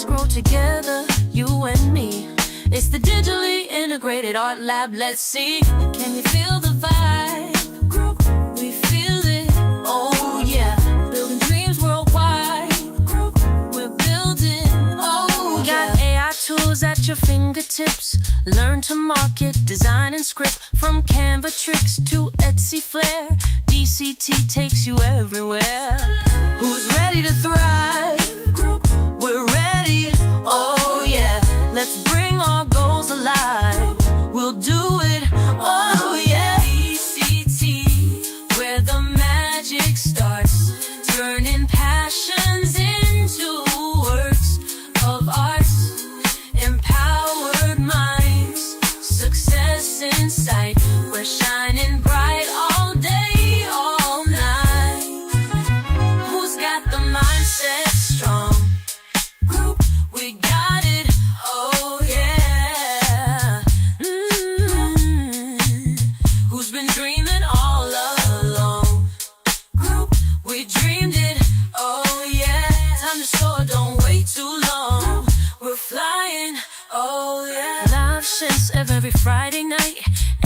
Let's grow together, you and me. It's the digitally integrated art lab, let's see. Can you feel the vibe? Group, we feel it, oh yeah. Building dreams worldwide. Group, we're building, oh yeah. Got AI tools at your fingertips. Learn to market, design and script. From Canva tricks to Etsy flair, DCT takes you everywhere. Who's ready to thrive? We're ready, oh yeah. Let's bring our goals alive. We'll do it, oh yeah. DCT, where the magic starts. Turning passions into works of art. Empowered minds, success in sight. We're shining bright all day, all night. Who's got the mindset strong? Group, we got it, oh yeah. Who's been dreaming all along? Group, we dreamed it, oh yeah. Time to soar, don't wait too long. We're flying, oh yeah. Live shifts every Friday night,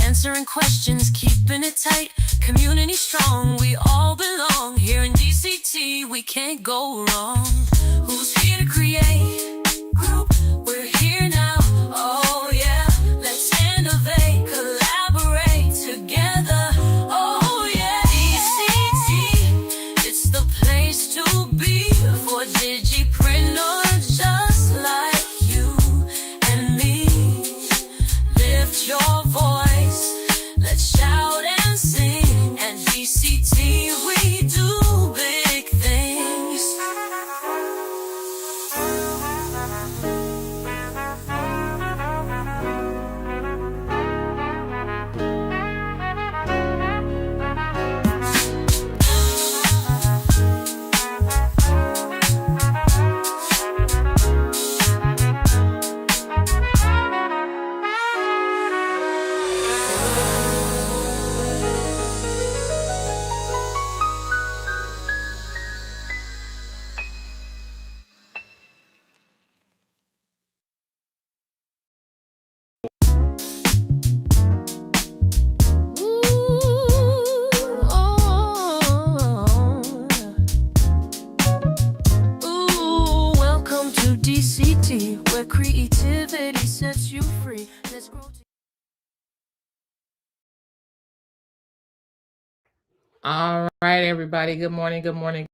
answering questions, keeping it tight. Community strong, we all belong. Here in DCT, we can't go wrong. Who's here to create? Group, we're here now, oh yeah. Let's innovate, collaborate together, oh yeah. DCT, it's the place to be for digipreneurs just like you and me. Lift your voice, let's shout and sing. At DCT we do big things. Welcome to DCT, where creativity sets you free. Let's grow together. All right, everybody. Good morning. Good morning.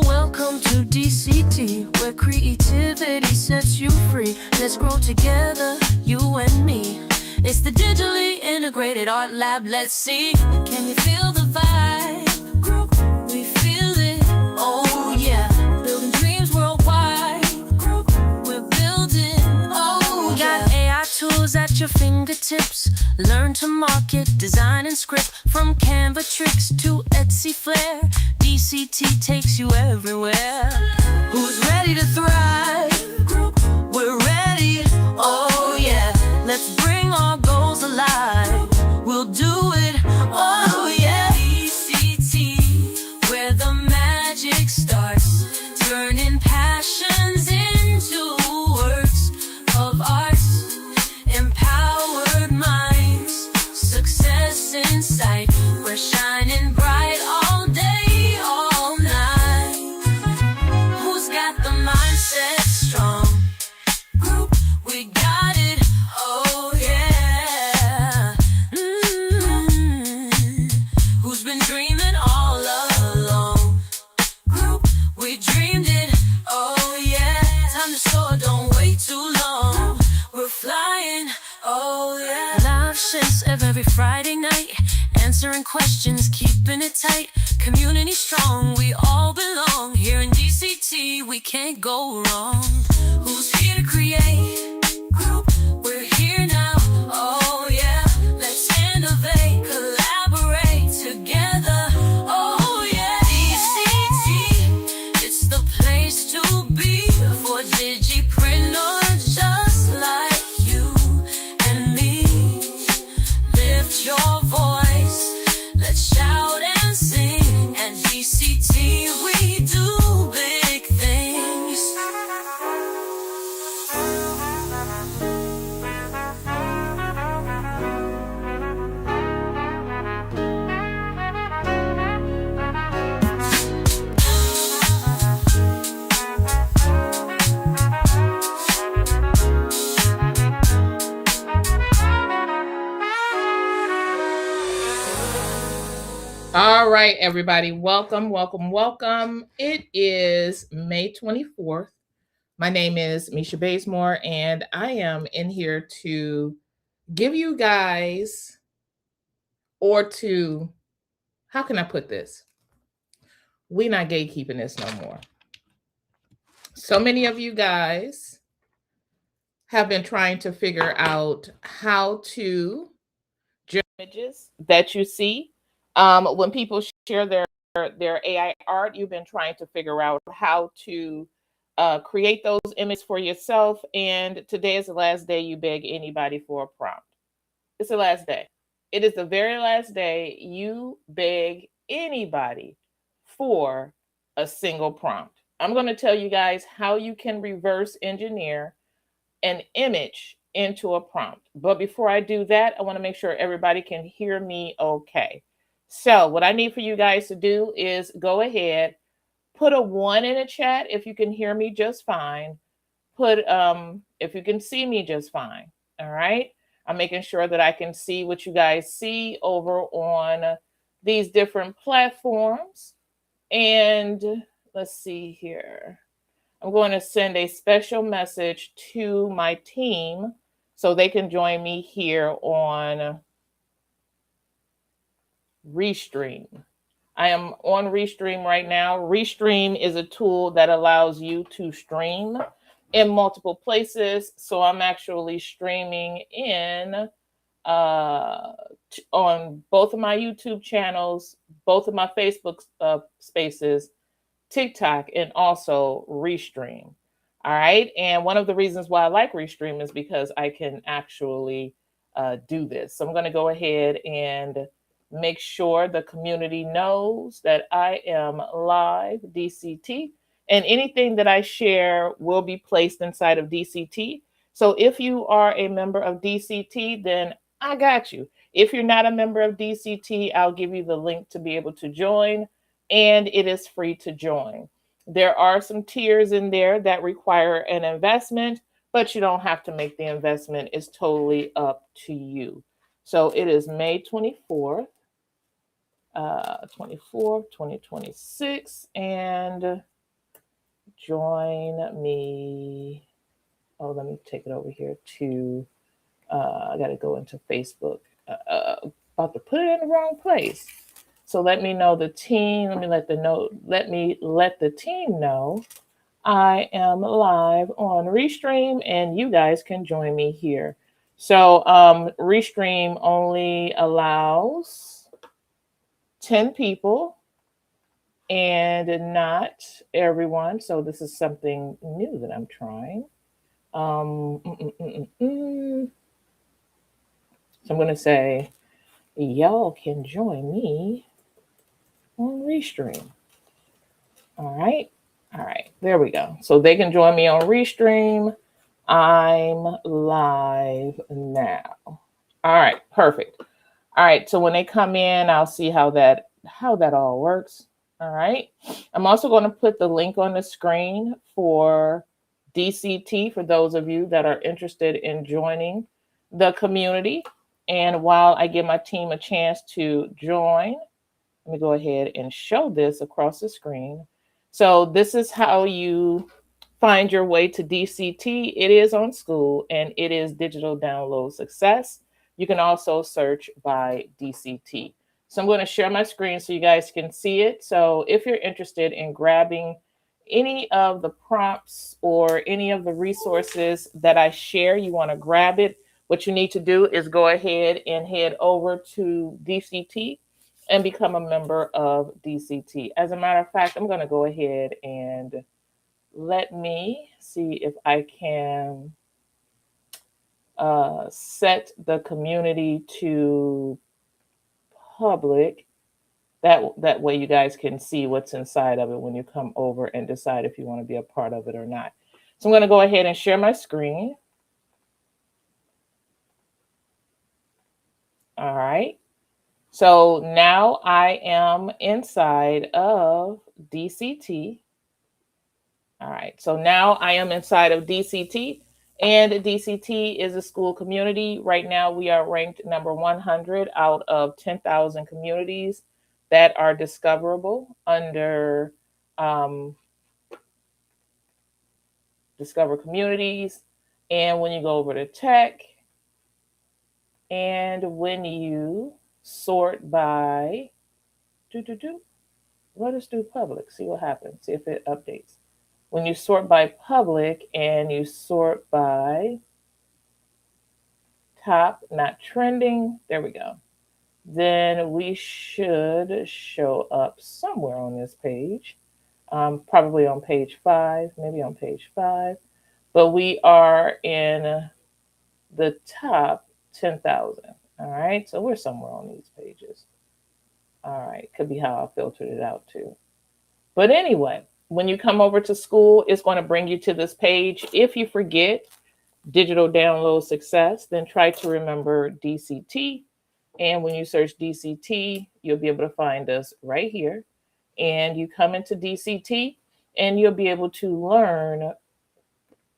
Welcome to DCT, where creativity sets you free. Let's grow together, you and me. It's the digitally integrated art lab, let's see. Can you feel the vibe? Group, we feel it, oh yeah. Building dreams worldwide. Group, we're building, oh yeah. Got AI tools at your fingertips. Learn to market, design and script. From Canva tricks to Etsy flair, DCT takes you everywhere. Who's ready to thrive? Group, we're ready, oh yeah. Let's bring our goals alive. We'll do it, oh yeah. DCT, where the magic starts. Turning passions into works of art. Empowered minds, success in sight. We're shining bright all day, all night. Who's got the mindset strong? Group, we got it, oh yeah. Who's been dreaming all along? Group, we dreamed it, oh yeah. Time to soar, don't wait too long. We're flying, oh yeah. Live shifts every Friday night, answering questions, keeping it tight. Community strong, we all belong. Here in DCT, we can't go wrong. Who's here to create? Group, we're here now, oh yeah. Let's innovate, collaborate together, oh yeah. DCT, it's the place to be for digipreneurs just like you All right, everybody. Welcome, welcome, welcome. It is May 24th. My name is Misha Bazemore, and I am in here to give you guys, or to, how can I put this? We not gatekeeping this no more. So many of you guys have been trying to figure out how to images that you see. When people share their AI art, you've been trying to figure out how to create those images for yourself. And today is the last day you beg anybody for a prompt. It's the last day. It is the very last day you beg anybody for a single prompt. I'm going to tell you guys how you can reverse engineer an image into a prompt. But before I do that, I want to make sure everybody can hear me okay. So, what I need for you guys to do is go ahead, put a 1 in the chat if you can hear me just fine. Put if you can see me just fine. All right? I'm making sure that I can see what you guys see over on these different platforms. And let's see here. I'm going to send a special message to my team so they can join me here on Restream. I am on Restream right now. Restream is a tool that allows you to stream in multiple places. So I'm actually streaming in on both of my YouTube channels, both of my Facebook spaces, TikTok, and also Restream. All right. And one of the reasons why I like Restream is because I can actually do this. So I'm going to go ahead and make sure the community knows that I am live DCT, and anything that I share will be placed inside of DCT. So if you are a member of DCT, then I got you. If you're not a member of DCT, I'll give you the link to be able to join, and it is free to join. There are some tiers in there that require an investment, but you don't have to make the investment. It's totally up to you. So it is May 24th, 2026, and join me. Oh, let me take it over here to, I got to go into Facebook. About to put it in the wrong place. So let me know the team. Let me let the team know I am live on Restream, and you guys can join me here. So Restream only allows 10 people and not everyone. So this is something new that I'm trying. So I'm going to say, y'all can join me on Restream. All right. All right. There we go. So they can join me on Restream. I'm live now. All right. Perfect. All right. So when they come in, I'll see how that all works. All right. I'm also going to put the link on the screen for DCT for those of you that are interested in joining the community. And while I give my team a chance to join, let me go ahead and show this across the screen. So this is how you find your way to DCT. It is on School, and it is Digital Download Success. You can also search by DCT. So I'm going to share my screen so you guys can see it. So if you're interested in grabbing any of the prompts or any of the resources that I share, you want to grab it, what you need to do is go ahead and head over to DCT and become a member of DCT. As a matter of fact, I'm going to go ahead and let me see if I can set the community to public. That way you guys can see what's inside of it when you come over and decide if you want to be a part of it or not. So I'm going to go ahead and share my screen. All right. So now I am inside of DCT. All right. So now I am inside of DCT, and DCT is a school community. Right now we are ranked number 100 out of 10,000 communities that are discoverable under Discover Communities. And when you go over to Tech, and when you sort by, let us do public, see what happens, see if it updates. When you sort by public and you sort by top, not trending, there we go. Then we should show up somewhere on this page, probably on page 5, maybe on page 5. But we are in the top 10,000. All right, so we're somewhere on these pages. All right, could be how I filtered it out too. But anyway, when you come over to school, it's going to bring you to this page. If you forget digital download success, then try to remember DCT. And when you search DCT, you'll be able to find us right here. And you come into DCT and you'll be able to learn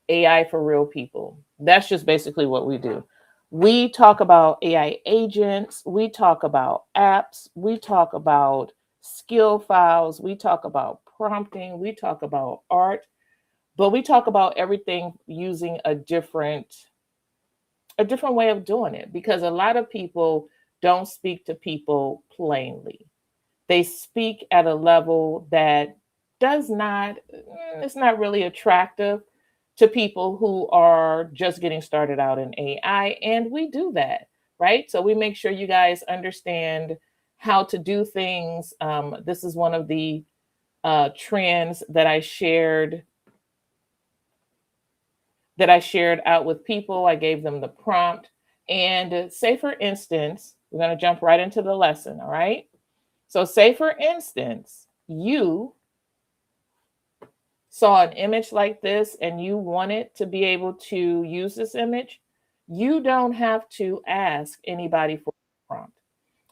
AI for real people. That's just basically what we do. We talk about AI agents, we talk about apps, we talk about skill files, we talk about prompting, we talk about art, but we talk about everything using a different way of doing it, because a lot of people don't speak to people plainly. They speak at a level that it's not really attractive to people who are just getting started out in AI. And we do that, right? So we make sure you guys understand how to do things. This is one of the trends that I shared out with people. I gave them the prompt. And say, for instance, we're going to jump right into the lesson, all right? So say, for instance, you saw an image like this and you wanted to be able to use this image, you don't have to ask anybody for a prompt.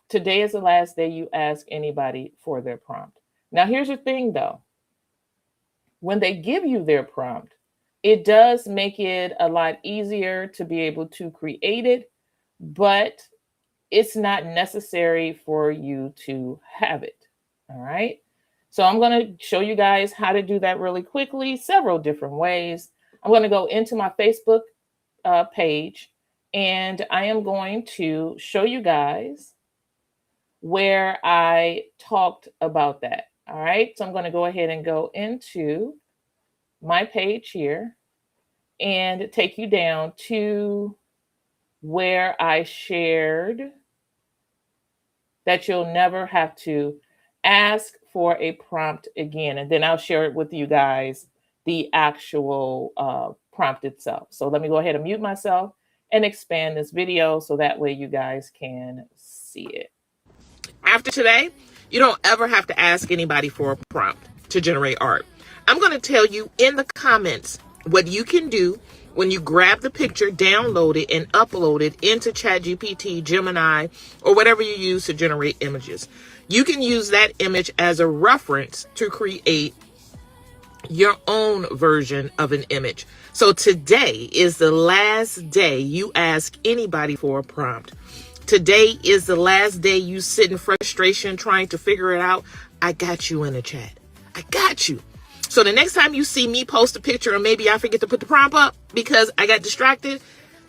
Today is the last day you ask anybody for their prompt. Now, here's the thing though. When they give you their prompt, it does make it a lot easier to be able to create it, but it's not necessary for you to have it. All right. So I'm going to show you guys how to do that really quickly, several different ways. I'm going to go into my Facebook page, and I am going to show you guys where I talked about that. All right. So I'm going to go ahead and go into my page here and take you down to where I shared that you'll never have to ask for a prompt again. And then I'll share it with you guys, the actual prompt itself. So let me go ahead and mute myself and expand this video so that way you guys can see it. After today, you don't ever have to ask anybody for a prompt to generate art. I'm going to tell you in the comments what you can do when you grab the picture, download it, and upload it into ChatGPT, Gemini, or whatever you use to generate images. You can use that image as a reference to create your own version of an image. So today is the last day you ask anybody for a prompt. Today is the last day you sit in frustration trying to figure it out. I got you in the chat. I got you. So the next time you see me post a picture, or maybe I forget to put the prompt up because I got distracted,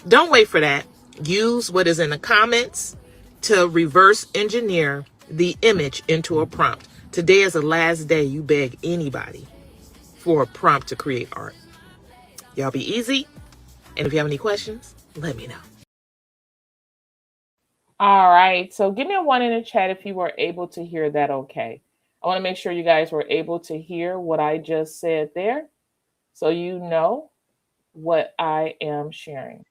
don't wait for that. Use what is in the comments to reverse engineer the image into a prompt. Today is the last day you beg anybody for a prompt to create art. Y'all be easy. And if you have any questions, let me know. All right. So give me a 1 in the chat if you were able to hear that okay. I want to make sure you guys were able to hear what I just said there, so you know what I am sharing.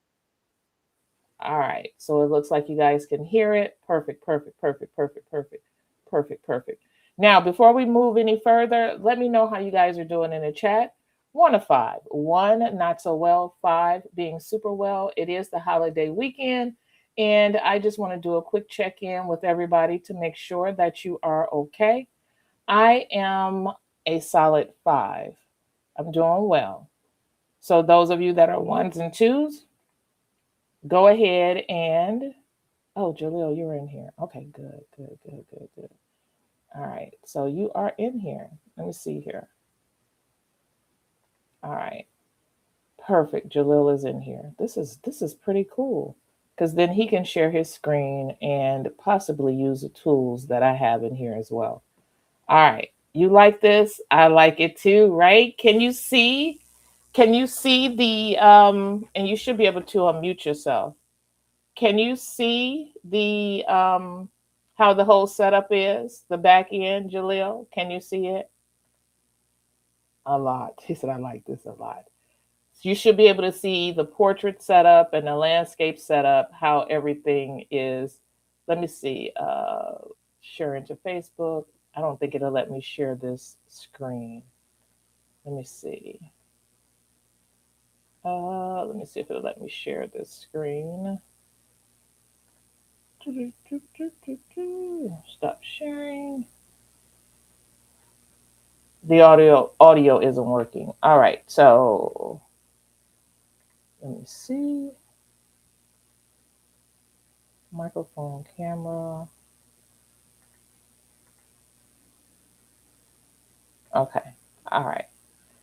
All right. So it looks like you guys can hear it. Perfect, perfect, perfect, perfect, perfect, perfect, perfect. Now, before we move any further, let me know how you guys are doing in the chat. 1 to 5. 1, not so well. 5, being super well. It is the holiday weekend, and I just want to do a quick check-in with everybody to make sure that you are okay. I am a solid 5. I'm doing well. So those of you that are 1s and 2s, go ahead and, oh, Jaleel, you're in here. Okay, good, good, good, good, good. All right, so you are in here. Let me see here. All right, perfect. Jalil is in here. This is pretty cool because then he can share his screen and possibly use the tools that I have in here as well. All right, you like this? I like it too, right? Can you see? Can you see the and you should be able to unmute yourself. Can you see the how the whole setup is? The back end, Jalil? Can you see it? A lot. He said I like this a lot. So you should be able to see the portrait setup and the landscape setup, how everything is. Let me see. Share into Facebook. I don't think it'll let me share this screen. Let me see. Let me see if it'll let me share this screen. Stop sharing. The audio isn't working. All right, so let me see. Microphone, camera. Okay. All right.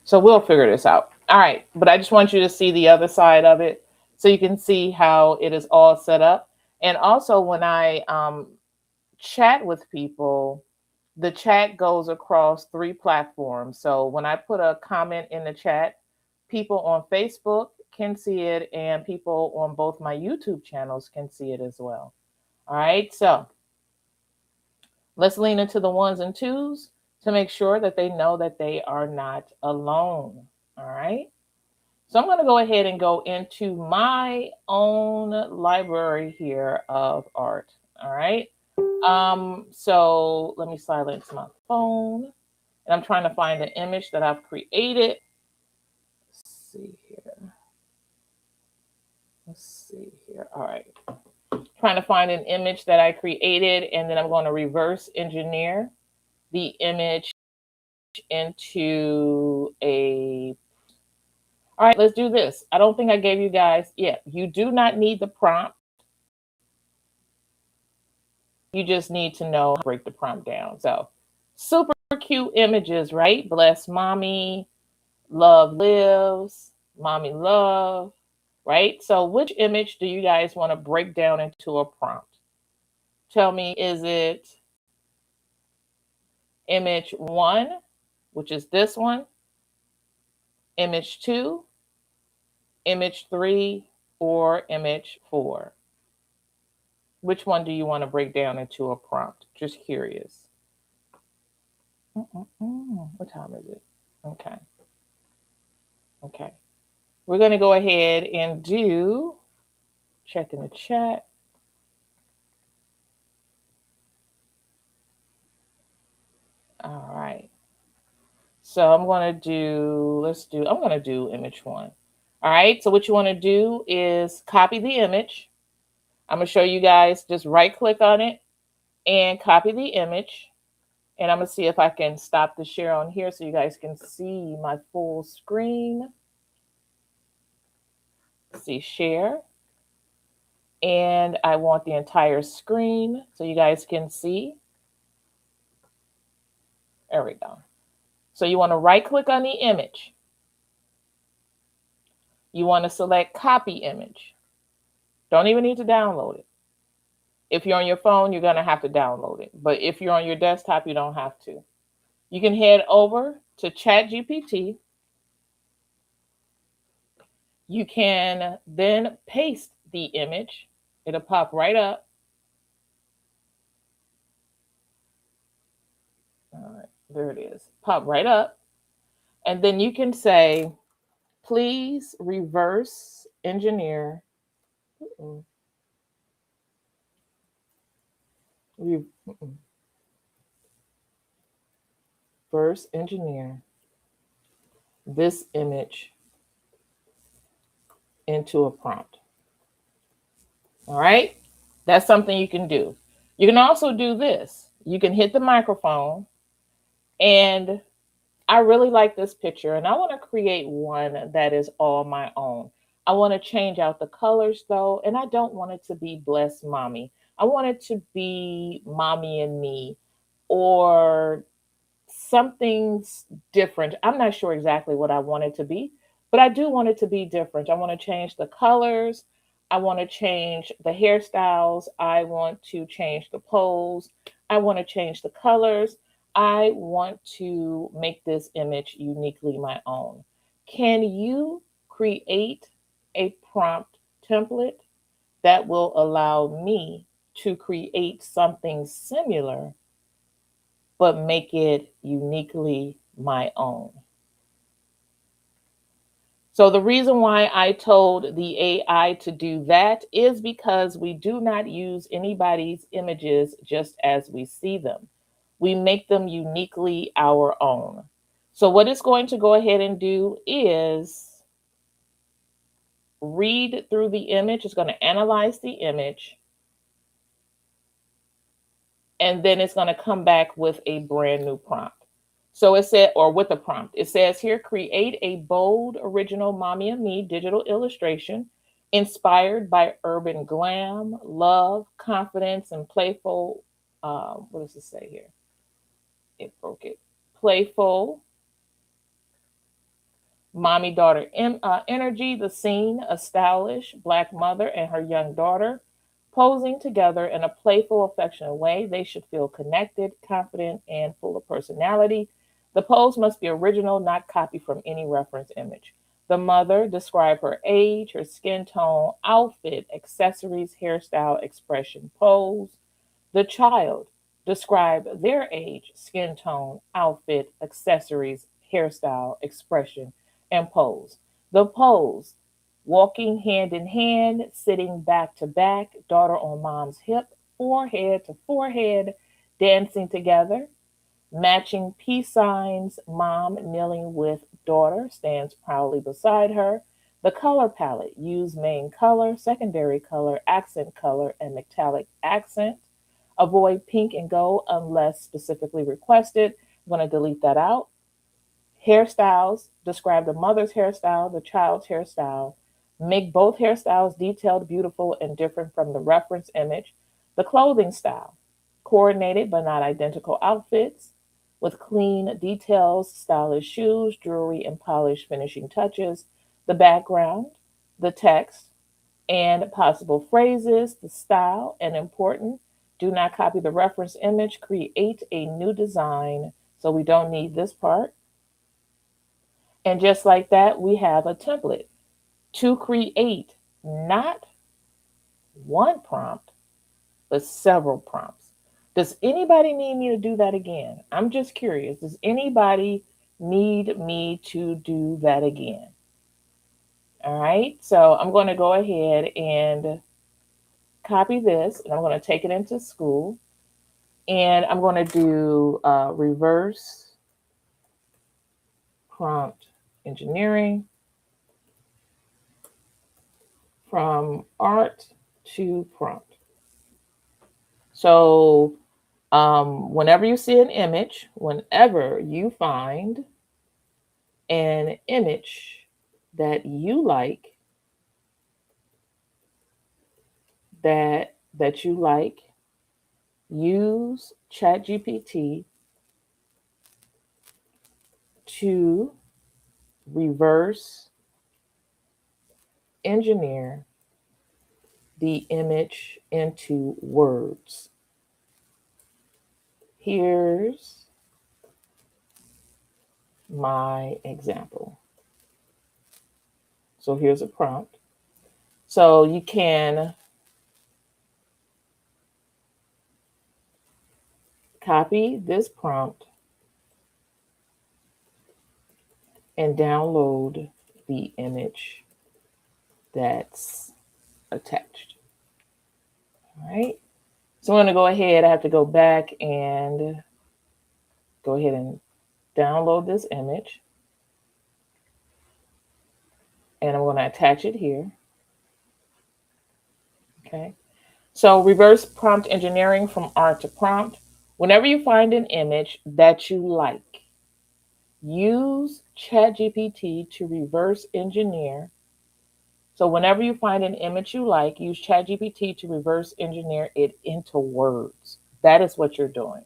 So we'll figure this out. All right. But I just want you to see the other side of it so you can see how it is all set up. And also, when I chat with people, the chat goes across 3 platforms. So when I put a comment in the chat, people on Facebook can see it, and people on both my YouTube channels can see it as well. All right. So let's lean into the ones and twos to make sure that they know that they are not alone. All right. So I'm going to go ahead and go into my own library here of art. All right. So let me silence my phone. And I'm trying to find an image that I've created. Let's see here. Let's see here. All right. Trying to find an image that I created, and then I'm going to reverse engineer the image into a. All right, let's do this. I don't think I gave you guys. Yeah, you do not need the prompt. You just need to know how to break the prompt down. So, super cute images, right? Bless mommy, love lives, mommy love, right? So, which image do you guys want to break down into a prompt? Tell me, is it image 1, which is this one, image 2, image 3, or image 4? Which one do you want to break down into a prompt? Just curious. What time is it? Okay. Okay. We're going to go ahead and do, check in the chat. All right. So I'm going to do, I'm going to do image 1. All right. So what you want to do is copy the image. I'm going to show you guys, just right click on it and copy the image. And I'm going to see if I can stop the share on here so you guys can see my full screen. See share. And I want the entire screen so you guys can see. There we go. So you want to right click on the image. You want to select copy image. Don't even need to download it. If you're on your phone, you're going to have to download it. But if you're on your desktop, you don't have to. You can head over to ChatGPT. You can then paste the image. It'll pop right up. All right, there it is. Pop right up. And then you can say, please reverse engineer. Reverse engineer this image into a prompt. All right, that's something you can do. You can also do this. You can hit the microphone, and I really like this picture, and I want to create one that is all my own. I want to change out the colors though, and I don't want it to be Bless Mommy. I want it to be Mommy and Me or something's different. I'm not sure exactly what I want it to be, but I do want it to be different. I want to change the colors. I want to change the hairstyles. I want to change the pose. I want to change the colors. I want to make this image uniquely my own. Can you create a prompt template that will allow me to create something similar but make it uniquely my own? So the reason why I told the AI to do that is because we do not use anybody's images just as we see them. We make them uniquely our own. So what it's going to go ahead and do is read through the image. It's going to analyze the image, and then it's going to come back with a brand new prompt. So it said, or with a prompt, it says here, create a bold, original Mommy and Me digital illustration inspired by urban glam, love, confidence, and playful. What does it say here? It broke it. Playful mommy daughter energy. The scene, a stylish Black mother and her young daughter posing together in a playful, affectionate way. They should feel connected, confident, and full of personality. The pose must be original, not copied from any reference image. The mother, describe her age, her skin tone, outfit, accessories, hairstyle, expression, pose. The child, describe their age, skin tone, outfit, accessories, hairstyle, expression, and pose. The pose, walking hand in hand, sitting back to back, daughter on mom's hip, forehead to forehead, dancing together, matching peace signs, mom kneeling with daughter, stands proudly beside her. The color palette, use main color, secondary color, accent color, and metallic accent. Avoid pink and gold unless specifically requested. I'm going to delete that out. Hairstyles, describe the mother's hairstyle, the child's hairstyle. Make both hairstyles detailed, beautiful, and different from the reference image. The clothing style, coordinated but not identical outfits with clean details, stylish shoes, jewelry, and polished finishing touches. The background, the text, and possible phrases, the style, and important. Do not copy the reference image. Create a new design. So we don't need this part. And just like that, we have a template to create not one prompt, but several prompts. Does anybody need me to do that again? I'm just curious. Does anybody need me to do that again? All right. So I'm going to go ahead and copy this, and I'm going to take it into school. And I'm going to do reverse prompt engineering from art to prompt. So whenever you see an image, whenever you find an image that you like, that you like, use ChatGPT to reverse engineer the image into words. Here's my example. So here's a prompt. So you can copy this prompt and download the image that's attached. All right. So I'm going to go ahead. I have to go back and go ahead and download this image. And I'm going to attach it here. Okay. So reverse prompt engineering from art to prompt. Whenever you find an image that you like, use ChatGPT to reverse engineer. So whenever you find an image you like, use ChatGPT to reverse engineer it into words. That is what you're doing.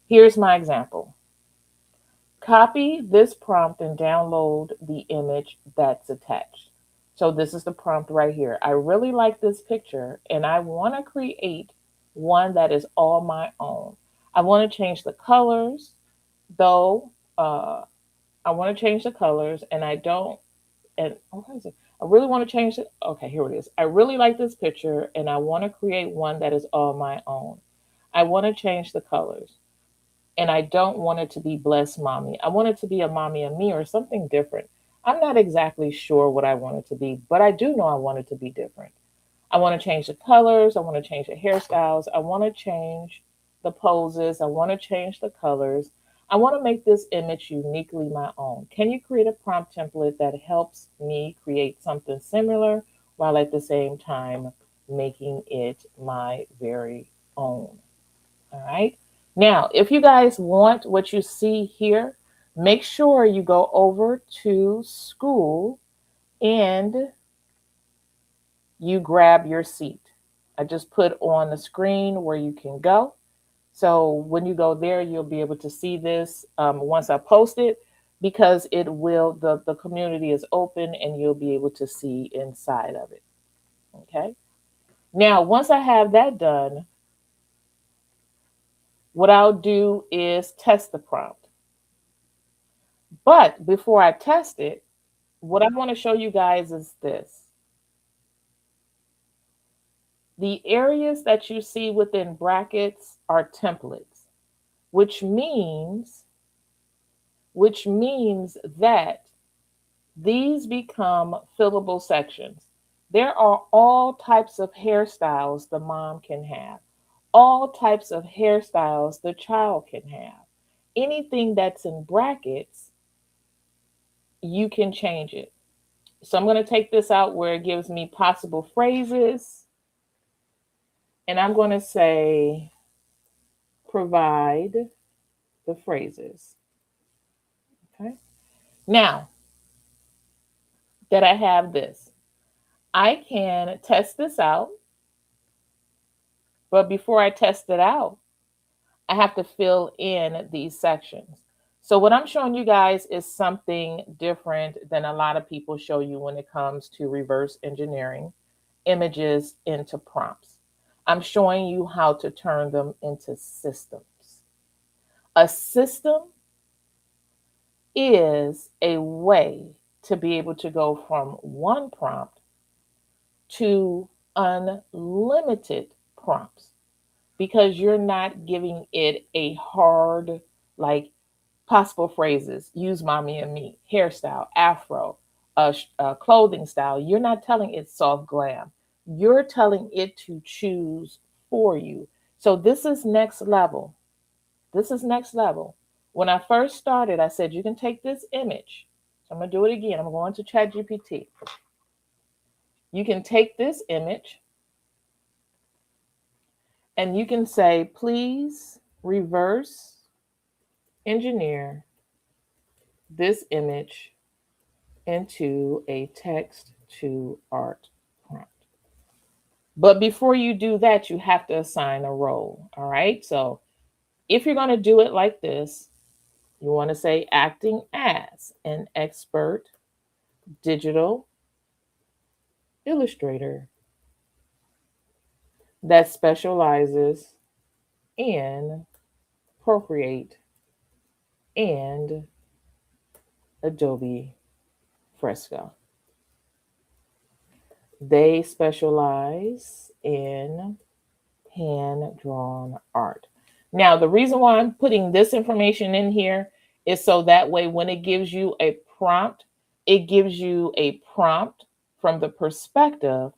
Here's my example. Copy this prompt and download the image that's attached. So this is the prompt right here. I really like this picture and I want to create one that is all my own. I want to change the colors, though. I want to change the colors and I don't, and oh, what is it? I really want to change it. Okay, here it is. I really like this picture and I want to create one that is all my own. I want to change the colors and I don't want it to be Bless Mommy. I want it to be a Mommy and Me or something different. I'm not exactly sure what I want it to be, but I do know I want it to be different. I want to change the colors. I want to change the hairstyles. I want to change the poses. I want to change the colors. I want to make this image uniquely my own. Can you create a prompt template that helps me create something similar while at the same time making it my very own? All right. Now, if you guys want what you see here, make sure you go over to school and you grab your seat. I just put on the screen where you can go. So when you go there, you'll be able to see this once I post it, because it will, the community is open and you'll be able to see inside of it. Okay. Now, once I have that done, what I'll do is test the prompt. But before I test it, what I want to show you guys is this. The areas that you see within brackets are templates, which means that these become fillable sections. There are all types of hairstyles the mom can have, all types of hairstyles the child can have. Anything that's in brackets, you can change it. So I'm going to take this out where it gives me possible phrases. And I'm going to say, provide the phrases. Okay. Now that I have this, I can test this out. But before I test it out, I have to fill in these sections. So what I'm showing you guys is something different than a lot of people show you when it comes to reverse engineering images into prompts. I'm showing you how to turn them into systems. A system is a way to be able to go from one prompt to unlimited prompts, because you're not giving it a hard, like, possible phrases, use Mommy and Me, hairstyle, afro, clothing style. You're not telling it soft glam. You're telling it to choose for you. So this is next level. This is next level. When I first started, I said, you can take this image. So I'm going to do it again. I'm going to ChatGPT. You can take this image and you can say, please reverse engineer this image into a text to art prompt. But before you do that, you have to assign a role. All right. So if you're going to do it like this, you want to say acting as an expert digital illustrator that specializes in Procreate and Adobe Fresco. They specialize in hand-drawn art. Now, the reason why I'm putting this information in here is so that way when it gives you a prompt, it gives you a prompt from the perspective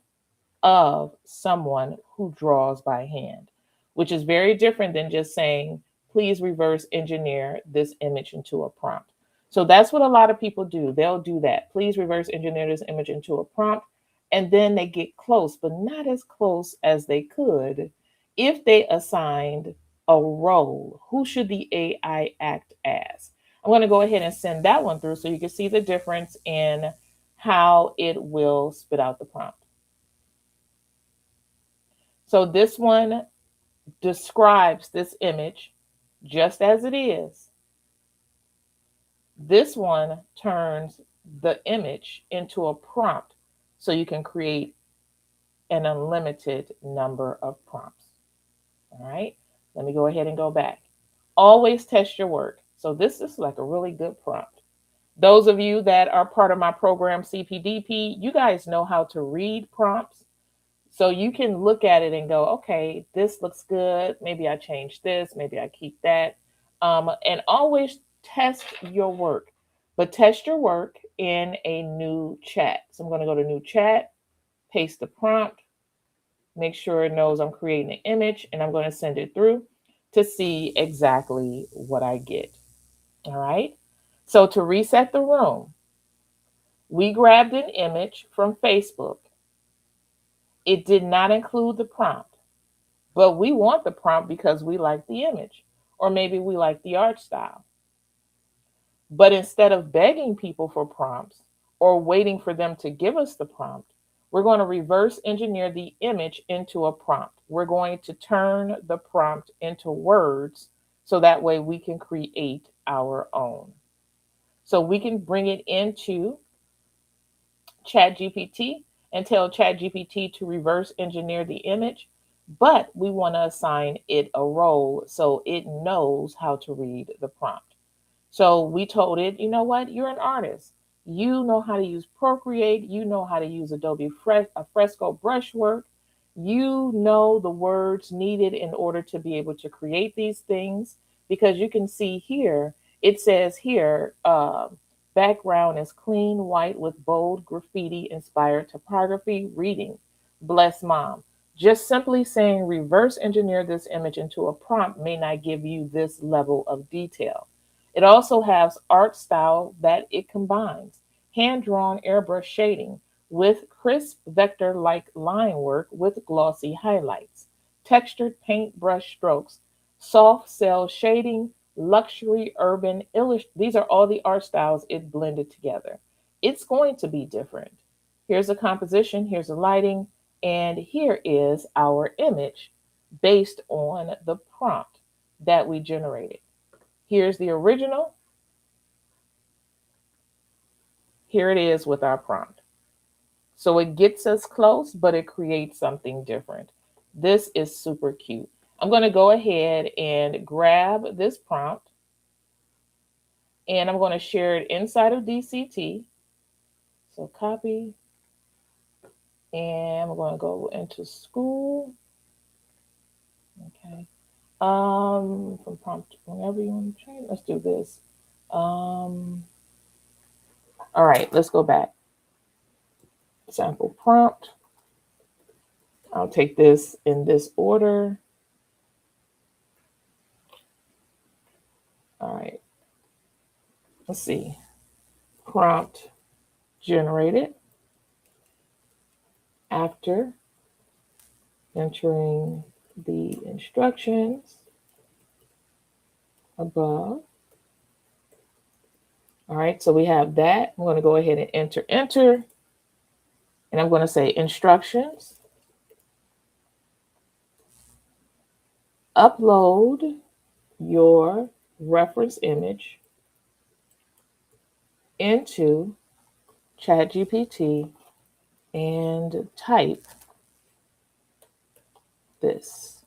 of someone who draws by hand, which is very different than just saying, please reverse engineer this image into a prompt. So that's what a lot of people do. They'll do that. Please reverse engineer this image into a prompt. And then they get close, but not as close as they could if they assigned a role. Who should the AI act as? I'm going to go ahead and send that one through so you can see the difference in how it will spit out the prompt. So this one describes this image just as it is, this one turns the image into a prompt so you can create an unlimited number of prompts. All right, let me go ahead and go back. Always test your work. So this is like a really good prompt. Those of you that are part of my program CPDP, you guys know how to read prompts. So you can look at it and go, okay, this looks good. Maybe I change this. Maybe I keep that. And always test your work, but test your work in a new chat. So I'm going to go to new chat, paste the prompt, make sure it knows I'm creating an image, and I'm going to send it through to see exactly what I get. All right. So to reset the room, we grabbed an image from Facebook. It did not include the prompt, but we want the prompt because we like the image, or maybe we like the art style. But instead of begging people for prompts or waiting for them to give us the prompt, we're going to reverse engineer the image into a prompt. We're going to turn the prompt into words so that way we can create our own. So we can bring it into ChatGPT and tell ChatGPT to reverse engineer the image, but we want to assign it a role so it knows how to read the prompt. So we told it, you know what, you're an artist. You know how to use Procreate. You know how to use Adobe Fresco brushwork. You know the words needed in order to be able to create these things, because you can see here, it says here, background is clean white with bold graffiti inspired typography reading, Bless Mom. Just simply saying reverse engineer this image into a prompt may not give you this level of detail. It also has art style that it combines hand-drawn airbrush shading with crisp vector-like line work with glossy highlights, textured paintbrush strokes, soft cell shading, luxury, urban, these are all the art styles it blended together. It's going to be different. Here's a composition, here's a lighting, and here is our image based on the prompt that we generated. Here's the original. Here it is with our prompt. So it gets us close, but it creates something different. This is super cute. I'm going to go ahead and grab this prompt, and I'm going to share it inside of DCT. So copy, and I'm going to go into school. Okay. From prompt, whenever you want to change, let's do this. All right, let's go back. Sample prompt. I'll take this in this order. All right. Let's see. Prompt generated after entering the instructions above. All right, so we have that. I'm going to go ahead and enter, and I'm going to say instructions. Upload your reference image into ChatGPT and type this.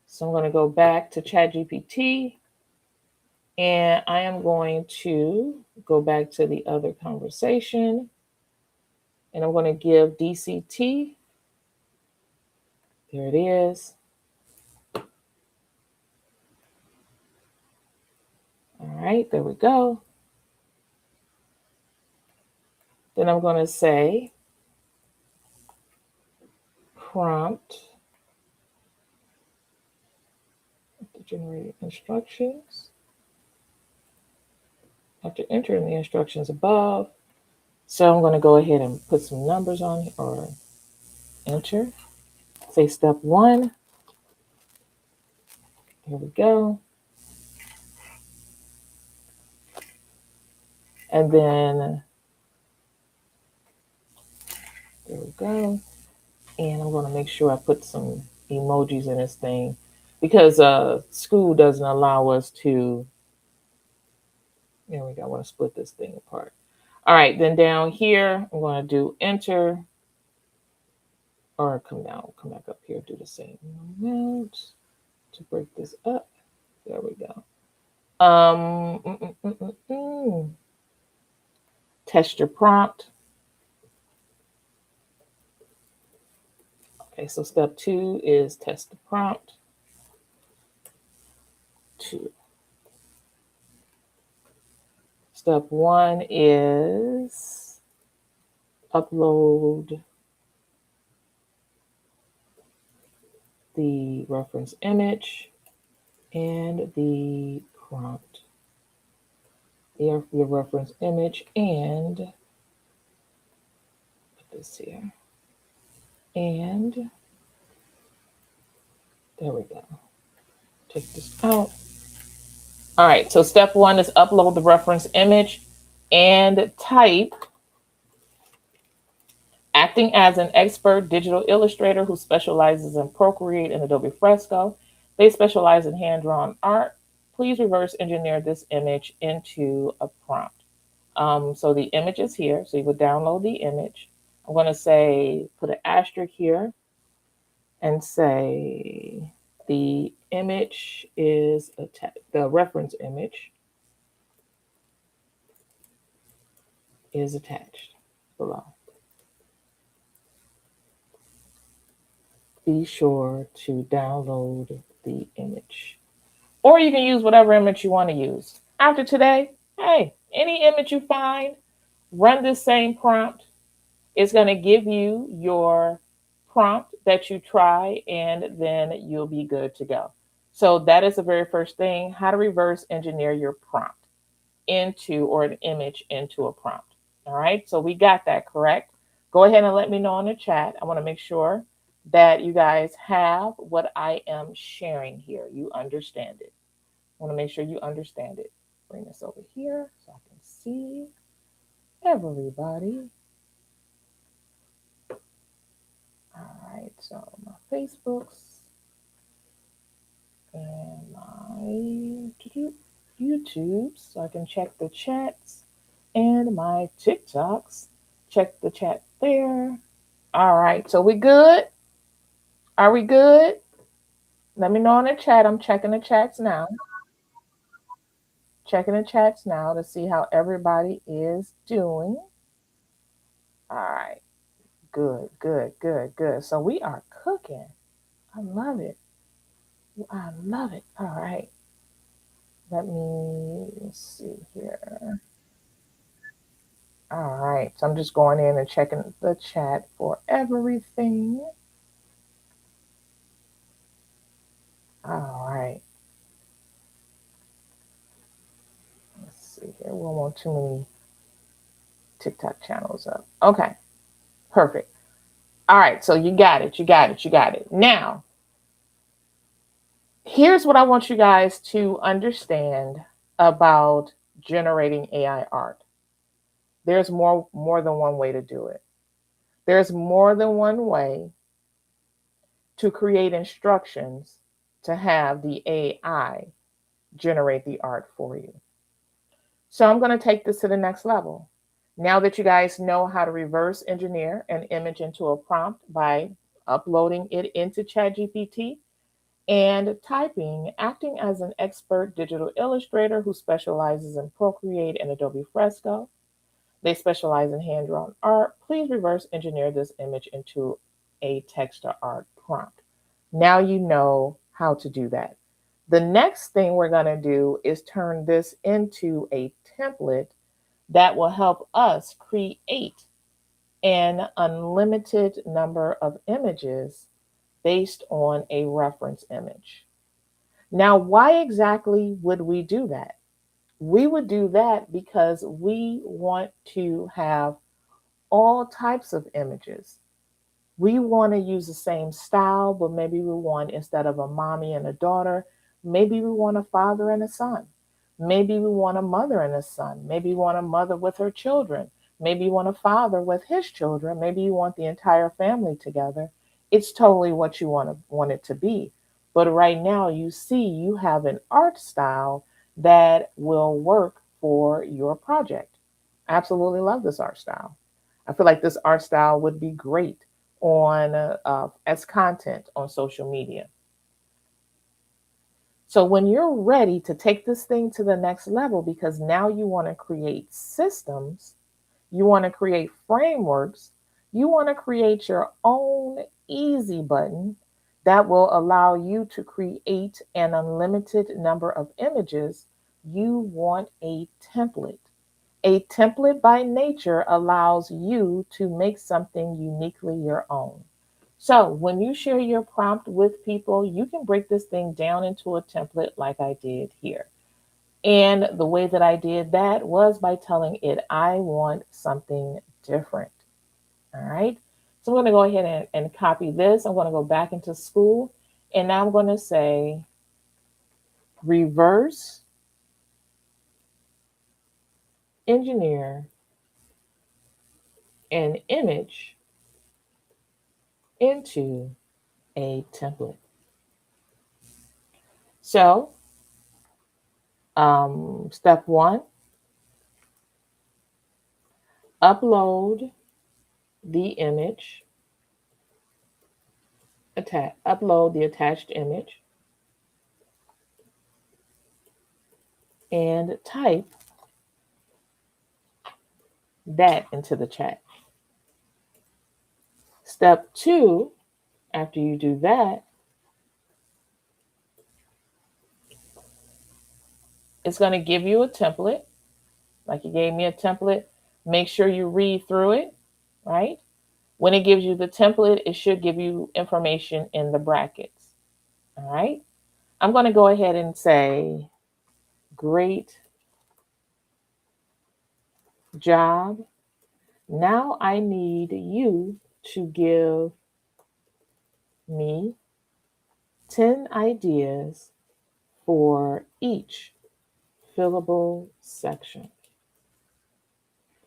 So I'm going to go back to ChatGPT, and I am going to go back to the other conversation, and I'm going to give DCT. There it is. All right, there we go. Then I'm going to say prompt to generate instructions. After entering the instructions above, so I'm going to go ahead and put some numbers on it, or enter. Say step 1. Here we go. And then there we go. And I'm going to make sure I put some emojis in this thing. because school doesn't allow us to. There we go. I want to split this thing apart. All right, then down here, I'm going to do enter, or come down, come back up here, do the same amount to break this up. There we go. Um, mm, mm, mm, mm, mm. Test your prompt. Okay, so step 2 is test the prompt. 2. Step 1 is upload the reference image and the prompt. The reference image and put this here. And there we go. Take this out. All right, so step 1 is upload the reference image and type acting as an expert digital illustrator who specializes in Procreate and Adobe Fresco. They specialize in hand-drawn art. Please reverse engineer this image into a prompt. So the image is here, so you would download the image. I'm going to say, put an asterisk here and say the image is the reference image is attached below. Be sure to download the image. Or you can use whatever image you want to use. After today, hey, any image you find, run this same prompt. It's going to give you your prompt that you try, and then you'll be good to go. So that is the very first thing, how to reverse engineer your prompt into, or an image into a prompt. All right, so we got that correct. Go ahead and let me know in the chat. I want to make sure that you guys have what I am sharing here. You understand it. I want to make sure you understand it. Bring this over here so I can see everybody. All right, so my Facebooks and my YouTubes, so I can check the chats, and my TikToks. Check the chat there. All right, so we good? Are we good? Let me know in the chat. I'm checking the chats now. Checking the chats now to see how everybody is doing. All right. Good, good, good, good. So we are cooking. I love it. I love it. All right. Let me see here. All right. So I'm just going in and checking the chat for everything. All right. Let's see here. We don't want too many TikTok channels up. Okay. Perfect. All right. So you got it. You got it. You got it. Now, here's what I want you guys to understand about generating AI art. There's more than one way to do it. There's more than one way to create instructions to have the AI generate the art for you. So I'm going to take this to the next level. Now that you guys know how to reverse engineer an image into a prompt by uploading it into ChatGPT and typing, acting as an expert digital illustrator who specializes in Procreate and Adobe Fresco. They specialize in hand-drawn art. Please reverse engineer this image into a text to art prompt. Now you know how to do that. The next thing we're going to do is turn this into a template that will help us create an unlimited number of images based on a reference image. Now, why exactly would we do that? We would do that because we want to have all types of images. We want to use the same style, but maybe we want, instead of a mommy and a daughter, maybe we want a father and a son. Maybe we want a mother and a son. Maybe we want a mother with her children. Maybe you want a father with his children. Maybe you want the entire family together. It's totally what you want it to be. But right now, you see you have an art style that will work for your project. Absolutely love this art style. I feel like this art style would be great on as content on social media. So when you're ready to take this thing to the next level, because now you want to create systems, you want to create frameworks, you want to create your own easy button that will allow you to create an unlimited number of images, you want a template. A template by nature allows you to make something uniquely your own. So when you share your prompt with people, you can break this thing down into a template like I did here. And the way that I did that was by telling it, I want something different. All right. So I'm going to go ahead and copy this. I'm going to go back into school. And now I'm going to say reverse engineer an image into a template. So step one, upload the image, upload the attached image, and type that into the chat. Step two, after you do that, it's going to give you a template, like it gave me a template. Make sure you read through it, right? When it gives you the template, it should give you information in the brackets, all right? I'm going to go ahead and say, great job. Now I need you to give me 10 ideas for each fillable section.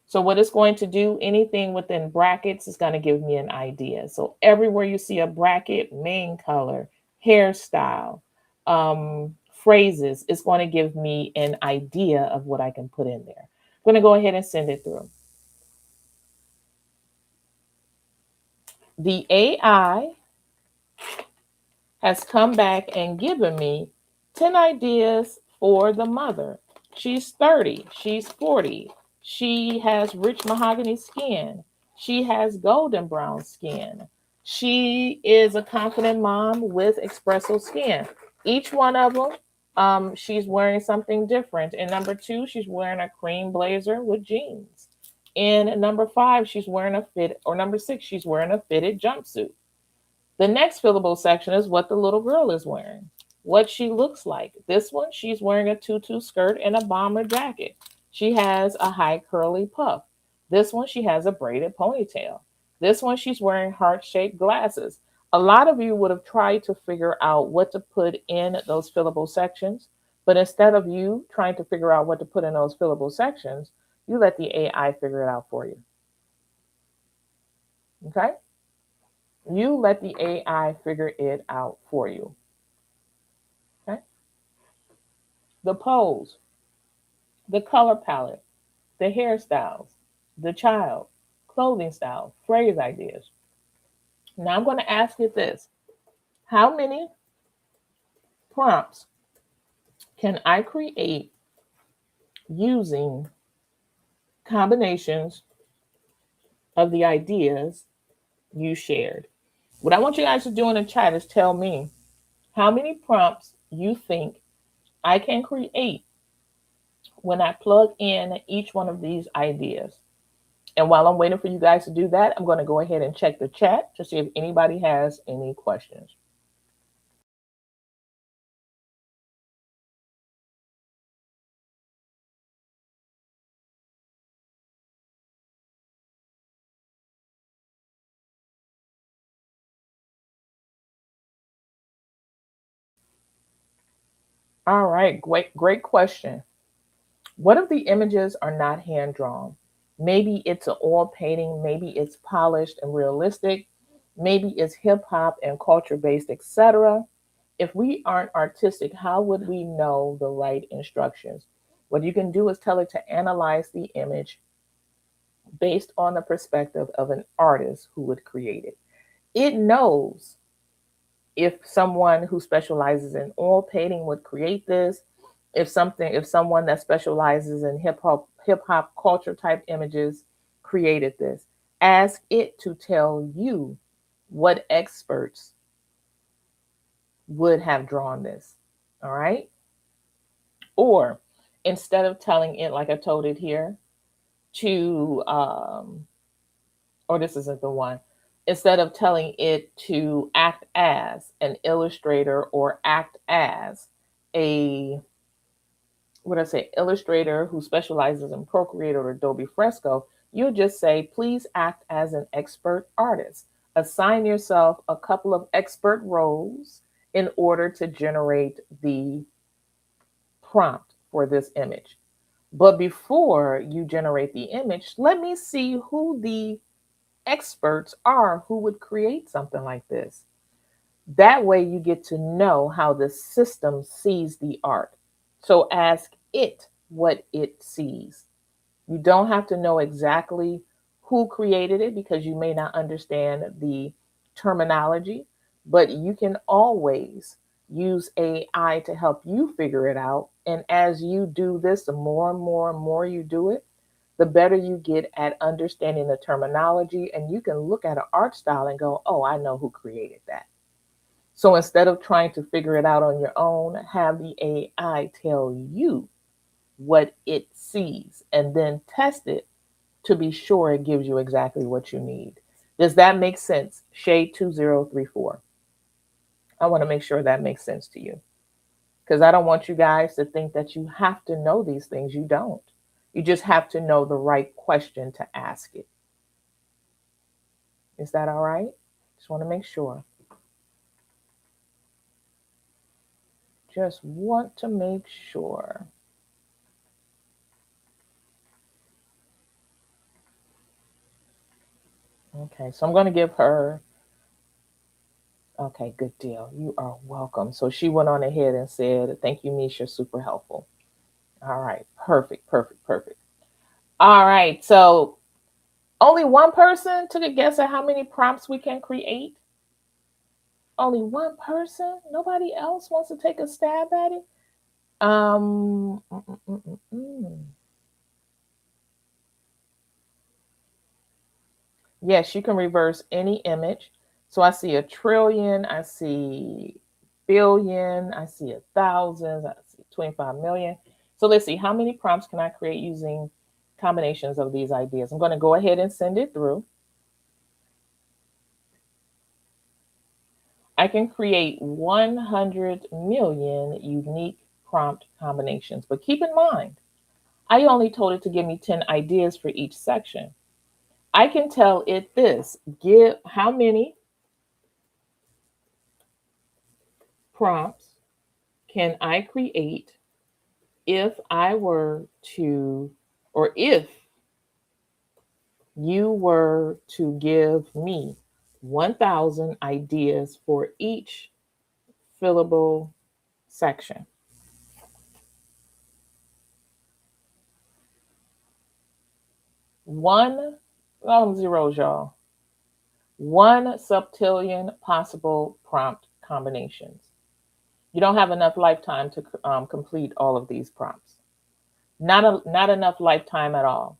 So what it's going to do, anything within brackets is going to give me an idea. So everywhere you see a bracket, main color, hairstyle, phrases, it's going to give me an idea of what I can put in there. I'm going to go ahead and send it through. The AI has come back and given me 10 ideas for the mother. She's 30, she's 40, she has rich mahogany skin, she has golden brown skin, she is a confident mom with espresso skin. Each one of them, she's wearing something different. In number 2, she's wearing a cream blazer with jeans. In number 5, she's wearing a fit, or number 6, she's wearing a fitted jumpsuit. The next fillable section is what the little girl is wearing, what she looks like. This one, she's wearing a tutu skirt and a bomber jacket. She has a high curly puff. This one, she has a braided ponytail. This one, she's wearing heart-shaped glasses. A lot of you would have tried to figure out what to put in those fillable sections, but instead of you trying to figure out what to put in those fillable sections, you let the AI figure it out for you. Okay? You let the AI figure it out for you. Okay? The pose, the color palette, the hairstyles, the child, clothing style, phrase ideas. Now I'm going to ask you this. How many prompts can I create using combinations of the ideas you shared? What I want you guys to do in the chat is tell me how many prompts you think I can create when I plug in each one of these ideas. And while I'm waiting for you guys to do that, I'm going to go ahead and check the chat to see if anybody has any questions. All right, great question. What if the images are not hand drawn? Maybe it's an oil painting, maybe it's polished and realistic, maybe it's hip hop and culture based, etc. If we aren't artistic, how would we know the right instructions? What you can do is tell it to analyze the image based on the perspective of an artist who would create it. It knows if someone who specializes in oil painting would create this, if someone that specializes in hip hop culture type images created this. Ask it to tell you what experts would have drawn this. All right? Or instead of telling it like I told it here to or this isn't the one. Instead of telling it to act as an illustrator or act as a what I say, illustrator who specializes in Procreate or Adobe Fresco, you just say, please act as an expert artist. Assign yourself a couple of expert roles in order to generate the prompt for this image. But before you generate the image, let me see who the experts are who would create something like this. That way you get to know how the system sees the art. So ask it what it sees. You don't have to know exactly who created it because you may not understand the terminology, but you can always use AI to help you figure it out. And as you do this, the more and more and more you do it, the better you get at understanding the terminology. And you can look at an art style and go, oh, I know who created that. So instead of trying to figure it out on your own, have the AI tell you what it sees and then test it to be sure it gives you exactly what you need. Does that make sense? Shade 2034. I want to make sure that makes sense to you because I don't want you guys to think that you have to know these things. You don't. You just have to know the right question to ask it. Is that all right? Just want to make sure. Just want to make sure. Okay, so I'm going to give her. Okay, good deal. You are welcome. So she went on ahead and said, thank you, Misha, super helpful. All right, perfect, perfect, perfect. All right, so only one person took a guess at how many prompts we can create. Only one person? Nobody else wants to take a stab at it? Um, mm, mm, mm, mm, mm. Yes, you can reverse any image. So I see 1,000,000,000, I see billion, I see 1,000, I see 25 million. So let's see, how many prompts can I create using combinations of these ideas? I'm going to go ahead and send it through. I can create 100 million unique prompt combinations. But keep in mind, I only told it to give me 10 ideas for each section. I can tell it this, give how many prompts can I create if I were to, or if you were to give me 1,000 ideas for each fillable section. One, zeros, y'all. 1 septillion possible prompt combinations. You don't have enough lifetime to complete all of these prompts. Not enough lifetime at all.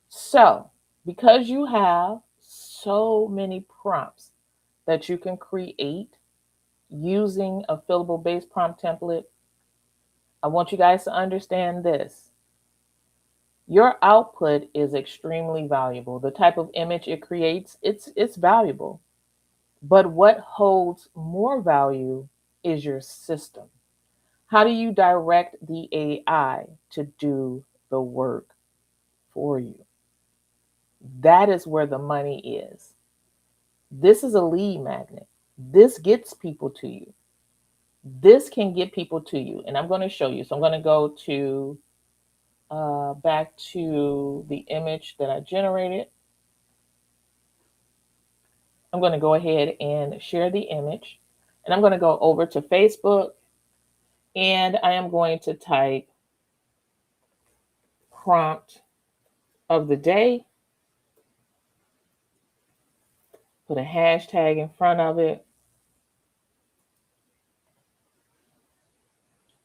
So, because you have so many prompts that you can create using a fillable base prompt template, I want you guys to understand this. Your output is extremely valuable. The type of image it creates, it's valuable. But what holds more value is your system. How do you direct the AI to do the work for you? That is where the money is. This is a lead magnet. This gets people to you. This can get people to you. And I'm going to show you. So I'm going to go to back to the image that I generated. I'm going to go ahead and share the image. And I'm going to go over to Facebook and I am going to type prompt of the day, put a hashtag in front of it,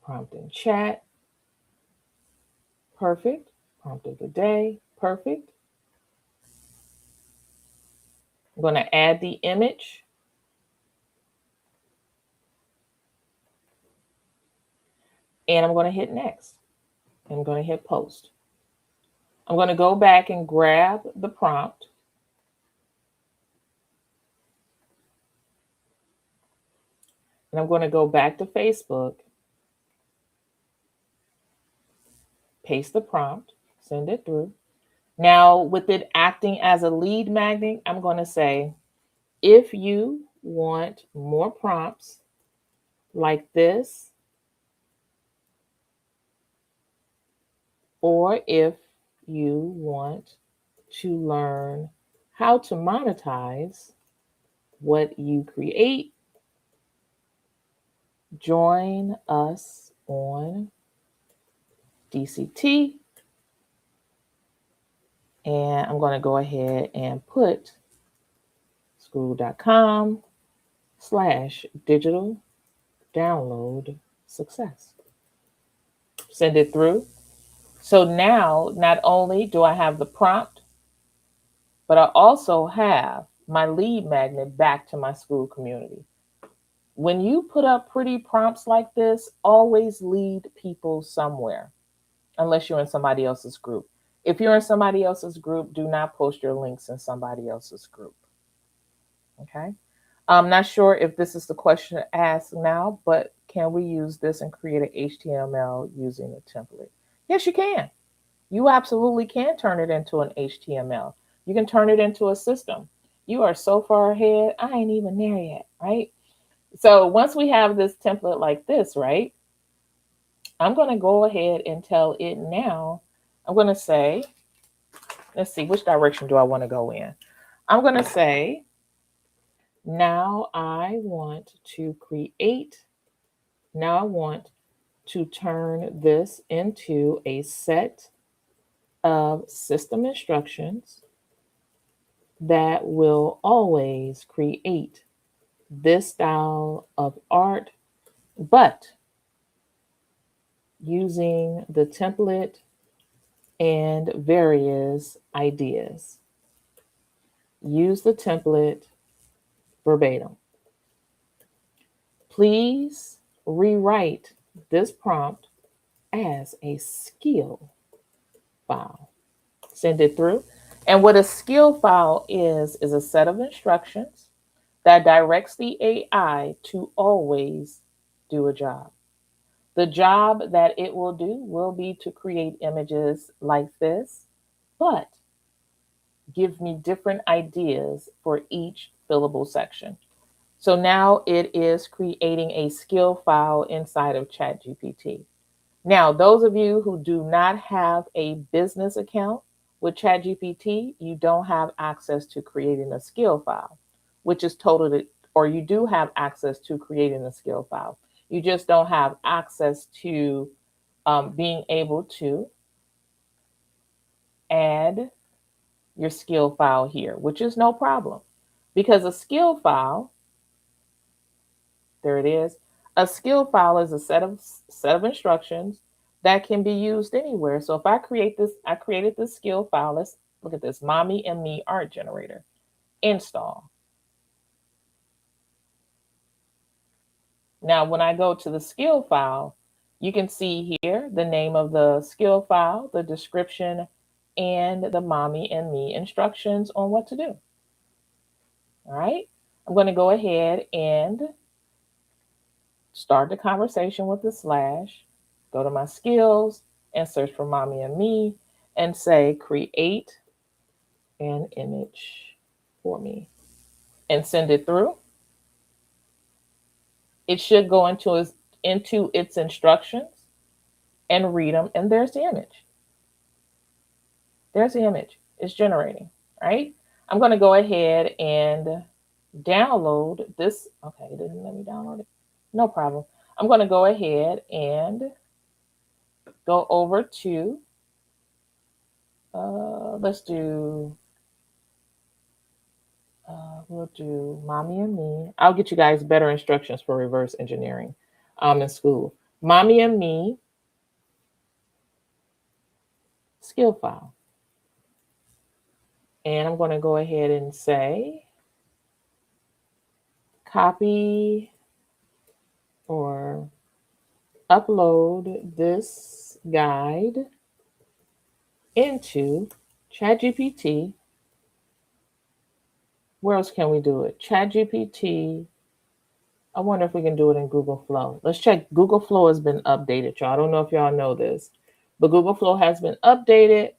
prompt in chat, perfect, prompt of the day, perfect. I'm going to add the image. And I'm going to hit next. I'm going to hit post. I'm going to go back and grab the prompt. And I'm going to go back to Facebook, paste the prompt, send it through. Now, with it acting as a lead magnet, I'm going to say, if you want more prompts like this, or if you want to learn how to monetize what you create, join us on DCT. And I'm going to go ahead and put school.com/digital download success. Send it through. So now, not only do I have the prompt, but I also have my lead magnet back to my school community. When you put up pretty prompts like this, always lead people somewhere, unless you're in somebody else's group. If you're in somebody else's group, do not post your links in somebody else's group. Okay. I'm not sure if this is the question asked now, but can we use this and create an HTML using a template? Yes, you can. You absolutely can turn it into an HTML. You can turn it into a system. You are so far ahead. I ain't even there yet, right? So once we have this template like this, right, I'm going to go ahead and tell it now. I'm going to say, let's see, which direction do I want to go in? I'm going to say, now I want to turn this into a set of system instructions that will always create this style of art, but using the template and various ideas. Use the template verbatim. Please rewrite this prompt as a skill file. Send it through. And what a skill file is a set of instructions that directs the AI to always do a job. The job that it will do will be to create images like this, but give me different ideas for each fillable section. So now it is creating a skill file inside of ChatGPT. Now, those of you who do not have a business account with ChatGPT, you don't have access to creating a skill file, which is totally, or you do have access to creating a skill file. You just don't have access to being able to add your skill file here, which is no problem, because a skill file, there it is. A skill file is a set of instructions that can be used anywhere. So if I created this skill file. Let's look at this, Mommy and Me art generator. Install. Now, when I go to the skill file, you can see here the name of the skill file, the description, and the Mommy and Me instructions on what to do. All right. I'm going to go ahead and start the conversation with the slash, go to my skills and search for Mommy and Me and say, create an image for me, and send it through. It should go into its instructions and read them. And there's the image. There's the image. It's generating, right? I'm going to go ahead and download this. Okay, it didn't let me download No problem. I'm going to go ahead and go over to, let's do, we'll do Mommy and Me. I'll get you guys better instructions for reverse engineering in school. Mommy and Me skill file. And I'm going to go ahead and say copy or upload this guide into ChatGPT. Where else can we do it? ChatGPT. I wonder if we can do it in Google Flow. Let's check. Google Flow has been updated, y'all. I don't know if y'all know this, but Google Flow has been updated.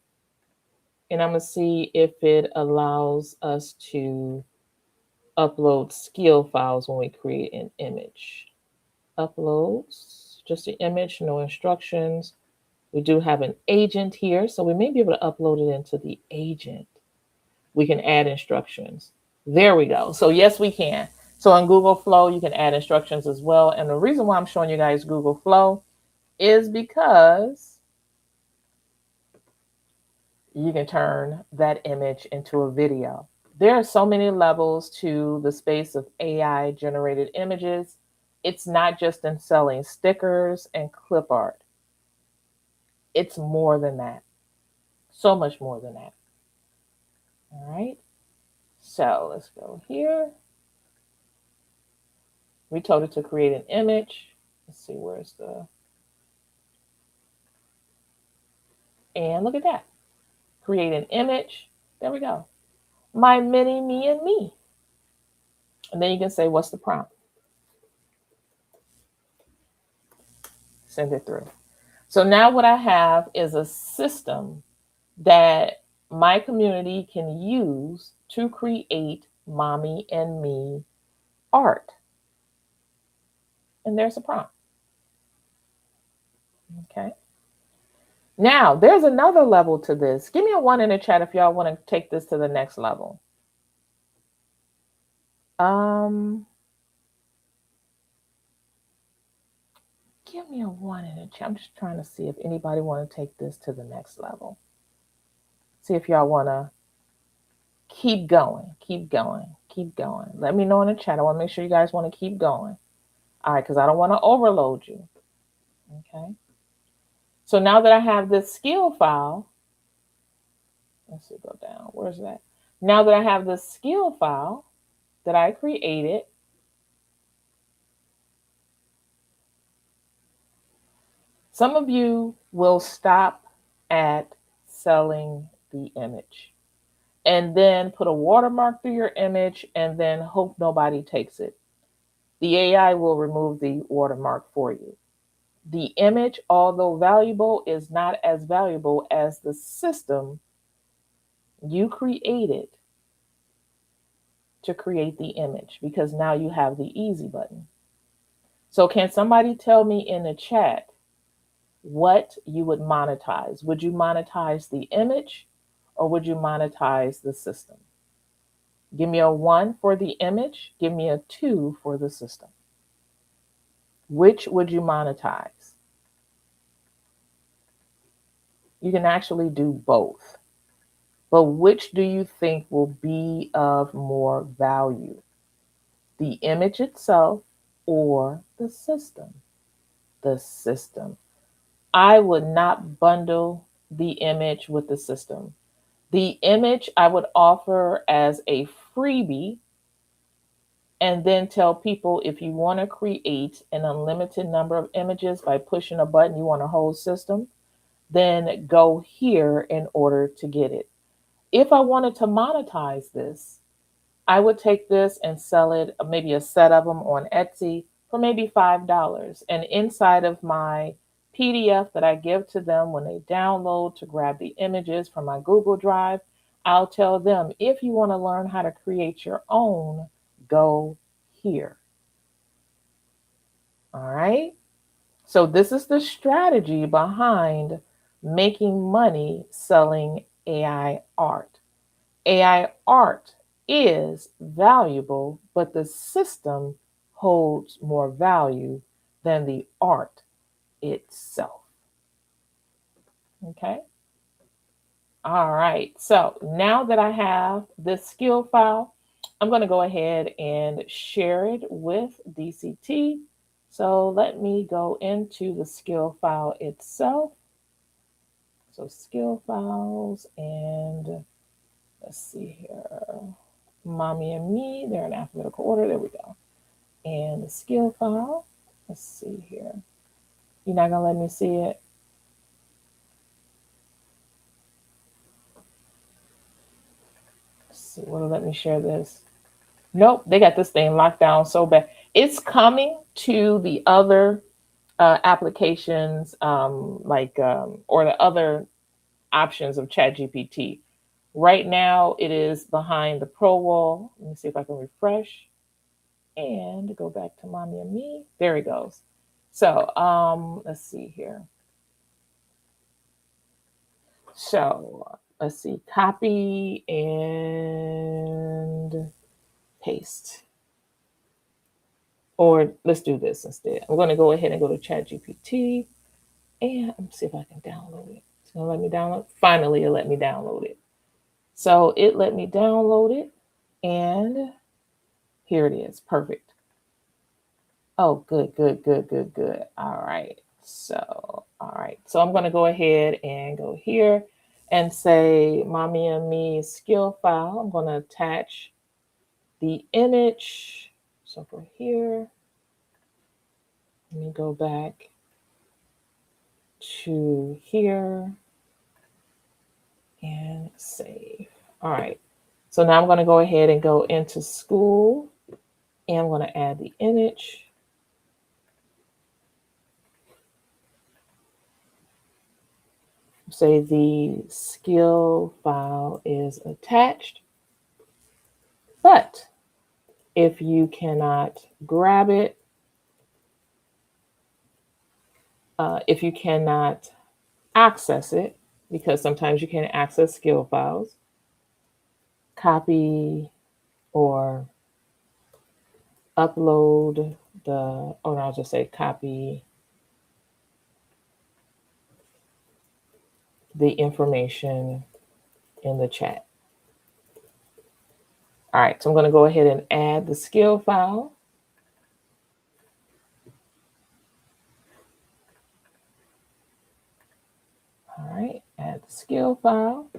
And I'm going to see if it allows us to upload skill files when we create an image. Uploads, just the image, no instructions. We do have an agent here, so we may be able to upload it into the agent. We can add instructions. There we go. So yes, we can. So in Google Flow, you can add instructions as well. And the reason why I'm showing you guys Google Flow is because you can turn that image into a video. There are so many levels to the space of AI generated images. It's not just in selling stickers and clip art. It's more than that. So much more than that. All right. So let's go here. We told it to create an image. Let's see, where's the... And look at that. Create an image. There we go. My mini me and me. And then you can say, what's the prompt? Send it through. So now what I have is a system that my community can use to create mommy and me art. And there's a prompt. Okay. Now, there's another level to this. Give me a 1 in the chat if y'all want to take this to the next level. Give me a 1 in the chat. I'm just trying to see if anybody want to take this to the next level. See if y'all want to keep going, keep going, keep going. Let me know in the chat. I want to make sure you guys want to keep going. All right, because I don't want to overload you. Okay. So now that I have this skill file, let's see, go down. Where's that? Now that I have this skill file that I created, some of you will stop at selling the image and then put a watermark through your image and then hope nobody takes it. The AI will remove the watermark for you. The image, although valuable, is not as valuable as the system you created to create the image, because now you have the easy button. So can somebody tell me in the chat what you would monetize? Would you monetize the image or would you monetize the system? Give me a 1 for the image. Give me a 2 for the system. Which would you monetize? You can actually do both. But which do you think will be of more value? The image itself or the system? The system. I would not bundle the image with the system. The image I would offer as a freebie and then tell people if you want to create an unlimited number of images by pushing a button, you want a whole system, then go here in order to get it. If I wanted to monetize this, I would take this and sell it, maybe a set of them on Etsy for maybe $5. And inside of my PDF that I give to them when they download to grab the images from my Google Drive, I'll tell them, if you want to learn how to create your own, go here. All right. So this is the strategy behind making money selling AI art. AI art is valuable, but the system holds more value than the art itself. Okay. All right. So now that I have this skill file, I'm going to go ahead and share it with DCT. So let me go into the skill file itself. So skill files, and let's see here. Mommy and me, they're in alphabetical order. There we go. And the skill file, let's see here. You're not going to let me see it? Let's see, will it let me share this? Nope, they got this thing locked down so bad. It's coming to the other applications, or the other options of ChatGPT. Right now, it is behind the Pro wall. Let me see if I can refresh and go back to Mommy and Me. There it goes. So let's see here. So let's see, copy and paste. Or let's do this instead. I'm going to go ahead and go to ChatGPT and let me see if I can download it. It's going to let me download. Finally, it let me download it. So it let me download it, and here it is. Perfect. Oh, good. All right. So I'm going to go ahead and go here and say Mommy and Me skill file. I'm going to attach the image. So for here, let me go back to here and save. All right. So now I'm going to go ahead and go into school, and I'm going to add the image. Say the skill file is attached, but if you cannot grab it, if you cannot access it, because sometimes you can't access skill files, copy or upload I'll just say copy the information in the chat. All right, so I'm going to go ahead and add the skill file. All right, add the skill file.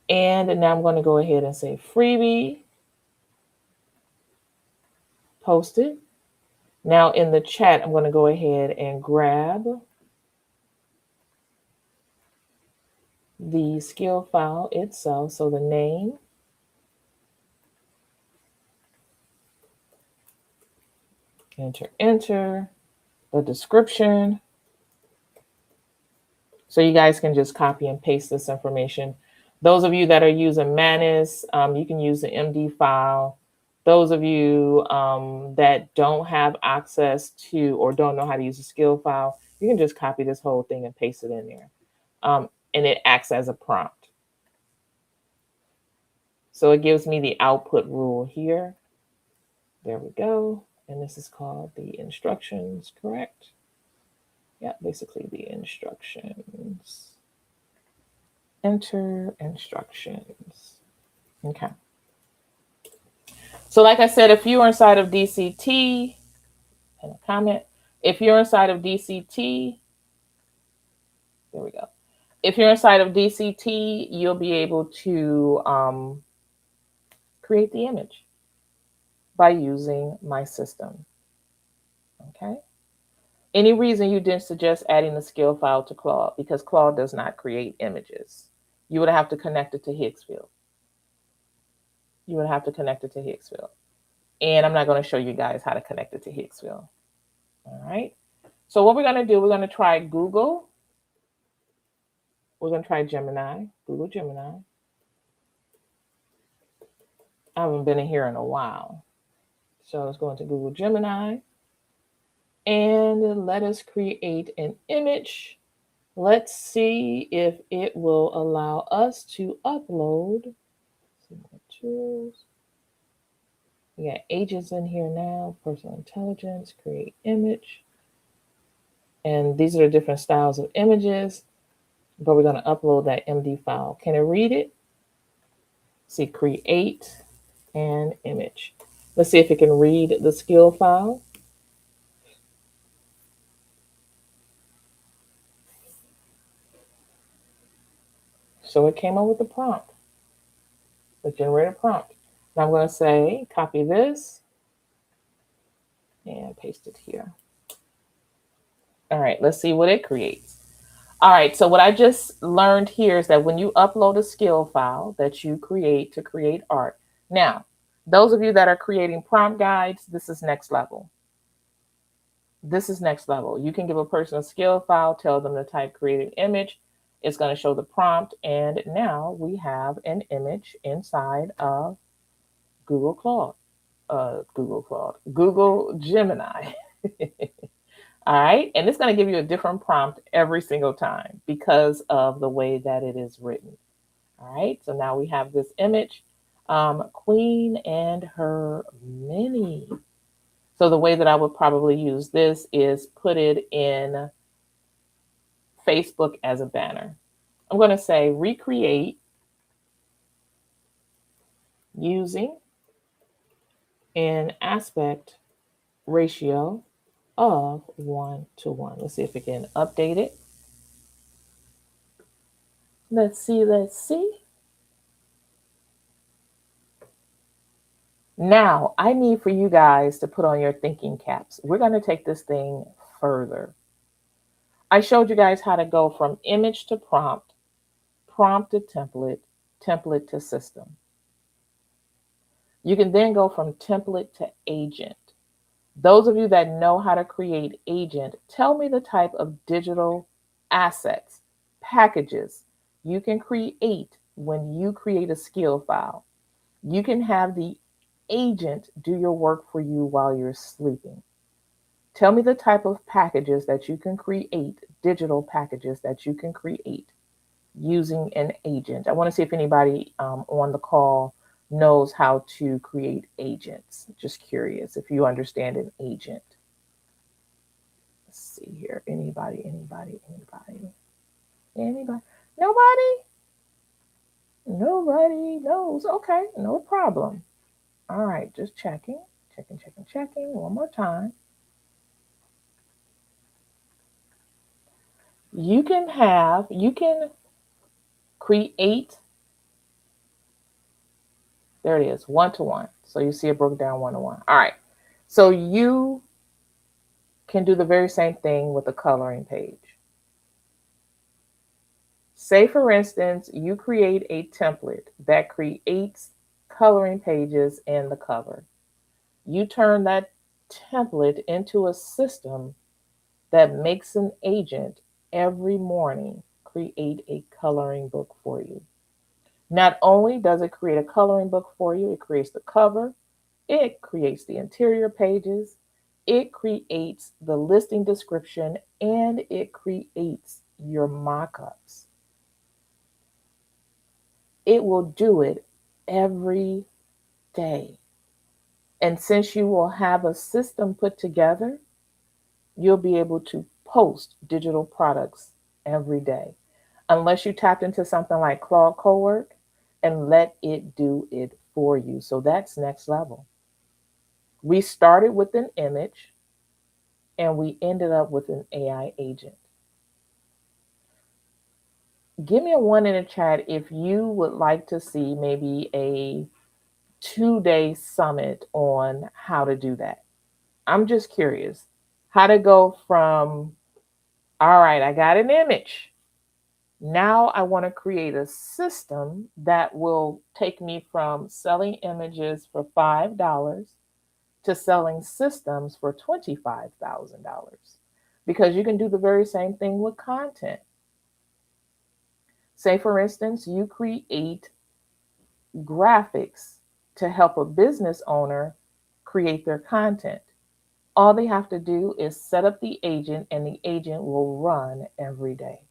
And now I'm going to go ahead and say freebie, post it. Now in the chat, I'm going to go ahead and grab the skill file itself. So the name, enter, the description. So you guys can just copy and paste this information. Those of you that are using Manus, you can use the MD file. Those of you that don't have access to or don't know how to use a skill file, you can just copy this whole thing and paste it in there. And it acts as a prompt. So it gives me the output rule here. There we go. And this is called the instructions, correct? Yeah, basically the instructions. Enter instructions. Okay. So like I said, if you're inside of DCT, and a comment, if you're inside of DCT, there we go. If you're inside of DCT, you'll be able to create the image by using my system. Okay. Any reason you didn't suggest adding the skill file to Claude? Because Claude does not create images. You would have to connect it to Higgsfield. You would have to connect it to Higgsfield. And I'm not going to show you guys how to connect it to Higgsfield. All right. So what we're going to do, we're going to try Google. We're going to try Gemini, Google Gemini. I haven't been in here in a while. So let's go into Google Gemini. And let us create an image. Let's see if it will allow us to upload some more tools. We got agents in here now, personal intelligence, create image. And these are the different styles of images, but we're going to upload that MD file. Can it read it? See, create an image. Let's see if it can read the skill file. So it came up with the prompt, the generated prompt. Now I'm going to say, copy this and paste it here. All right, let's see what it creates. All right, so what I just learned here is that when you upload a skill file that you create to create art. Now, those of you that are creating prompt guides, this is next level. This is next level. You can give a person a skill file, tell them to type create an image. It's going to show the prompt. And now we have an image inside of Google Gemini. All right. And it's going to give you a different prompt every single time because of the way that it is written. All right. So now we have this image, Queen and her mini. So the way that I would probably use this is put it in Facebook as a banner. I'm going to say recreate using an aspect ratio of 1:1. Let's see if we can update it. Let's see. Now, I need for you guys to put on your thinking caps. We're going to take this thing further. I showed you guys how to go from image to prompt, prompt to template, template to system. You can then go from template to agent. Those of you that know how to create agent, tell me the type of digital assets, packages you can create when you create a skill file. You can have the agent do your work for you while you're sleeping. Tell me the type of packages that you can create, digital packages that you can create using an agent. I want to see if anybody on the call knows how to create agents. Just curious if you understand an agent. Let's see here. Anybody? Nobody knows. Okay, no problem. All right, just checking. One more time. You can create, there it is, 1:1. So you see it broke down 1:1. All right. So you can do the very same thing with a coloring page. Say, for instance, you create a template that creates coloring pages in the cover. You turn that template into a system that makes an agent every morning create a coloring book for you. Not only does it create a coloring book for you, it creates the cover, it creates the interior pages, it creates the listing description, and it creates your mock-ups. It will do it every day. And since you will have a system put together, you'll be able to post digital products every day. Unless you tapped into something like Claude Cowork and let it do it for you. So that's next level. We started with an image and we ended up with an AI agent. Give me a 1 in the chat if you would like to see maybe a 2-day summit on how to do that. I'm just curious how to go from, all right, I got an image. Now I want to create a system that will take me from selling images for $5 to selling systems for $25,000. Because you can do the very same thing with content. Say, for instance, you create graphics to help a business owner create their content. All they have to do is set up the agent, and the agent will run every day.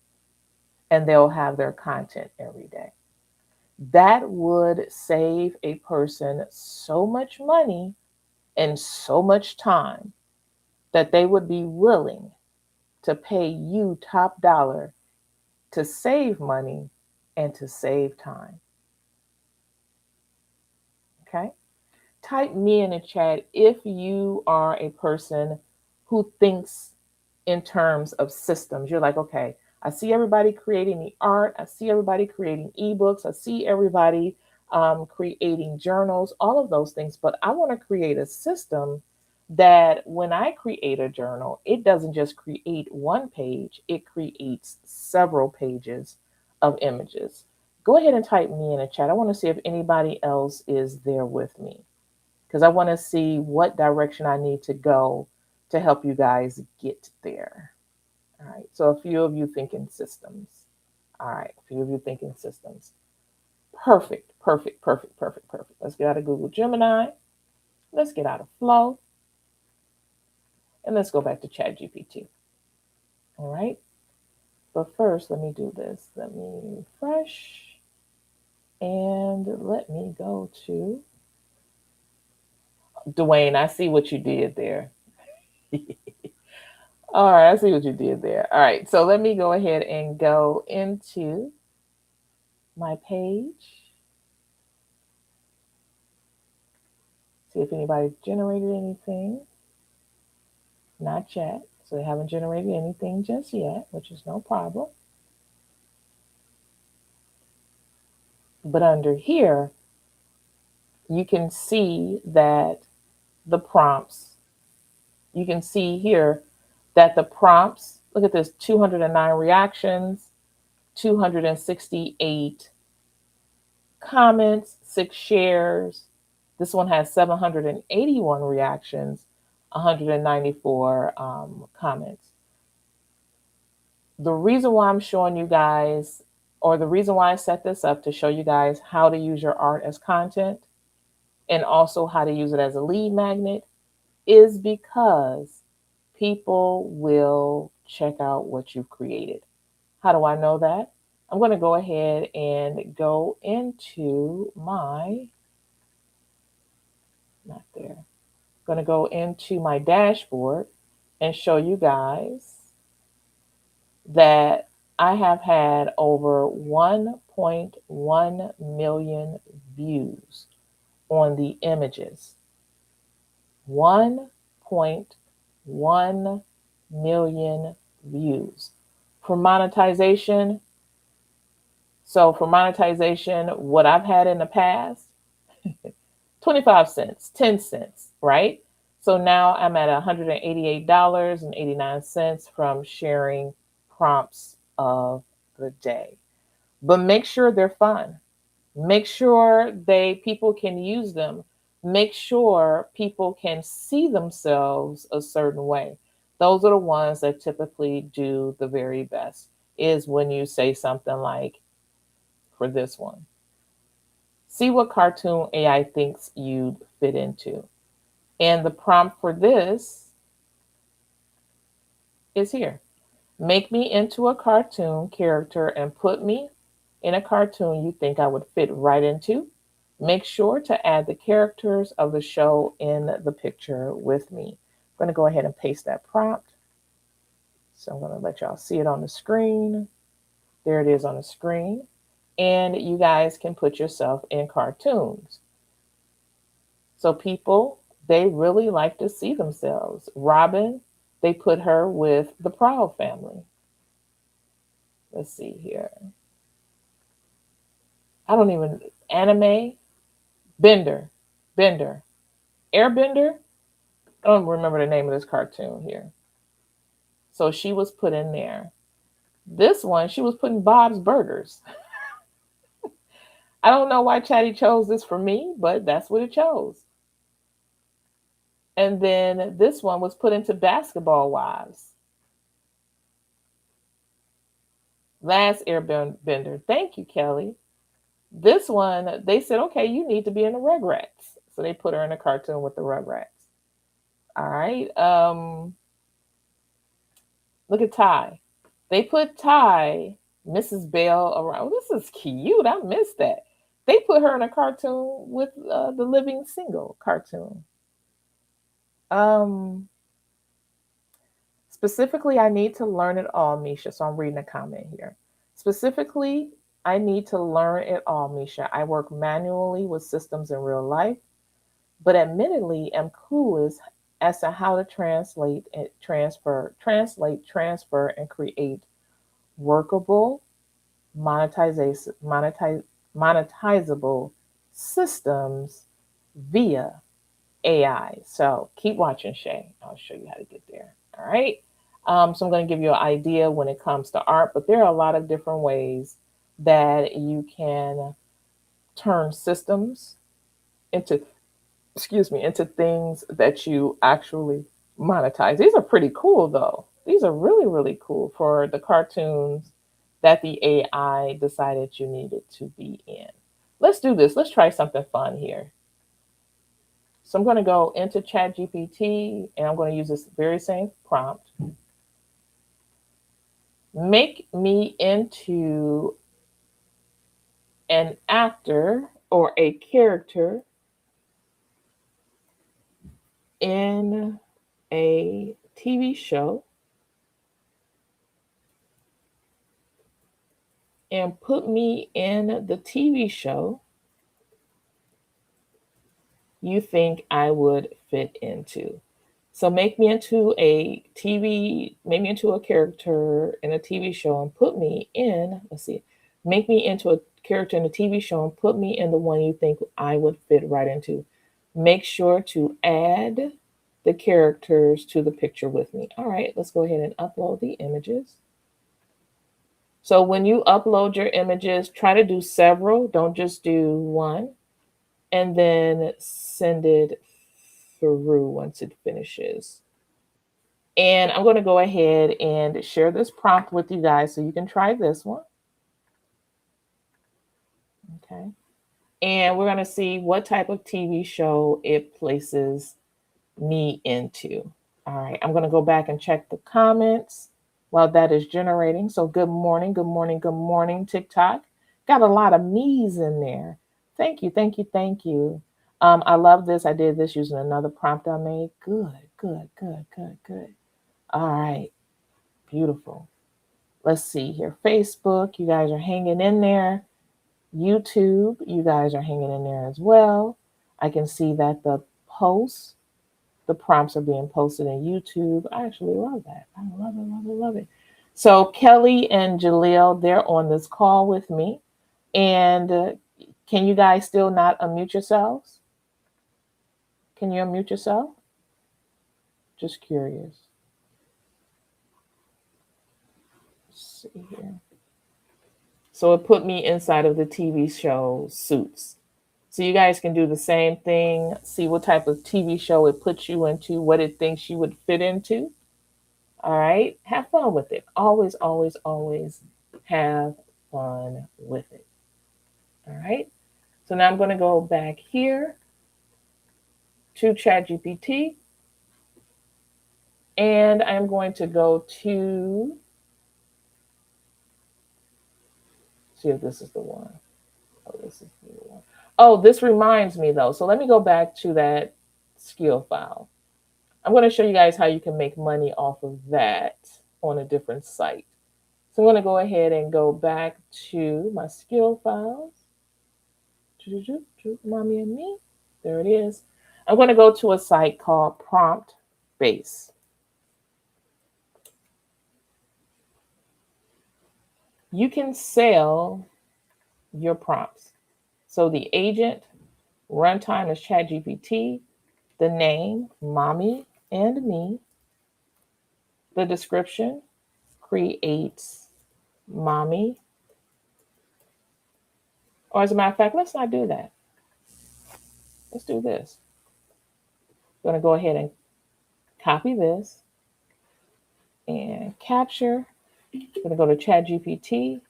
And they'll have their content every day. That would save a person so much money and so much time that they would be willing to pay you top dollar to save money and to save time. Okay? Type me in the chat if you are a person who thinks in terms of systems. You're like, okay, I see everybody creating the art, I see everybody creating ebooks, I see everybody creating journals, all of those things, but I want to create a system that when I create a journal, it doesn't just create one page, it creates several pages of images. Go ahead and type me in the chat. I want to see if anybody else is there with me because I want to see what direction I need to go to help you guys get there. All right. So a few of you thinking systems. All right. A few of you thinking systems. Perfect. Perfect. Perfect. Perfect. Perfect. Let's get out of Google Gemini. Let's get out of Flow. And let's go back to ChatGPT. All right. But first, let me do this. Let me refresh. And let me go to Dwayne. I see what you did there. All right, I see what you did there. All right, so let me go ahead and go into my page. See if anybody's generated anything. Not yet. So they haven't generated anything just yet, which is no problem. But under here, you can see that the prompts, you can see here that the prompts, look at this, 209 reactions, 268 comments, 6 shares. This one has 781 reactions, 194 comments. The reason why I'm showing you guys, or the reason why I set this up to show you guys how to use your art as content and also how to use it as a lead magnet is because people will check out what you've created. How do I know that? I'm going to go ahead and go into my, not there, I'm going to go into my dashboard and show you guys that I have had over 1.1 million views on the images. 1.1 million views. For monetization, what I've had in the past, 25 cents, 10 cents, right? So now I'm at $188.89 from sharing prompts of the day. But make sure they're fun. Make sure people can use them. Make sure people can see themselves a certain way. Those are the ones that typically do the very best, is when you say something like, for this one, see what cartoon AI thinks you'd fit into. And the prompt for this is here. Make me into a cartoon character and put me in a cartoon you think I would fit right into. Make sure to add the characters of the show in the picture with me. I'm going to go ahead and paste that prompt. So I'm going to let y'all see it on the screen. There it is on the screen. And you guys can put yourself in cartoons. So people, they really like to see themselves. Robin, they put her with the Proud Family. Let's see here. I don't even, anime, Bender, Airbender. I don't remember the name of this cartoon here. So she was put in there. This one, she was put in Bob's Burgers. I don't know why Chatty chose this for me, but that's what it chose. And then this one was put into Basketball Wives. Last Airbender. Thank you, Kelly. This one, they said, okay, you need to be in the Rugrats. So they put her in a cartoon with the Rugrats. All right. Look at Ty. They put Ty, Mrs. Bell around. Oh, this is cute. I missed that. They put her in a cartoon with the Living Single cartoon. Um, Specifically, I need to learn it all, Misha. So I'm reading a comment here. Specifically, I need to learn it all, Misha. I work manually with systems in real life, but admittedly am clueless as to how to transfer, and create workable, monetizable systems via AI. So keep watching, Shay. I'll show you how to get there. All right. So I'm going to give you an idea when it comes to art, but there are a lot of different ways that you can turn systems into, into things that you actually monetize. These are pretty cool, though. These are really, really cool for the cartoons that the AI decided you needed to be in. Let's do this. Let's try something fun here. So I'm going to go into ChatGPT and I'm going to use this very same prompt. Make me into an actor or a character in a TV show and put me in the TV show you think I would fit into. So make me into make me into a character in a TV show and put me in, make me into a character in a TV show and put me in the one you think I would fit right into. Make sure to add the characters to the picture with me. All right, let's go ahead and upload the images. So when you upload your images, try to do several, don't just do one, and then send it through once it finishes. And I'm going to go ahead and share this prompt with you guys so you can try this one. Okay. And we're going to see what type of TV show it places me into. All right. I'm going to go back and check the comments while that is generating. So good morning, good morning, good morning, TikTok. Got a lot of me's in there. Thank you, thank you, thank you. I love this. I did this using another prompt I made. Good, good, good, good, good. All right. Beautiful. Let's see here. Facebook, you guys are hanging in there. YouTube, you guys are hanging in there as well. I can see that the prompts are being posted in YouTube. I actually love that. I love it, love it, love it. So Kelly and Jaleel, they're on this call with me. And can you guys still not unmute yourselves? Can you unmute yourself? Just curious. Let's see here. So it put me inside of the TV show Suits. So you guys can do the same thing, see what type of TV show it puts you into, what it thinks you would fit into. All right, have fun with it. Always, always, always have fun with it. All right, so now I'm going to go back here to ChatGPT and I'm going to go to, see if this is the one. Oh, this is the one. Oh, this reminds me though. So let me go back to that skill file. I'm going to show you guys how you can make money off of that on a different site. So I'm going to go ahead and go back to my skill files. Mommy and me. There it is. I'm going to go to a site called Prompt Base. You can sell your prompts. So the agent runtime is ChatGPT. The name, Mommy and Me. The description, creates mommy. Or as a matter of fact, let's not do that. Let's do this. I'm going to go ahead and copy this and capture. I'm going to go to ChatGPT,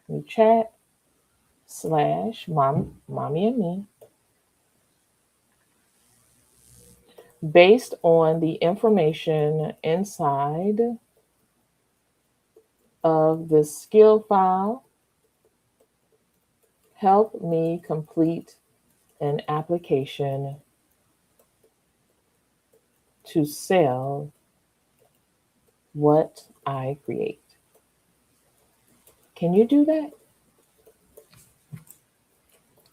new chat, /mommy and me. Based on the information inside of the skill file, Help me complete an application to sell what I create. Can you do that?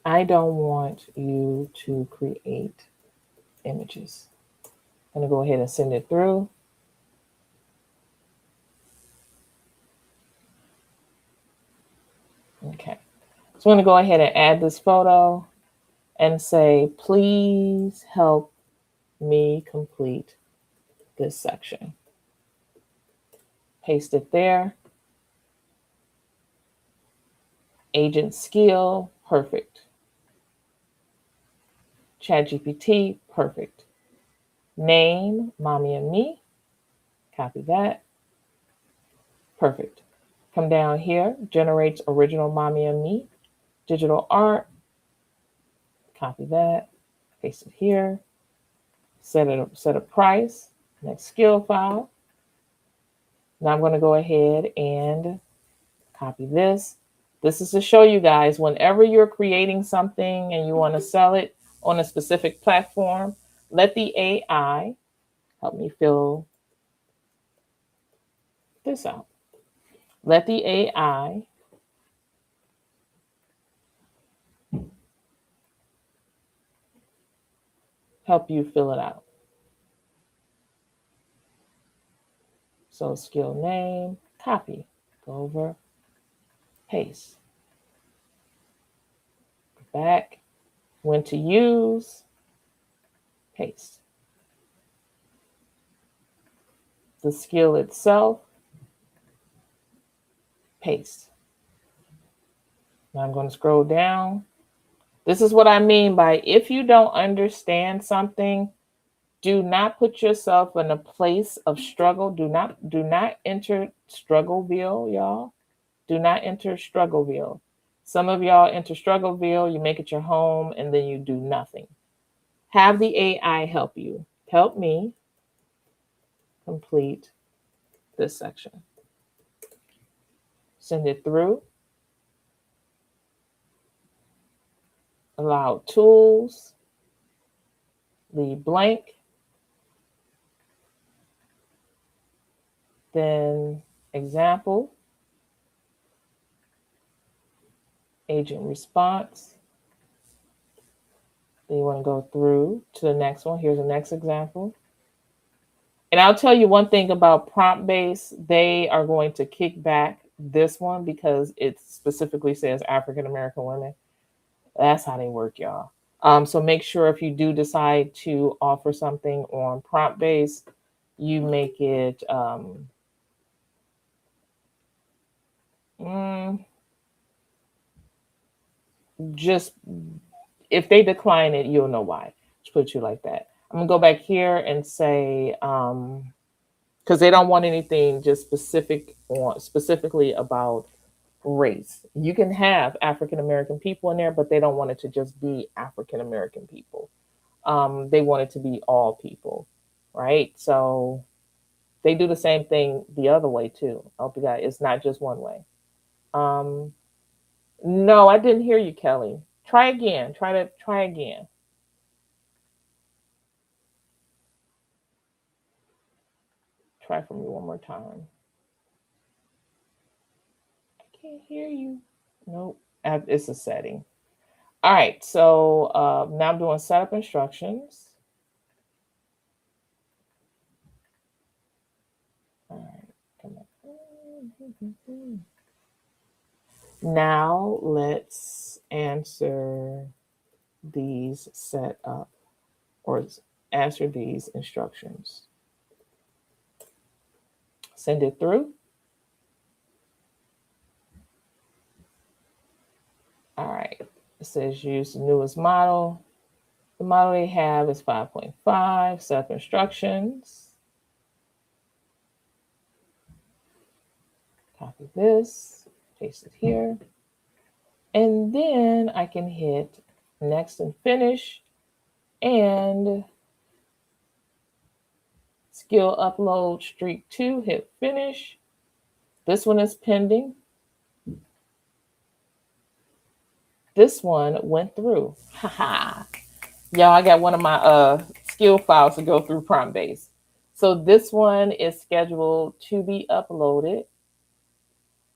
I don't want you to create images. I'm going to go ahead and send it through. Okay. So I'm going to go ahead and add this photo and say, please help me complete this section. Paste it there. Agent skill, perfect. ChatGPT, perfect. Name, Mommy and Me, copy that. Perfect. Come down here, generates original Mommy and Me, digital art, copy that, paste it here, set a price, next skill file. Now I'm going to go ahead and copy this. This is to show you guys, whenever you're creating something and you want to sell it on a specific platform, let the AI help me fill this out. Let the AI help you fill it out. So skill name, copy, go over, paste. Back, when to use, paste. The skill itself, paste. Now I'm going to scroll down. This is what I mean by, if you don't understand something, do not put yourself in a place of struggle. Do not enter Struggleville, y'all. Do not enter Struggleville. Some of y'all enter Struggleville, you make it your home, and then you do nothing. Have the AI help you. Help me complete this section. Send it through. Allow tools. Leave blank. Then example. Agent response. Then you want to go through to the next one. Here's the next example. And I'll tell you one thing about prompt-based, they are going to kick back this one because it specifically says African American women. That's how they work, y'all. So make sure if you do decide to offer something on prompt-based, you make it just, if they decline it, you'll know why. Just put you like that. I'm gonna go back here and say, because they don't want anything just specifically about race. You can have African American people in there, but they don't want it to just be African American people. They want it to be all people, right? So they do the same thing the other way too. I hope you guys, it's not just one way. No, I didn't hear you, Kelly. Try again. Try again. Try for me one more time. I can't hear you. Nope. It's a setting. All right. So now I'm doing setup instructions. All right. Come on. Now let's answer these setup or answer these instructions. Send it through. All right. It says use the newest model. The model they have is 5.5, setup instructions. Copy this, paste it here. And then I can hit next and finish and skill upload streak 2, hit finish. This one is pending. This one went through. Haha. Y'all, I got one of my skill files to go through prompt base. So this one is scheduled to be uploaded.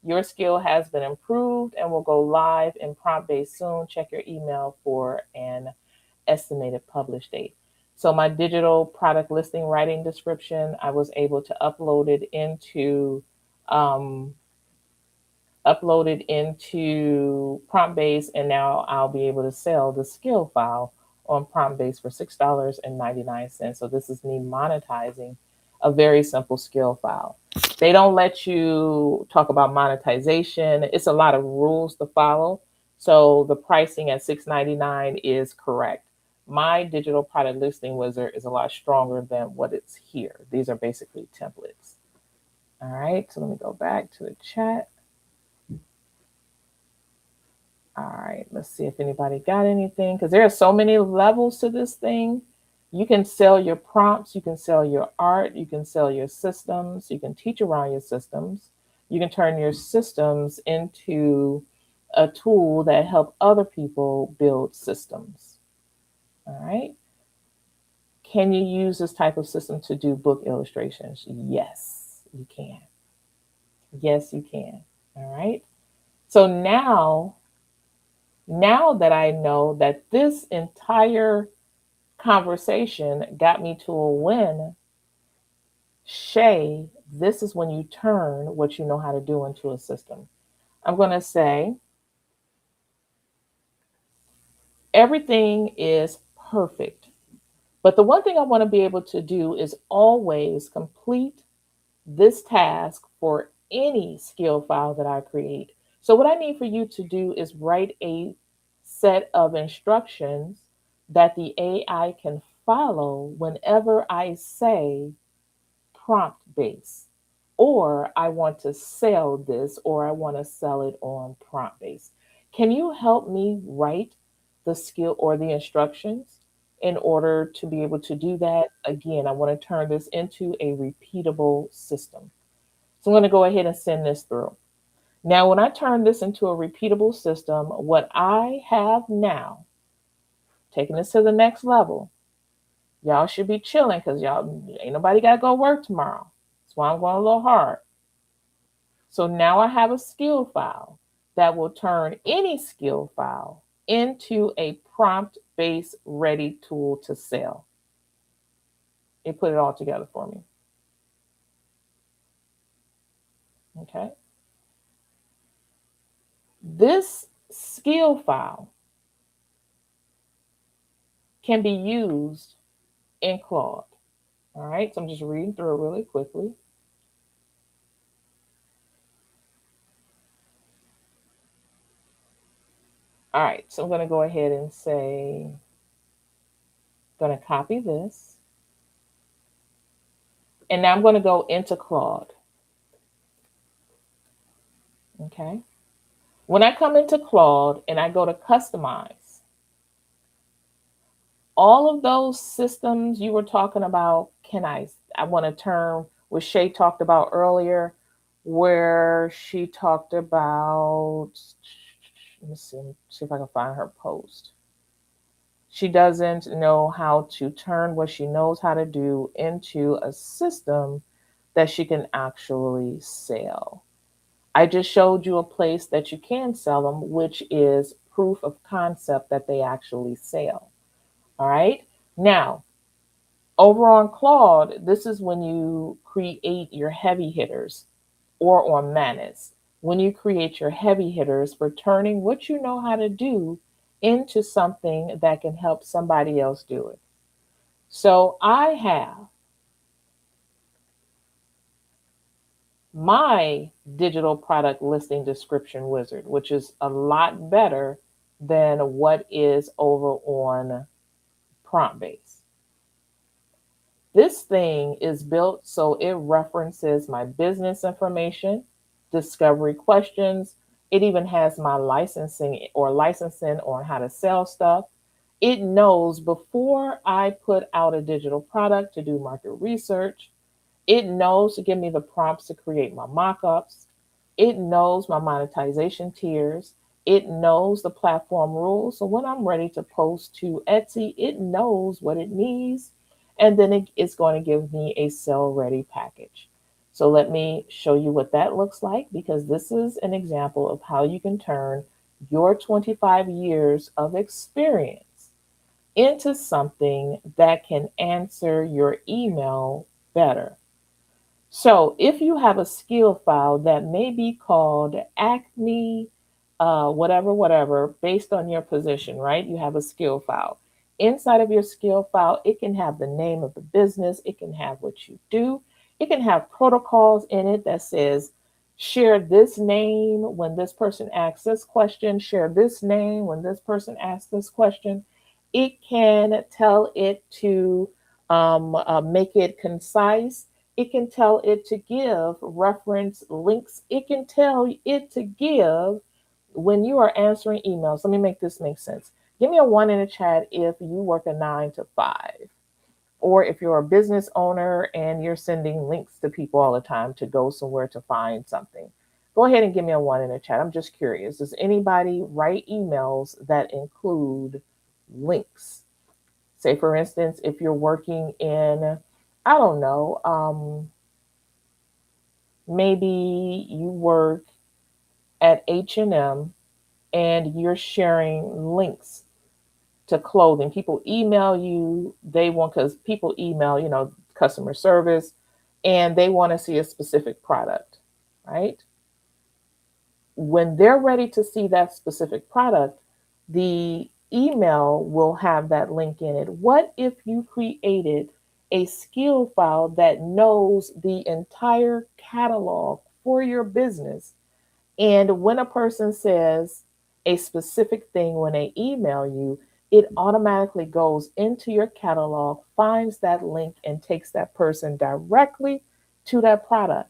Your skill has been improved and will go live in prompt base soon. Check your email for an estimated publish date. So my digital product listing writing description, I was able to um, upload it into prompt base, and now I'll be able to sell the skill file on prompt base for $6.99. So this is me monetizing a very simple skill file. They don't let you talk about monetization. It's a lot of rules to follow. So the pricing at $6.99 is correct. My digital product listing wizard is a lot stronger than what it's here. These are basically templates. All right, so let me go back to the chat. All right, let's see if anybody got anything, because there are so many levels to this thing. You can sell your prompts, you can sell your art, you can sell your systems, you can teach around your systems. You can turn your systems into a tool that help other people build systems. All right. Can you use this type of system to do book illustrations? Yes, you can. Yes, you can. All right. So now that I know that this entire conversation got me to a win, Shay, this is when you turn what you know how to do into a system. I'm going to say everything is perfect. But the one thing I want to be able to do is always complete this task for any skill file that I create. So what I need for you to do is write a set of instructions that the AI can follow whenever I say prompt base, or I want to sell this, or I want to sell it on prompt base. Can you help me write the skill or the instructions in order to be able to do that? Again, I want to turn this into a repeatable system. So I'm going to go ahead and send this through. Now, when I turn this into a repeatable system, what I have now, taking this to the next level, y'all should be chilling because y'all ain't nobody got to go work tomorrow. That's why I'm going a little hard. So now I have a skill file that will turn any skill file into a prompt based ready tool to sell. It put it all together for me. Okay. This skill file can be used in Claude. All right. So I'm just reading through it really quickly. All right. So I'm going to go ahead and say, I'm going to copy this. And now I'm going to go into Claude. Okay. When I come into Claude and I go to customize, all of those systems you were talking about, I want to turn what Shay talked about earlier, where she talked about, let me see if I can find her post. She doesn't know how to turn what she knows how to do into a system that she can actually sell. I just showed you a place that you can sell them, which is proof of concept that they actually sell. All right. Now, over on Claude, this is when you create your heavy hitters, or on Manus, when you create your heavy hitters for turning what you know how to do into something that can help somebody else do it. So I have my digital product listing description wizard, which is a lot better than what is over on prompt base. This thing is built so it references my business information, discovery questions. It even has my licensing on how to sell stuff. It knows before I put out a digital product to do market research. It knows to give me the prompts to create my mock-ups. It knows my monetization tiers. It knows the platform rules. So when I'm ready to post to Etsy, it knows what it needs. And then it's going to give me a sell ready package. So let me show you what that looks like, because this is an example of how you can turn your 25 years of experience into something that can answer your email better. So if you have a skill file that may be called Acme, whatever, whatever, based on your position, right? You have a skill file. Inside of your skill file, it can have the name of the business, it can have what you do, it can have protocols in it that says, share this name when this person asks this question, share this name when this person asks this question. It can tell it to make it concise. It can tell it to give reference links. It can tell it to give when you are answering emails. Let me make this make sense. Give me a one in the chat if you work a 9 to 5, or if you're a business owner and you're sending links to people all the time to go somewhere to find something. Go ahead and give me a one in the chat. I'm just curious. Does anybody write emails that include links? Say, for instance, if you're working in, I don't know, maybe you work at H&M and you're sharing links to clothing. People email you, they want, because people email, customer service, and they want to see a specific product, right? When they're ready to see that specific product, the email will have that link in it. What if you created a skill file that knows the entire catalog for your business? And when a person says a specific thing when they email you, it automatically goes into your catalog, finds that link, and takes that person directly to that product.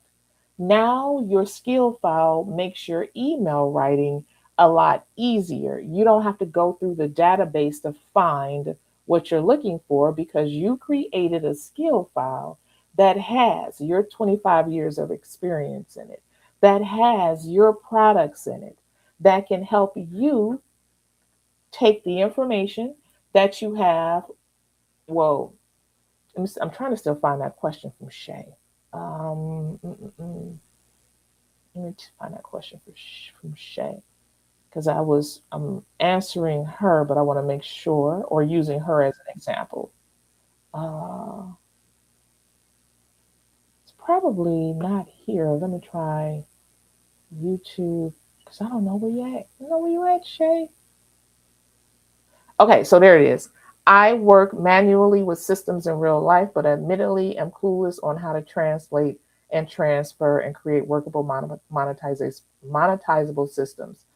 Now your skill file makes your email writing a lot easier. You don't have to go through the database to find what you're looking for, because you created a skill file that has your 25 years of experience in it, that has your products in it, that can help you take the information that you have. Whoa, I'm trying to still find that question from Shay. Um, mm, mm, mm. Let me find that question from Shay, because I'm answering her, but I want to make sure, or using her as an example. Uh, it's probably not here. Let me try YouTube, because I don't know where you at. You know where you at, Shay? Okay, so there it is. I work manually with systems in real life, but admittedly am clueless on how to translate and transfer and create workable monetizable systems.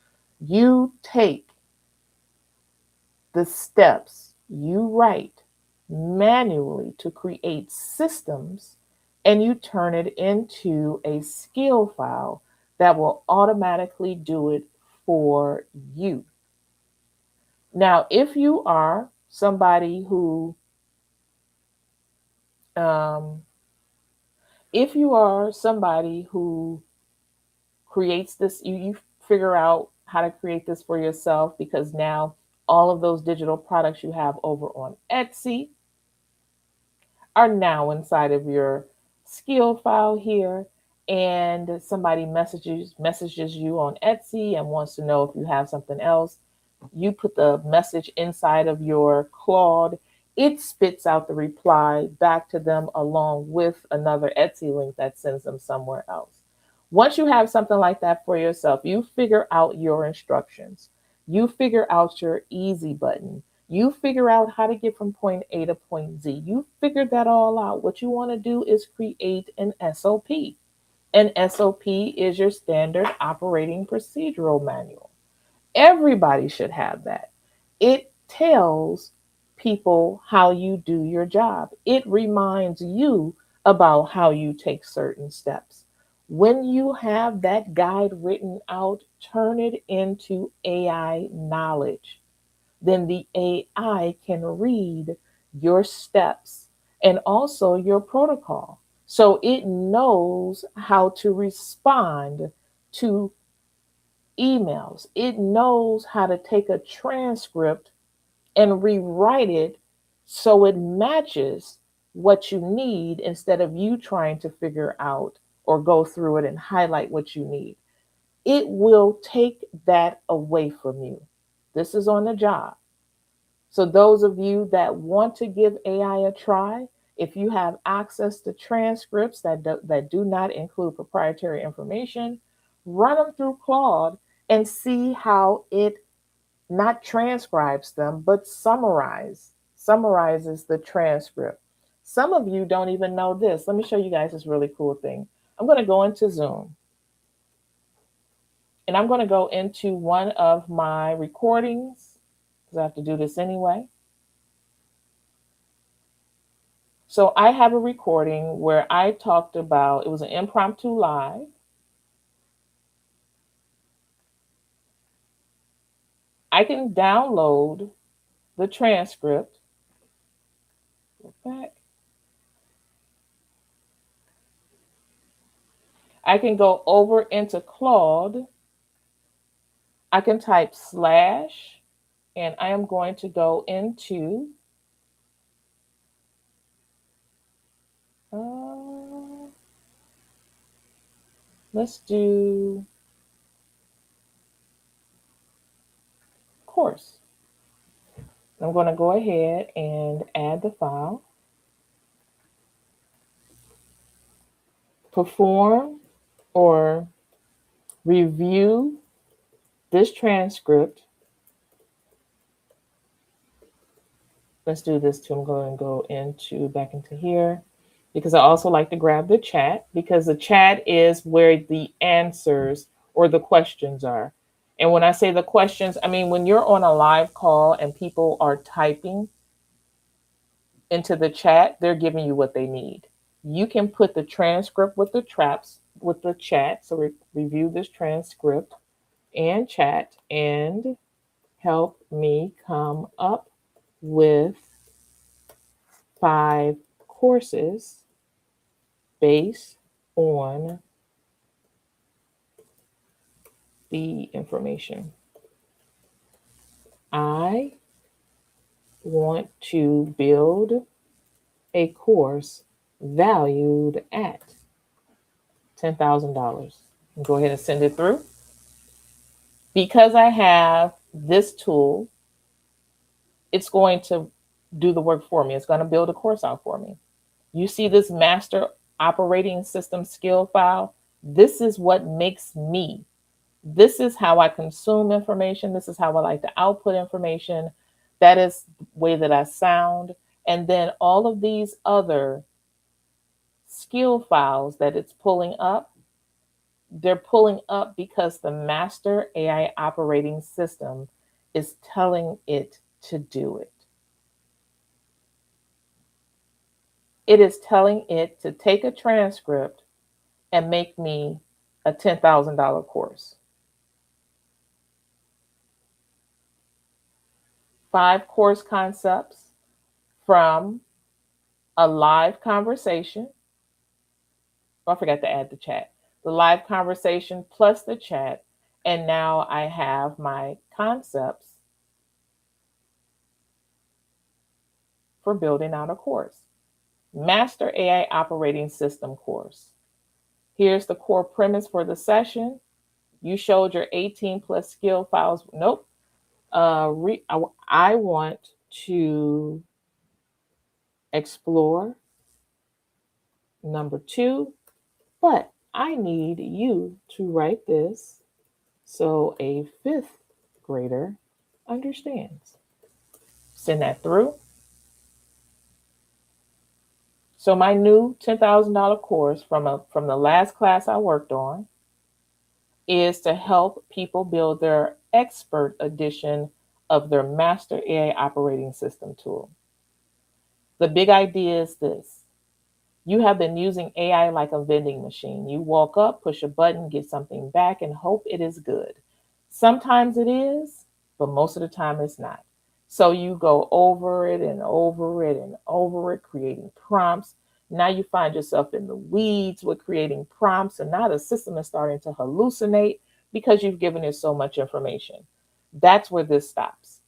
You take the steps you write manually to create systems, and you turn it into a skill file that will automatically do it for you. Now, um, if you are somebody who creates this, you figure out how to create this for yourself, because now all of those digital products you have over on Etsy are now inside of your skill file here. And somebody messages you on Etsy and wants to know if you have something else. You put the message inside of your Claude. It spits out the reply back to them along with another Etsy link that sends them somewhere else. Once you have something like that for yourself, you figure out your instructions. You figure out your easy button. You figure out how to get from point A to point Z. You figured that all out. What you want to do is create an SOP. An SOP is your standard operating procedural manual. Everybody should have that. It tells people how you do your job. It reminds you about how you take certain steps. When you have that guide written out, turn it into AI knowledge. Then the AI can read your steps and also your protocol. So it knows how to respond to emails. It knows how to take a transcript and rewrite it so it matches what you need instead of you trying to figure out or go through it and highlight what you need. It will take that away from you. This is on the job. So, those of you that want to give AI a try, if you have access to transcripts that do not include proprietary information, run them through Claude and see how it not transcribes them, but summarizes the transcript. Some of you don't even know this. Let me show you guys this really cool thing. I'm going to go into Zoom and I'm going to go into one of my recordings because I have to do this anyway. So I have a recording where I talked about, it was an impromptu live. I can download the transcript. Go back. I can go over into Claude. I can type slash, and I am going to go into let's do course. I'm going to go ahead and add the file. Perform or review this transcript. Let's do this too. I'm going to go back into here because I also like to grab the chat because the chat is where the answers or the questions are. And when I say the questions, I mean, when you're on a live call and people are typing into the chat, they're giving you what they need. You can put the transcript with the chat. So review this transcript and chat and help me come up with 5 courses based on the information. I want to build a course valued at $10,000. Go ahead and send it through. Because I have this tool, it's going to do the work for me. It's going to build a course out for me. You see this master operating system skill file? This is what makes me. This is how I consume information. This is how I like to output information. That is the way that I sound. And then all of these other skill files that it's pulling up, they're pulling up because the master AI operating system is telling it to do it. It is telling it to take a transcript and make me a $10,000 course. 5 course concepts from a live conversation. Oh, I forgot to add the chat. The live conversation plus the chat. And now I have my concepts for building out a course. Master AI Operating System course. Here's the core premise for the session. You showed your 18 plus skill files. Nope. I want to explore number 2, but I need you to write this so a 5th grader understands. Send that through. So my new $10,000 course from the last class I worked on is to help people build their expert edition of their Master AI Operating System tool. The big idea is this. You have been using AI like a vending machine. You walk up, push a button, get something back, and hope it is good. Sometimes it is, but most of the time it's not. So you go over it and over it and over it, creating prompts. Now you find yourself in the weeds with creating prompts, and now the system is starting to hallucinate because you've given it so much information. That's where this stops.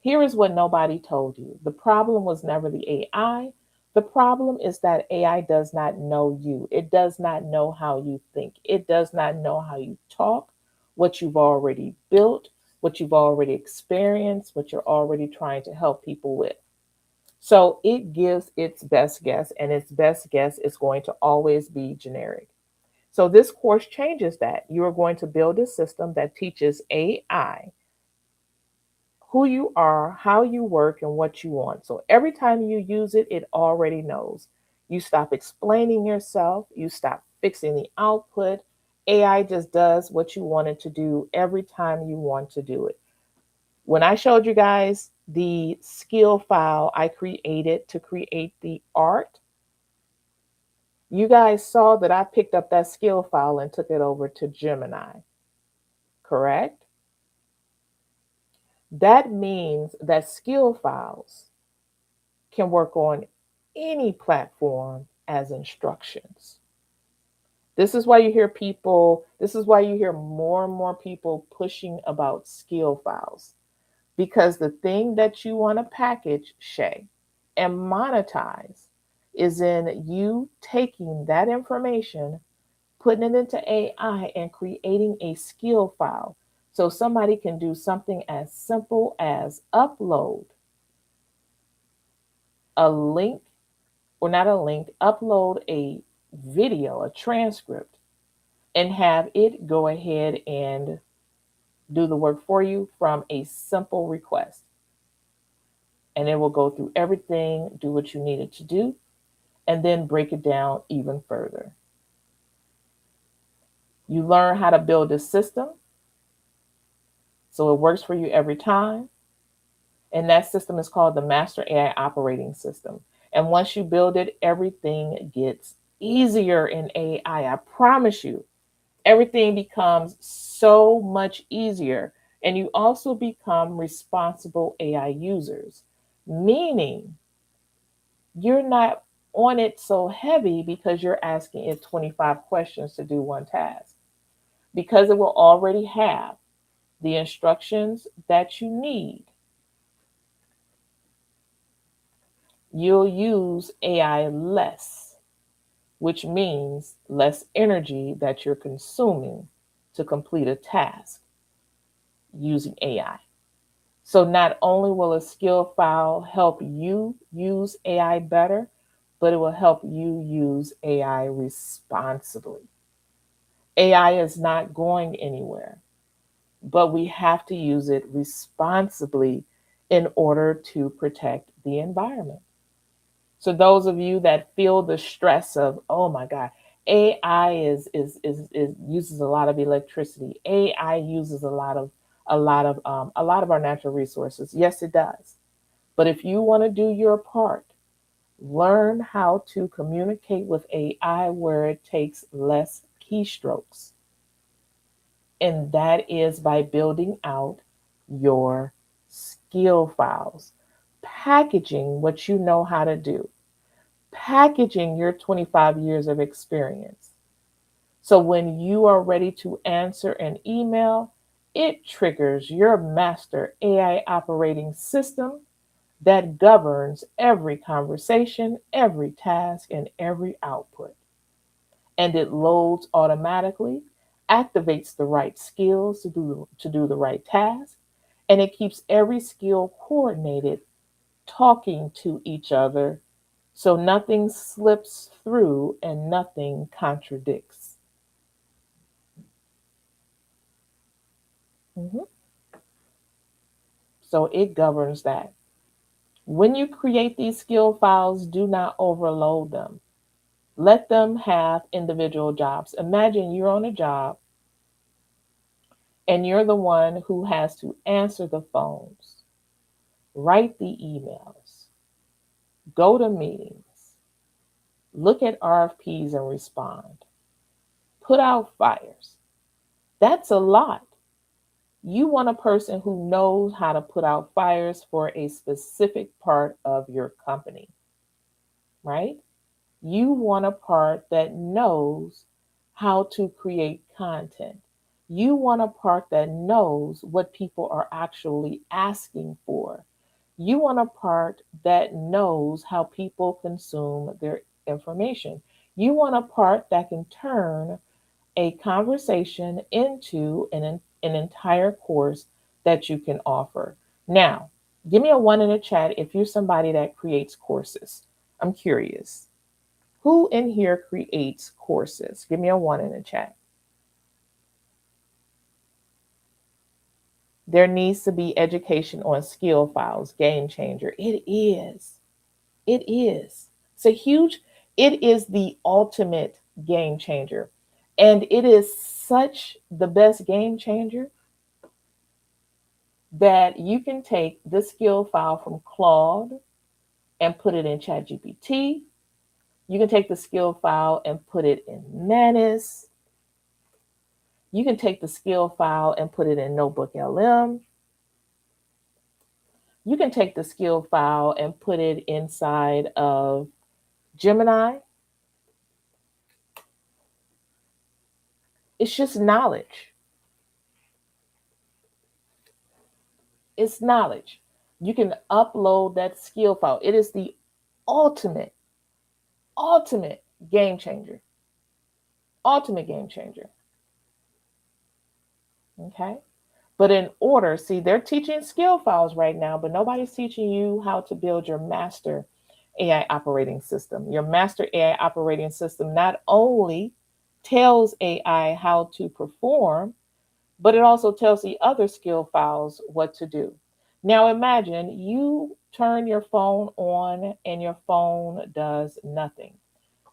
Here is what nobody told you. The problem was never the AI. The problem is that AI does not know you. It does not know how you think. It does not know how you talk, what you've already built, what you've already experienced, what you're already trying to help people with. So it gives its best guess, and its best guess is going to always be generic. So this course changes that. You are going to build a system that teaches AI who you are, how you work, and what you want. So every time you use it, it already knows. You stop explaining yourself, you stop fixing the output. AI just does what you want it to do every time you want to do it. When I showed you guys the skill file I created to create the art, you guys saw that I picked up that skill file and took it over to Gemini, correct? That means that skill files can work on any platform as instructions. This is why you hear people, this is why you hear more and more people pushing about skill files. Because the thing that you want to package, Shay, and monetize is in you taking that information, putting it into AI, and creating a skill file. So somebody can do something as simple as upload a link, or not a link, upload a video, a transcript, and have it go ahead and do the work for you from a simple request. And it will go through everything, do what you need it to do, and then break it down even further. You learn how to build a system so it works for you every time. And that system is called the Master AI Operating System. And once you build it, everything gets easier in AI. I promise you, everything becomes so much easier. And you also become responsible AI users, meaning you're not on it so heavy because you're asking it 25 questions to do one task. Because it will already have the instructions that you need, you'll use AI less, which means less energy that you're consuming to complete a task using AI. So not only will a skill file help you use AI better, but it will help you use AI responsibly. AI is not going anywhere, but we have to use it responsibly in order to protect the environment. So those of you that feel the stress of, oh my God, AI is uses a lot of electricity. AI uses a lot of our natural resources. Yes, it does. But if you want to do your part, learn how to communicate with AI where it takes less keystrokes. And that is by building out your skill files, packaging what you know how to do, packaging your 25 years of experience. So when you are ready to answer an email, it triggers your master AI operating system that governs every conversation, every task, and every output. And it loads automatically, activates the right skills to do the right task, and it keeps every skill coordinated, talking to each other so nothing slips through and nothing contradicts. Mhm. So it governs that. When you create these skill files, do not overload them. Let them have individual jobs. Imagine you're on a job and you're the one who has to answer the phones, write the emails, go to meetings, look at RFPs and respond, put out fires. That's a lot. You want a person who knows how to put out fires for a specific part of your company, right? You want a part that knows how to create content. You want a part that knows what people are actually asking for. You want a part that knows how people consume their information. You want a part that can turn a conversation into an entire course that you can offer. Now, give me a one in the chat if you're somebody that creates courses. I'm curious. Who in here creates courses? Give me a one in the chat. There needs to be education on skill files, game changer. It is. It is. It's a huge, it is the ultimate game changer. And it is such the best game changer that you can take this skill file from Claude and put it in ChatGPT. You can take the skill file and put it in Manus. You can take the skill file and put it in Notebook LM. You can take the skill file and put it inside of Gemini. It's just knowledge. It's knowledge. You can upload that skill file. It is the ultimate, ultimate game changer. Ultimate game changer. Okay. But in order, see, they're teaching skill files right now, but nobody's teaching you how to build your master AI operating system. Your master AI operating system not only tells AI how to perform, but it also tells the other skill files what to do. Now imagine you turn your phone on and your phone does nothing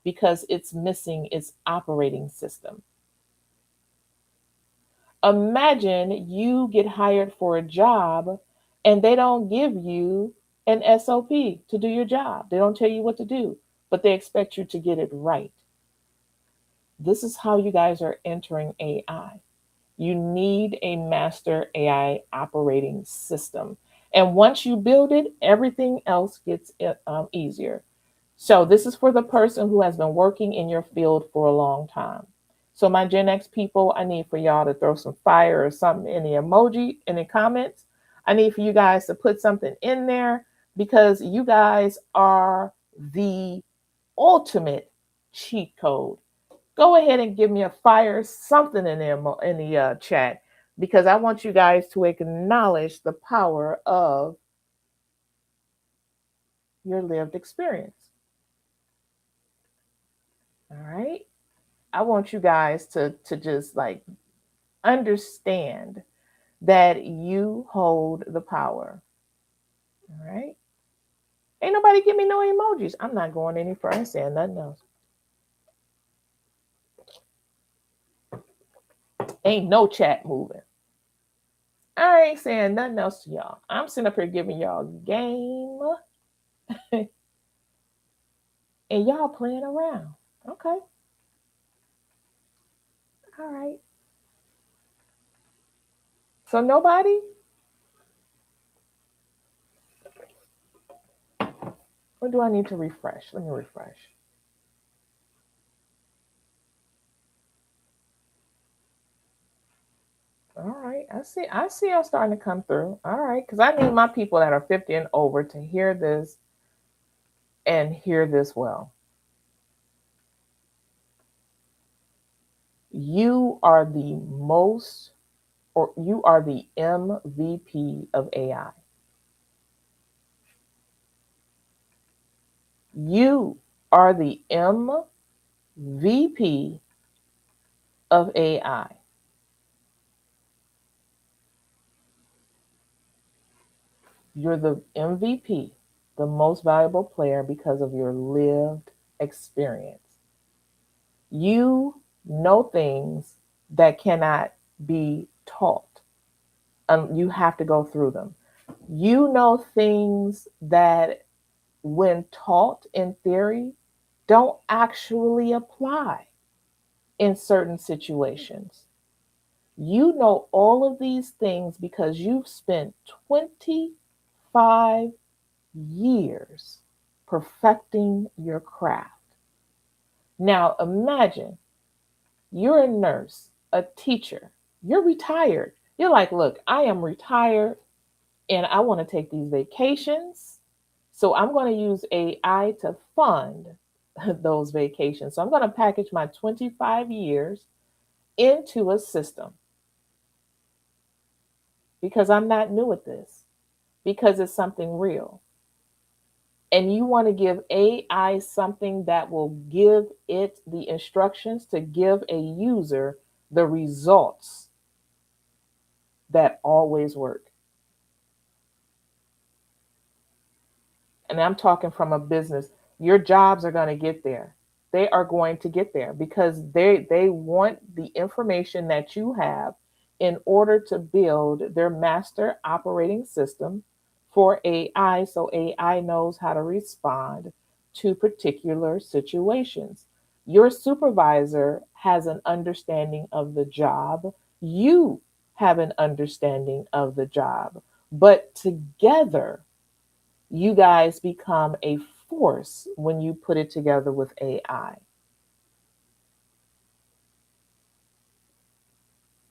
because it's missing its operating system. Imagine you get hired for a job and they don't give you an SOP to do your job. They don't tell you what to do, but they expect you to get it right. This is how you guys are entering AI. You need a master AI operating system. And once you build it, everything else gets easier. So, this is for the person who has been working in your field for a long time. So, my Gen X people, I need for y'all to throw some fire or something in the emoji, in the comments. I need for you guys to put something in there because you guys are the ultimate cheat code. Go ahead and give me a fire something in there in the chat because I want you guys to acknowledge the power of your lived experience. All right. I want you guys to just like understand that you hold the power. All right. Ain't nobody give me no emojis. I'm not going any further. I ain't saying nothing else. Ain't no chat moving. I ain't saying nothing else to y'all. I'm sitting up here giving y'all game. And y'all playing around. Okay. All right. So nobody? Or do I need to refresh? Let me refresh. All right. I see y'all starting to come through. All right. Because I need my people that are 50 and over to hear this and hear this well. You are the most, or you are the MVP of AI. You are the MVP of AI. You're the MVP, the most valuable player because of your lived experience. You know things that cannot be taught. You have to go through them. You know things that, when taught in theory, don't actually apply in certain situations. You know all of these things because you've spent 25 years perfecting your craft. Now imagine you're a nurse, a teacher, You're retired. You're like, look, I am retired and I want to take these vacations. So I'm going to use AI to fund those vacations. So I'm going to package my 25 years into a system because I'm not new at this, because it's something real. And you want to give AI something that will give it the instructions to give a user the results that always work. And I'm talking from a business. Your jobs are going to get there. They are going to get there because they want the information that you have in order to build their master operating system for AI, so AI knows how to respond to particular situations. Your supervisor has an understanding of the job. You have an understanding of the job. But together, you guys become a force when you put it together with AI.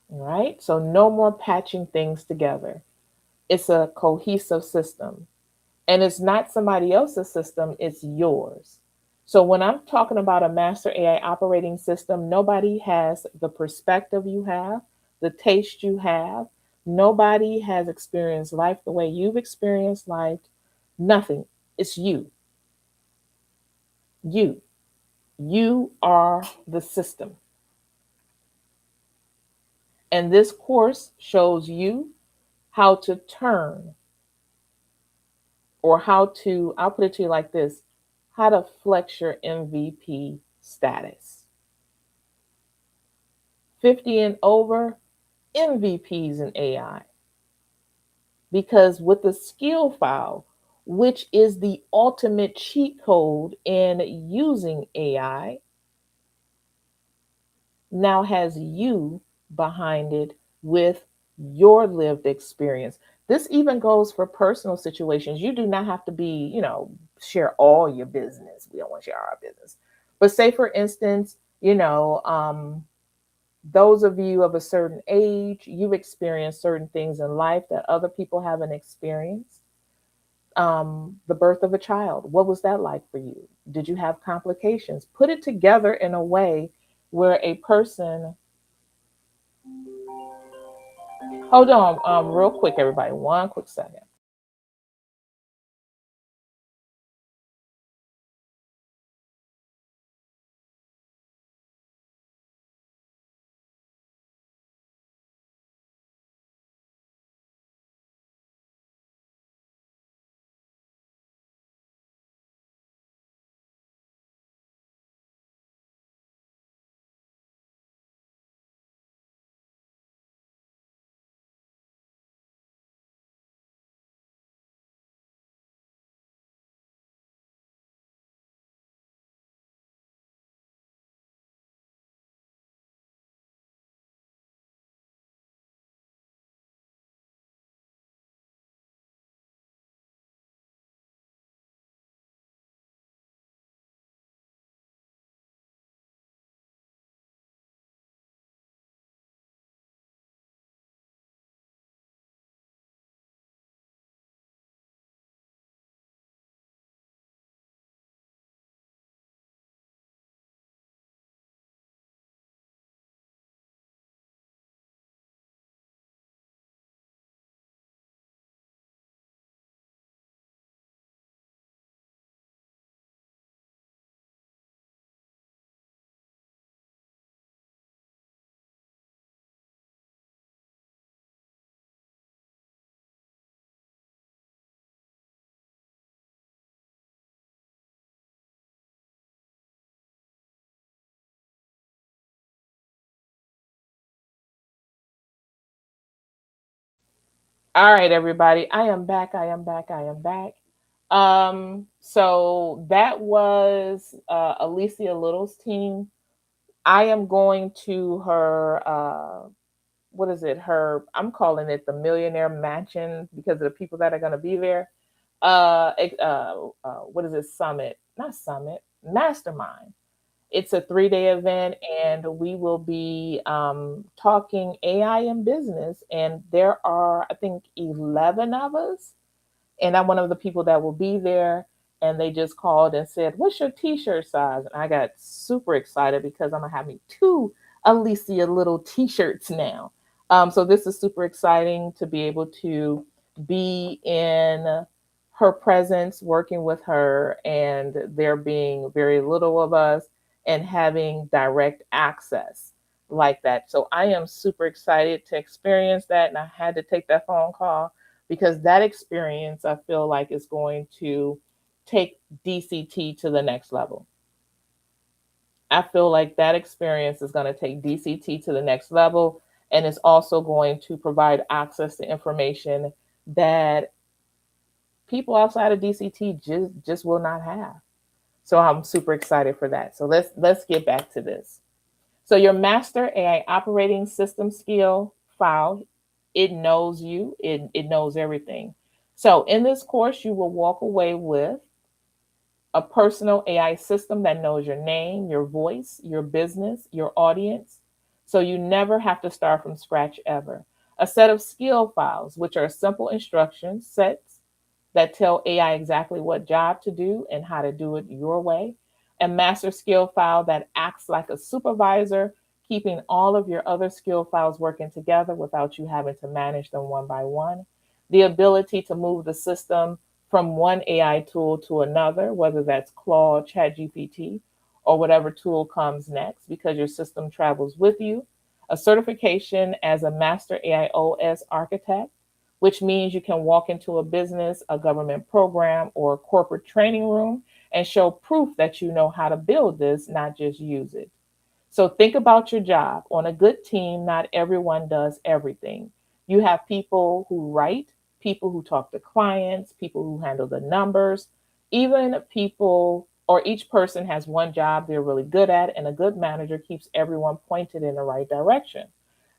All right. So no more patching things together. It's a cohesive system. And it's not somebody else's system, it's yours. So when I'm talking about a master AI operating system, nobody has the perspective you have, the taste you have. Nobody has experienced life the way you've experienced life. Nothing. It's you. You. You are the system. And this course shows you how to turn, or how to, I'll put it to you like this, how to flex your MVP status. 50 and over, MVPs in AI. Because with the skill file, which is the ultimate cheat code in using AI, now has you behind it with your lived experience. This even goes for personal situations. You do not have to be, share all your business. We don't want to share our business. But say, for instance, those of you of a certain age, you've experienced certain things in life that other people haven't experienced. The birth of a child, what was that like for you? Did you have complications? Put it together in a way where a person, hold on, real quick, everybody, one quick second. All right, everybody, I am back. I am back. So that was Alicia Little's team. I am going to her, what is it? Her, I'm calling it the Millionaire Mansion because of the people that are going to be there. What is it? Summit, not Summit, Mastermind. It's a 3-day event, and we will be talking AI in business. And there are, I think, 11 of us, and I'm one of the people that will be there. And they just called and said, "What's your T-shirt size?" And I got super excited because I'm gonna have me two Alicia Little T-shirts now. So this is super exciting to be able to be in her presence, working with her, and there being very little of us and having direct access like that. So I am super excited to experience that, and I had to take that phone call because that experience I feel like is going to take DCT to the next level. I feel like that experience is going to take DCT to the next level, and it's also going to provide access to information that people outside of DCT just will not have. So I'm super excited for that. So let's get back to this. So your master AI operating system skill file, it knows you, it knows everything. So in this course, you will walk away with a personal AI system that knows your name, your voice, your business, your audience. So you never have to start from scratch ever. A set of skill files, which are simple instruction sets that tell AI exactly what job to do and how to do it your way. A master skill file that acts like a supervisor, keeping all of your other skill files working together without you having to manage them one by one. The ability to move the system from one AI tool to another, whether that's Claude, ChatGPT, or whatever tool comes next, because your system travels with you. A certification as a master AI OS architect, which means you can walk into a business, a government program, or a corporate training room and show proof that you know how to build this, not just use it. So think about your job. On a good team, not everyone does everything. You have people who write, people who talk to clients, people who handle the numbers, even people, or each person has one job they're really good at, and a good manager keeps everyone pointed in the right direction.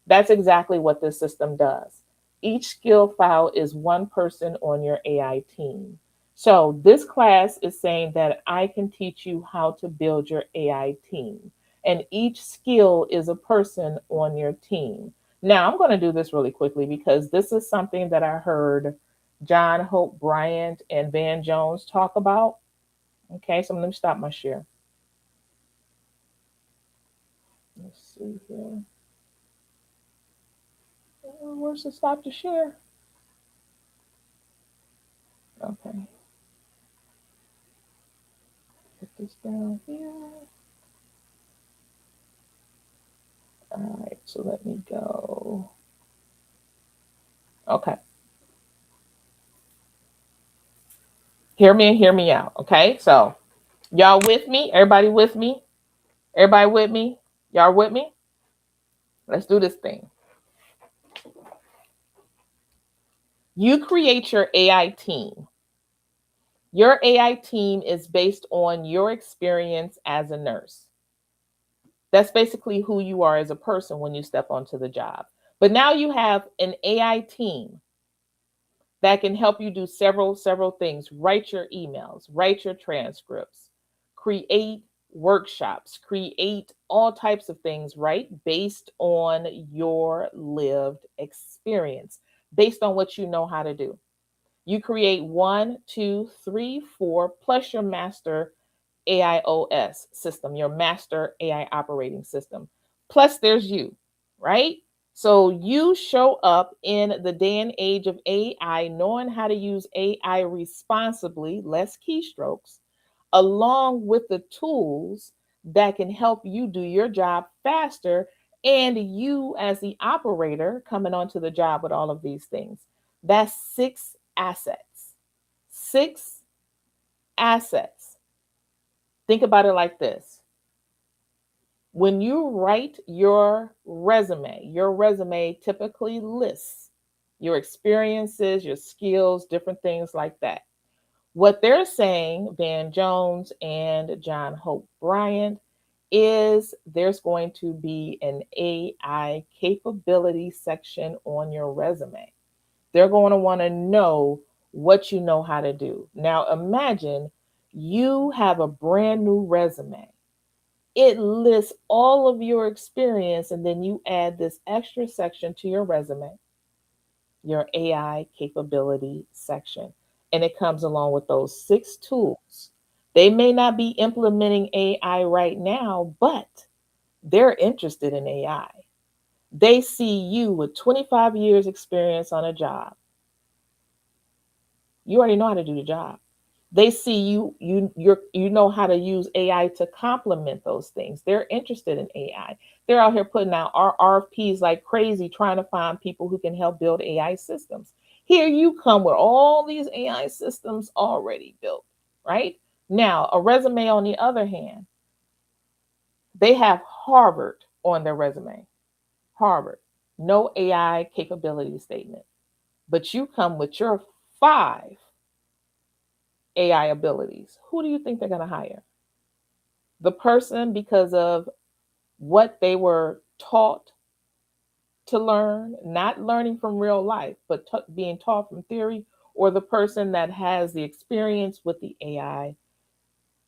That's exactly what this system does. Each skill file is one person on your AI team. So this class is saying that I can teach you how to build your AI team. And each skill is a person on your team. Now, I'm going to do this really quickly because this is something that I heard John Hope Bryant and Van Jones talk about. Okay, so let me stop my share. Let's see here. Where's the stop to share? Okay, put this down here. All right, so let me go. Okay. Hear me and hear me out. Okay, so y'all with me? Everybody with me? Everybody with me? Y'all with me? Let's do this thing. You create your AI team. Your AI team is based on your experience as a nurse. That's basically who you are as a person when you step onto the job. But now you have an AI team that can help you do several things. Write your emails, write your transcripts, create workshops, create all types of things, right? Based on your lived experience, based on what you know how to do. You create one, two, three, four, plus your master AIOS system, your master AI operating system. Plus, there's you, right? So you show up in the day and age of AI, knowing how to use AI responsibly, less keystrokes, along with the tools that can help you do your job faster. And you, as the operator, coming onto the job with all of these things. That's six assets. Six assets. Think about it like this. When you write your resume typically lists your experiences, your skills, different things like that. What they're saying, Van Jones and John Hope Bryant, is there's going to be an AI capability section on your resume. They're going to want to know what you know how to do. Now, imagine you have a brand new resume it lists all of your experience, and then you add this extra section to your resume, your AI capability section. And it comes along with those 6 tools. They may not be implementing AI right now, but they're interested in AI. They see you with 25 years experience on a job. You already know how to do the job. They see you know how to use AI to complement those things. They're interested in AI. They're out here putting out RFPs like crazy trying to find people who can help build AI systems. Here you come with all these AI systems already built, right? Now, a resume on the other hand, they have Harvard on their resume. Harvard, no AI capability statement. But you come with your 5 AI abilities. Who do you think they're going to hire? The person because of what they were taught to learn, not learning from real life, but being taught from theory, or the person that has the experience with the AI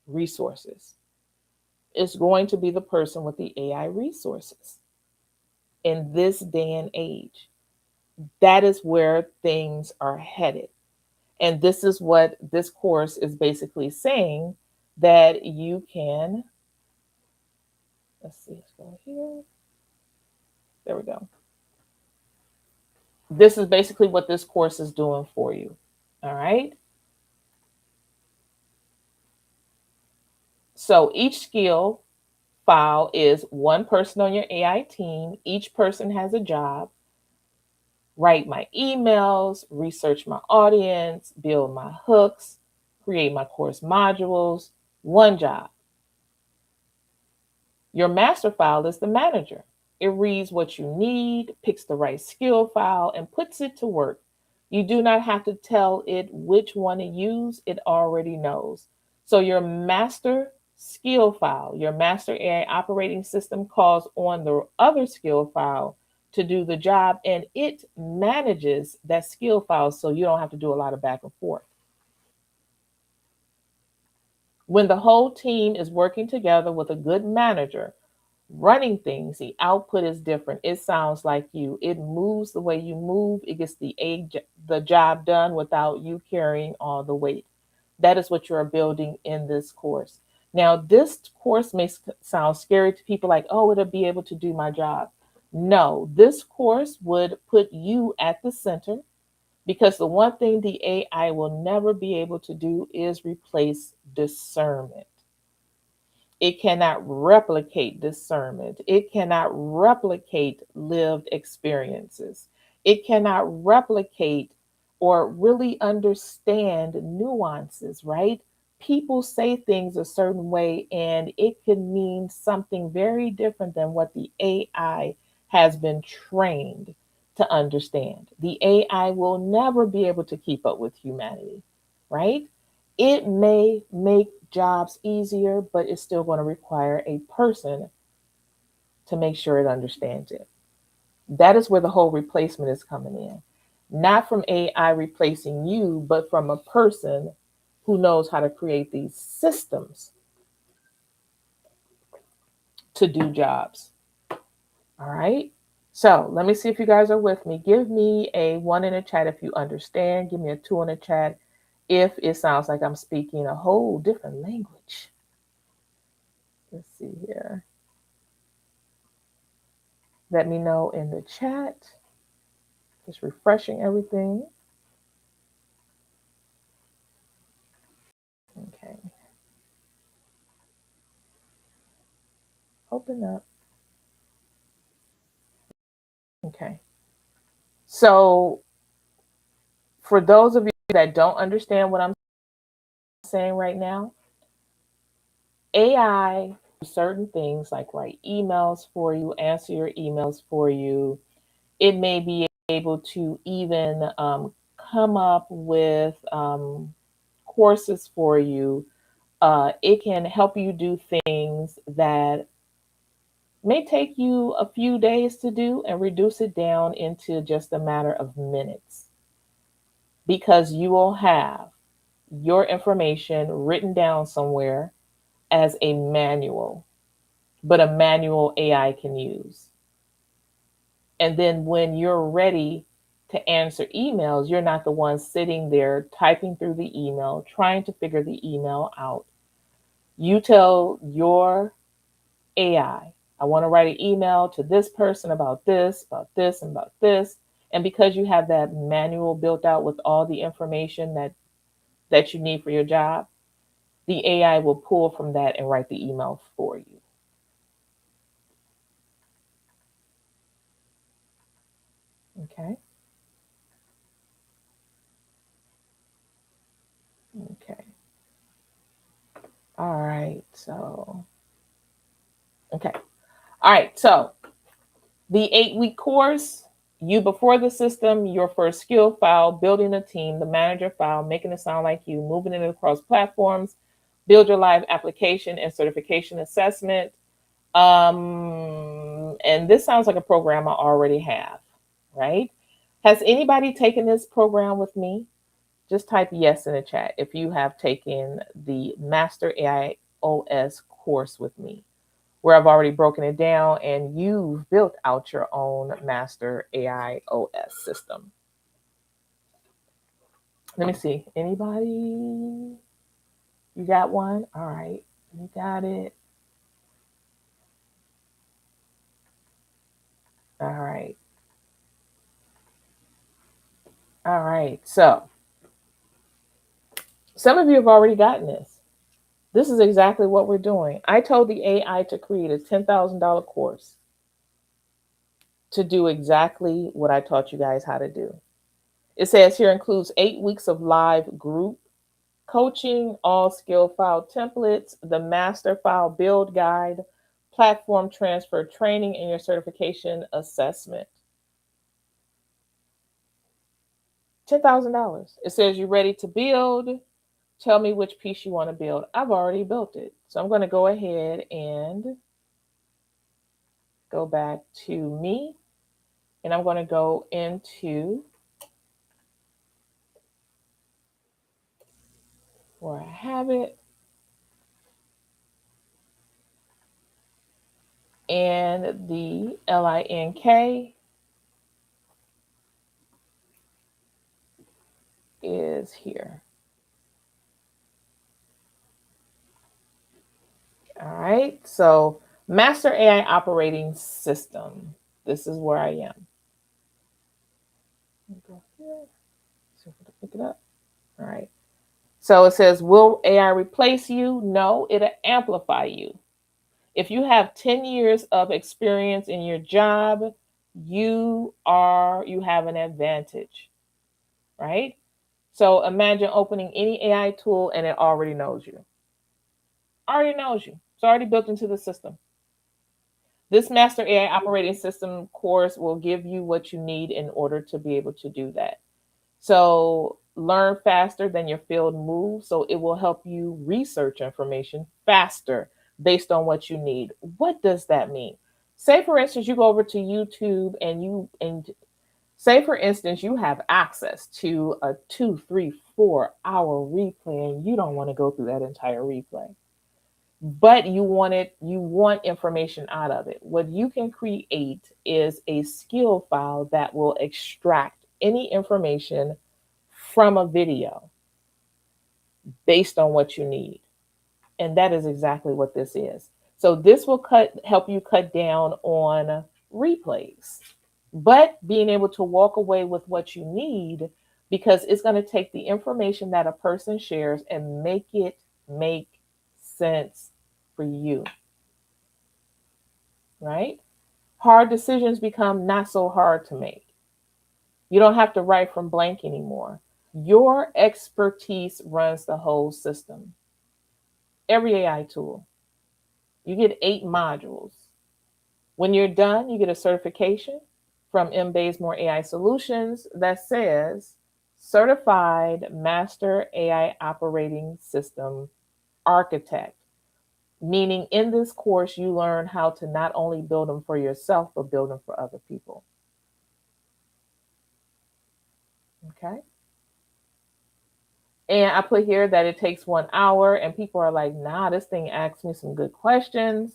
resources? It's going to be the person with the AI resources in this day and age. That is where things are headed. And this is what this course is basically saying, that you can, let's see, let's go here. There we go. This is basically what this course is doing for you. All right. So each skill file is one person on your AI team. Each person has a job. Write my emails, research my audience, build my hooks, create my course modules. One job. Your master file is the manager. It reads what you need, picks the right skill file, and puts it to work. You do not have to tell it which one to use, it already knows. So, your master skill file, your master AI operating system calls on the other skill file to do the job, and it manages that skill file so you don't have to do a lot of back and forth. When the whole team is working together with a good manager, running things, the output is different. It sounds like you. It moves the way you move. It gets the job done without you carrying all the weight. That is what you're building in this course. Now, this course may sound scary to people like, oh, it'll be able to do my job. No, this course would put you at the center, because the one thing the AI will never be able to do is replace discernment. It cannot replicate discernment. It cannot replicate lived experiences. It cannot replicate or really understand nuances, right? People say things a certain way, and it can mean something very different than what the AI has been trained to understand. The AI will never be able to keep up with humanity, right? It may make jobs easier, but it's still going to require a person to make sure it understands it. That is where the whole replacement is coming in. Not from AI replacing you, but from a person who knows how to create these systems to do jobs. All right. So let me see if you guys are with me. Give me a 1 in the chat if you understand. Give me a 2 in the chat if it sounds like I'm speaking a whole different language. Let's see here. Let me know in the chat. Just refreshing everything. Okay. Open up. Okay. So, for those of you that don't understand what I'm saying right now, AI certain things like write emails for you, answer your emails for you. It may be able to even come up with courses for you. It can help you do things that may take you a few days to do and reduce it down into just a matter of minutes, because you will have your information written down somewhere as a manual. but a manual AI can use. And then when you're ready to answer emails, you're not the one sitting there typing through the email, trying to figure the email out. You tell your I want to write an email to this person about this, about this, and about this. And because you have that manual built out with all the information that you need for your job, the AI will pull from that and write the email for you. Okay. Okay. All right. Okay. All right. So, the 8-week course, you before the system, your first skill file, building a team, the manager file, making it sound like you, moving it across platforms, build your live application and certification assessment. And this sounds like a program I already have, right? Has anybody taken this program with me? Just type yes in the chat if you have taken the Master AIOS course with me, where I've already broken it down and you've built out your own Master AIOS system. Let me see. Anybody? You got one? All right. You got it. All right. All right. So, some of you have already gotten this. This is exactly what we're doing. I told the AI to create a $10,000 course to do exactly what I taught you guys how to do. It says here includes 8 weeks of live group coaching, all skill file templates, the master file build guide, platform transfer training, and your certification assessment. $10,000. It says you're ready to build. Tell me which piece you want to build. I've already built it. So I'm going to go ahead and go back to me. And I'm going to go into where I have it. And the LINK is here. All right. So Master AI Operating System. This is where I am. Go here. See if I can pick it up. All right. So it says, will AI replace you? No, it'll amplify you. If you have 10 years of experience in your job, you have an advantage, right? So imagine opening any AI tool and it already knows you. Already knows you. It's already built into the system. This Master AI Operating System course will give you what you need in order to be able to do that. So learn faster than your field moves. So it will help you research information faster based on what you need. What does that mean? Say, for instance, you go over to YouTube and say, for instance, you have access to a 2, 3, 4 hour replay and you don't want to go through that entire replay, but you want information out of it. What you can create is a skill file that will extract any information from a video based on what you need. And that is exactly what this is. So this will help you cut down on replays, but being able to walk away with what you need, because it's going to take the information that a person shares and make it make sense for you. Right? Hard decisions become not so hard to make. You don't have to write from blank anymore. Your expertise runs the whole system. Every AI tool. You get 8 modules. When you're done, you get a certification from M. Bazemore AI Solutions that says Certified Master AI Operating System Architect. Meaning in this course, you learn how to not only build them for yourself, but build them for other people. Okay. And I put here that it takes 1 hour, and people are like, nah, this thing asks me some good questions.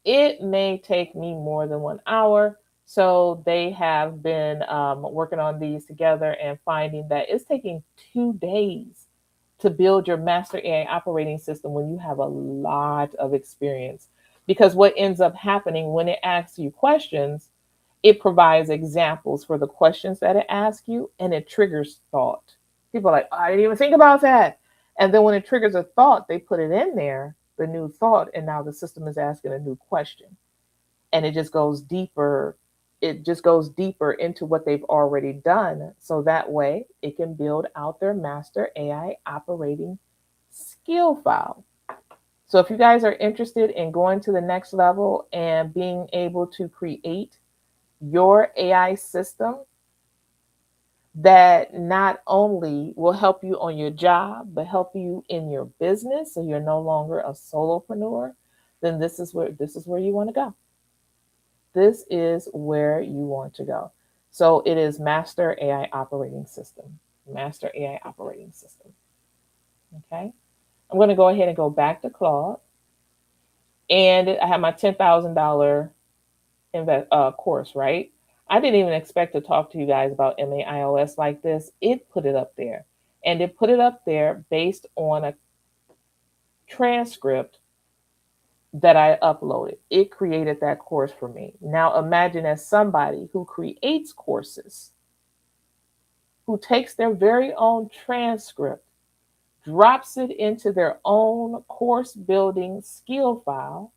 It may take me more than 1 hour. So they have been working on these together and finding that it's taking 2 days to build your master AI operating system when you have a lot of experience. Because what ends up happening when it asks you questions, it provides examples for the questions that it asks you and it triggers thought. People are like, oh, I didn't even think about that. And then when it triggers a thought, they put it in there, the new thought, and now the system is asking a new question. And it just goes deeper. It just goes deeper into what they've already done. So that way it can build out their master AI operating skill file. So if you guys are interested in going to the next level and being able to create your AI system that not only will help you on your job, but help you in your business so you're no longer a solopreneur, then this is where you want to go. This is where you want to go. So it is Master AI Operating System. Master AI Operating System. Okay. I'm going to go ahead and go back to Claude. And I have my $10,000 course, right? I didn't even expect to talk to you guys about MAIOS like this. It put it up there. And it put it up there based on a transcript that I uploaded. It created that course for me. Now imagine as somebody who creates courses, who takes their very own transcript, drops it into their own course building skill file,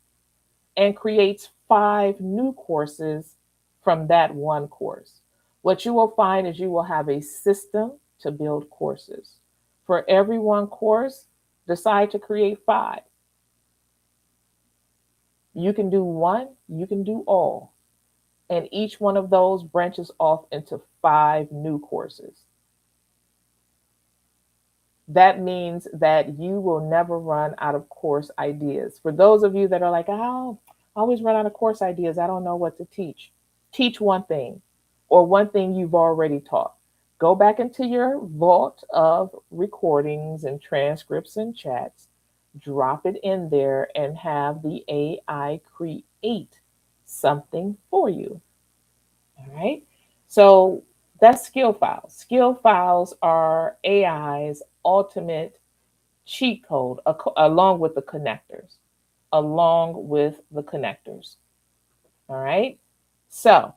and creates 5 new courses from that one course. What you will find is you will have a system to build courses. For every one course, decide to create 5. You can do one, you can do all. And each one of those branches off into 5 new courses. That means that you will never run out of course ideas. For those of you that are like, oh, I always run out of course ideas, I don't know what to teach. Teach one thing or one thing you've already taught. Go back into your vault of recordings and transcripts and chats, drop it in there, and have the AI create something for you. All right. So that's skill files. Skill files are AI's ultimate cheat code along with the connectors. Along with the connectors. All right. So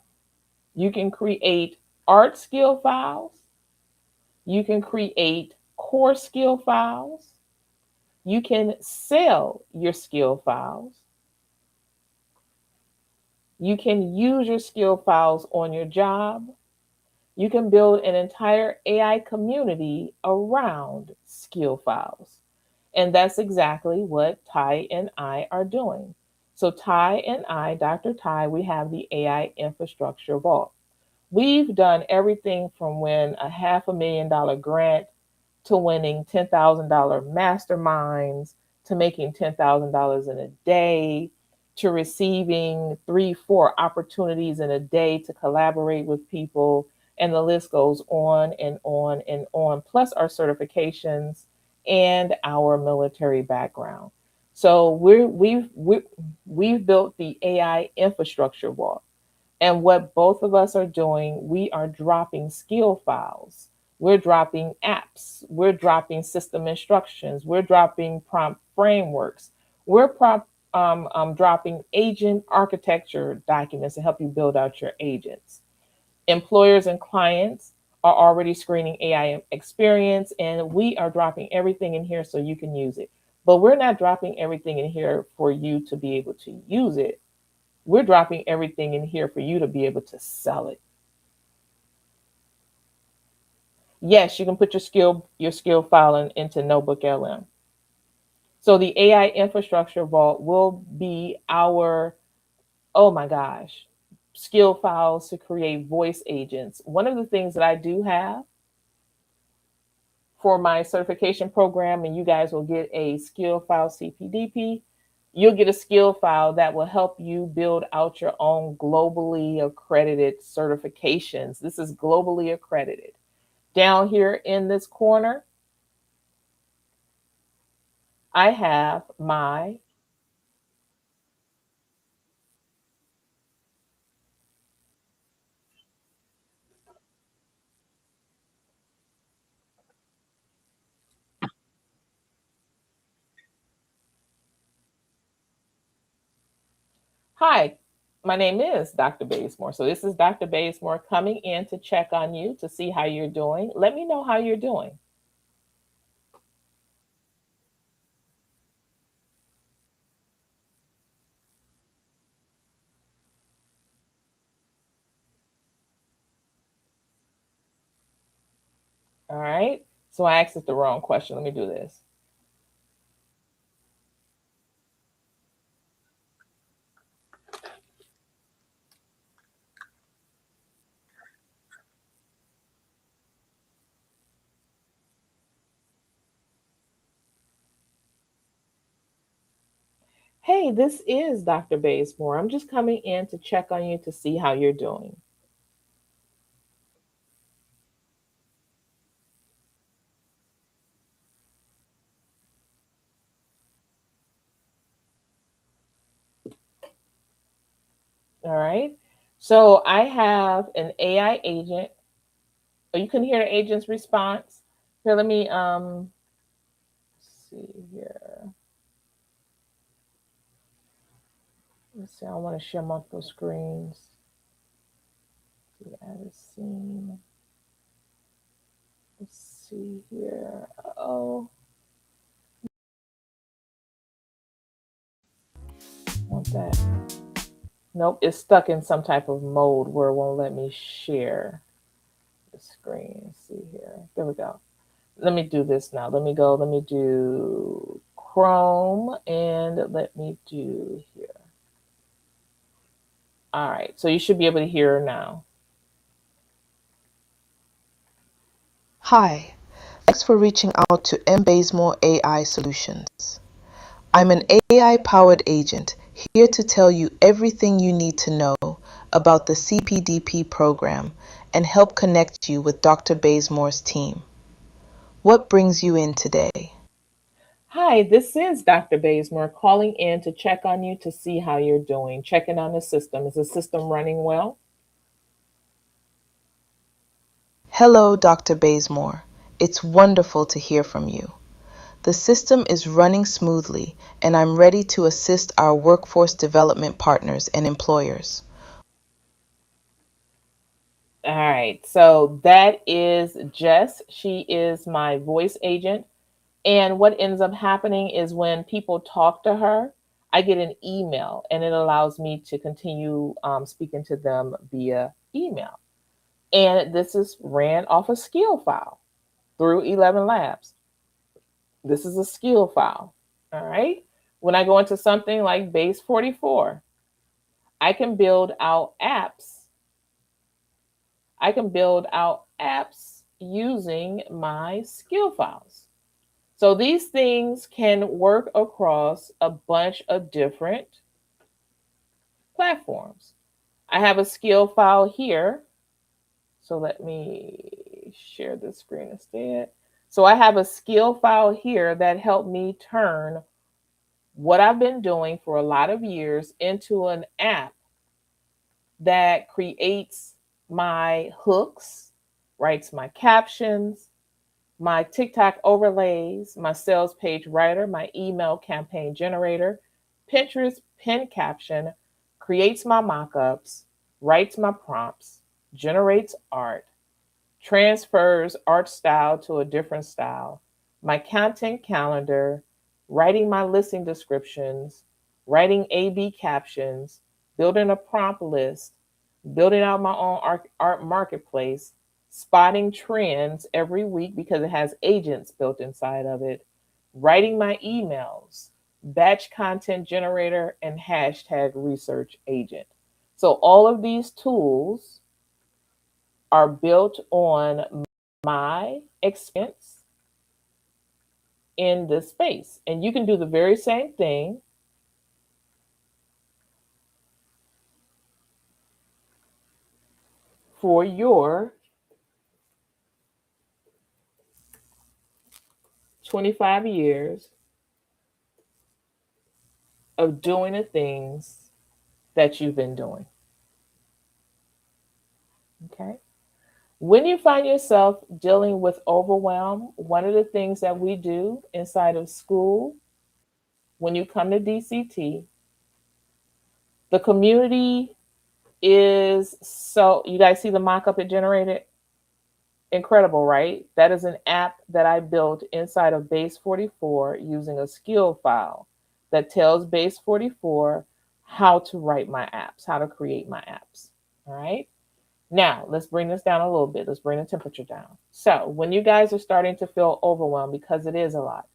you can create art skill files. You can create core skill files. You can sell your skill files. You can use your skill files on your job. You can build an entire AI community around skill files. And that's exactly what Ty and I are doing. So, Ty and I, Dr. Ty, we have the AI Infrastructure Vault. We've done everything from winning a $500,000 grant to winning $10,000 masterminds to making $10,000 in a day to receiving 3, 4 opportunities in a day to collaborate with people. And the list goes on and on and on, plus our certifications and our military background. So we've built the AI infrastructure vault. And what both of us are doing, we are dropping skill files. We're dropping apps. We're dropping system instructions. We're dropping prompt frameworks. We're dropping agent architecture documents to help you build out your agents. Employers and clients are already screening AI experience, and we are dropping everything in here so you can use it. But we're not dropping everything in here for you to be able to use it. We're dropping everything in here for you to be able to sell it. Yes, you can put your skill file into Notebook LM. So the AI infrastructure vault will be our, oh my gosh, skill files to create voice agents. One of the things that I do have for my certification program, and you guys will get a skill file CPDP. You'll get a skill file that will help you build out your own globally accredited certifications. This is globally accredited. Down here in this corner, I have my Hi, my name is Dr. Bazemore. So this is Dr. Bazemore coming in to check on you to see how you're doing. Let me know how you're doing. All right. So I asked it the wrong question. Let me do this. Hey, this is Dr. Bazemore. I'm just coming in to check on you to see how you're doing. All right. So I have an AI agent. Oh, you can hear the agent's response. Here, let me see here. Let's see. I want to share multiple screens. Add a scene. Let's see here. Oh, want that. Nope, it's stuck in some type of mode where it won't let me share the screen. Let's see here. There we go. Let me do this now. Let me go. Let me do Chrome and let me do here. All right. So you should be able to hear now. Hi, thanks for reaching out to M. Bazemore AI Solutions. I'm an AI-powered agent here to tell you everything you need to know about the CPDP program and help connect you with Dr. Bazemore's team. What brings you in today? Hi, this is Dr. Bazemore calling in to check on you to see how you're doing. Checking on the system. Is the system running well? Hello, Dr. Bazemore. It's wonderful to hear from you. The system is running smoothly, and I'm ready to assist our workforce development partners and employers. All right. So that is Jess. She is my voice agent. And what ends up happening is when people talk to her, I get an email and it allows me to continue speaking to them via email. And this is ran off a skill file through 11 Labs. This is a skill file. All right. When I go into something like Base 44, I can build out apps. I can build out apps using my skill files. So these things can work across a bunch of different platforms. I have a skill file here. So let me share the screen instead. So I have a skill file here that helped me turn what I've been doing for a lot of years into an app that creates my hooks, writes my captions, my TikTok overlays, my sales page writer, my email campaign generator, Pinterest pin caption, creates my mockups, writes my prompts, generates art, transfers art style to a different style, my content calendar, writing my listing descriptions, writing A/B captions, building a prompt list, building out my own art marketplace, spotting trends every week because it has agents built inside of it, writing my emails, batch content generator, and hashtag research agent. So all of these tools are built on my experience in this space. And you can do the very same thing for your 25 years of doing the things that you've been doing. Okay. When you find yourself dealing with overwhelm, one of the things that we do inside of school, when you come to DCT, The community is so, you guys see the mock-up it generated? Incredible, right? That is an app that I built inside of Base 44 using a skill file that tells Base 44 how to write my apps, how to create my apps. All right. Now, let's bring this down a little bit. Let's bring the temperature down. So, when you guys are starting to feel overwhelmed, because it is a lot,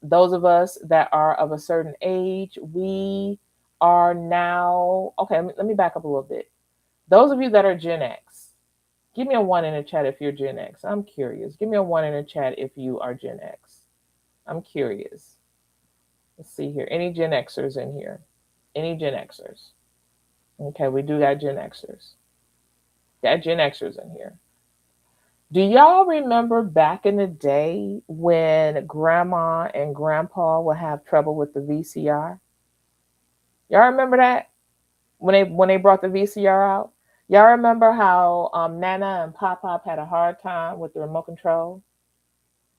those of us that are of a certain age, we are now, okay, let me back up a little bit. Those of you that are Gen X, give me a 1 in the chat if you're Gen X. I'm curious. Give me a 1 in the chat if you are Gen X. I'm curious. Let's see here. Any Gen Xers in here? Any Gen Xers? Okay, we do got Gen Xers. Got Gen Xers in here. Do y'all remember back in the day when grandma and grandpa would have trouble with the VCR? Y'all remember that? When they brought the VCR out? Y'all remember how Nana and Pop Pop had a hard time with the remote control?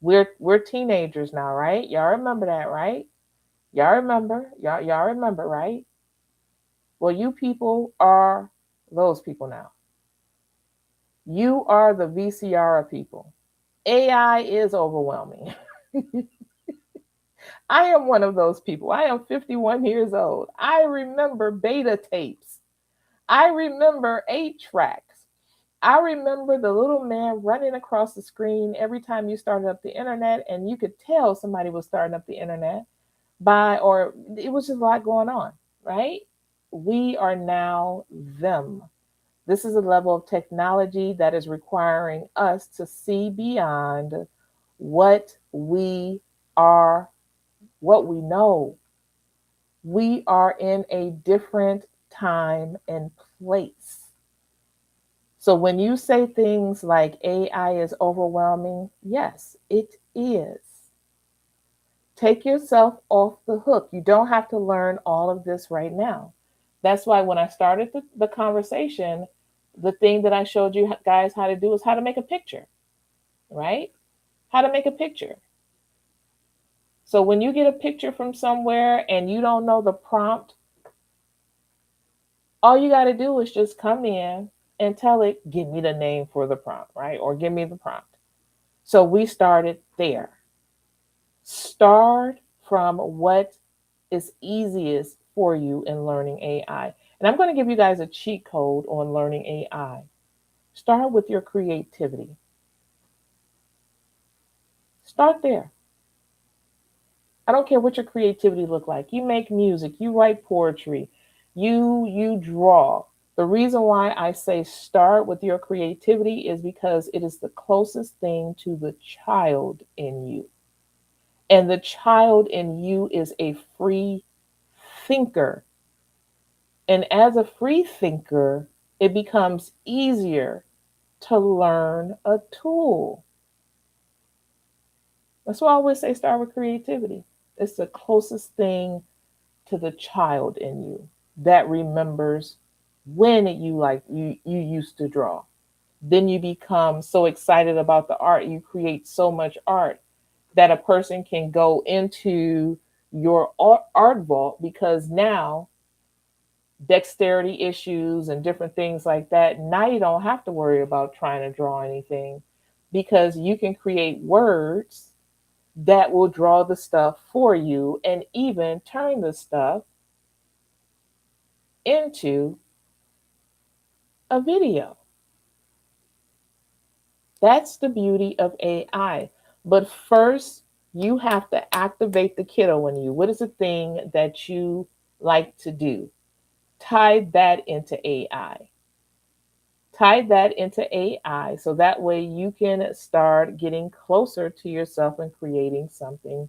We're teenagers now, right? Y'all remember that, right? Y'all remember? Y'all remember, right? Well, you people are those people now. You are the VCR people. AI is overwhelming. I am one of those people. I am 51 years old. I remember beta tapes. I remember 8-tracks. I remember the little man running across the screen every time you started up the internet, and you could tell somebody was starting up the internet or it was just a lot going on, right? We are now them. This is a level of technology that is requiring us to see beyond what we are, what we know. We are in a different time and place. So when you say things like AI is overwhelming, yes, it is. Take yourself off the hook. You don't have to learn all of this right now. That's why when I started the conversation, the thing that I showed you guys how to do is how to make a picture, right? How to make a picture. So when you get a picture from somewhere and you don't know the prompt, all you got to do is just come in and tell it, give me the name for the prompt, right? Or give me the prompt. So we started there. Start from what is easiest for you in learning AI. And I'm going to give you guys a cheat code on learning AI. Start with your creativity. Start there. I don't care what your creativity look like. You make music, you write poetry, you draw. The reason why I say start with your creativity is because it is the closest thing to the child in you. And the child in you is a free thinker. And as a free thinker, it becomes easier to learn a tool. That's why I always say start with creativity. It's the closest thing to the child in you that remembers when you used to draw. Then you become so excited about the art. You create so much art that a person can go into your art vault, because now dexterity issues and different things like that, now you don't have to worry about trying to draw anything, because you can create words that will draw the stuff for you and even turn the stuff into a video. That's the beauty of AI. But first, you have to activate the kiddo in you. What is the thing that you like to do? Tie that into AI. Tie that into AI so that way you can start getting closer to yourself and creating something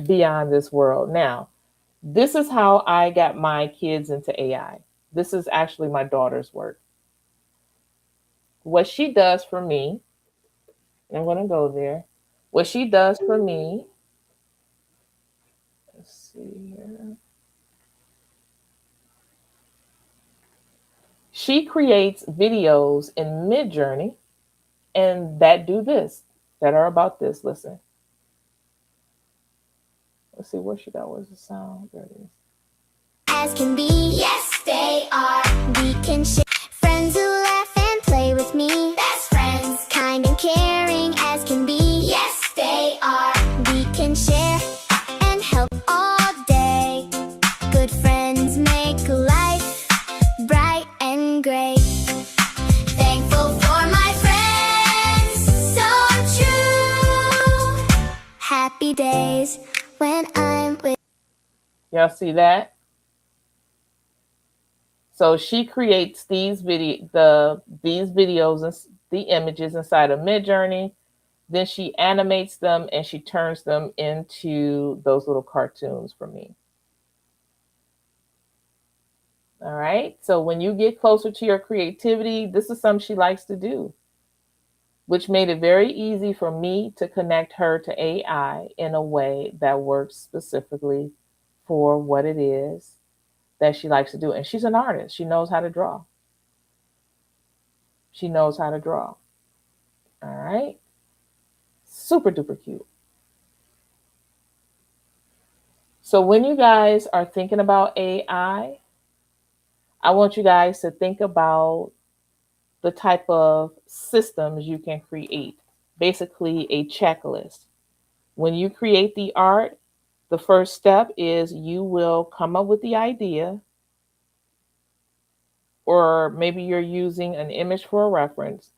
beyond this world. Now, this is how I got my kids into AI. This is actually my daughter's work. What she does for me, I'm going to go there. What she does for me, let's see here. She creates videos in Midjourney and that do this, that are about this. Listen. Let's see what she got. Where's the sound? There it is. as can be. Yes, they are. We can share. Friends who laugh and play with me. Best friends. Kind and caring as can be. Yes, they are. We can share and help all day. Good friends make life bright and great. Thankful for my friends, so true. Happy days when I'm with. Y'all see that? So she creates these videos and the images inside of Midjourney. Then she animates them and she turns them into those little cartoons for me. All right. So when you get closer to your creativity, this is something she likes to do, which made it very easy for me to connect her to AI in a way that works specifically for what it is that she likes to do. And she's an artist. She knows how to draw. She knows how to draw. All right. Super duper cute. So when you guys are thinking about AI, I want you guys to think about the type of systems you can create. Basically, a checklist. When you create the art, the first step is you will come up with the idea, or maybe you're using an image for a reference.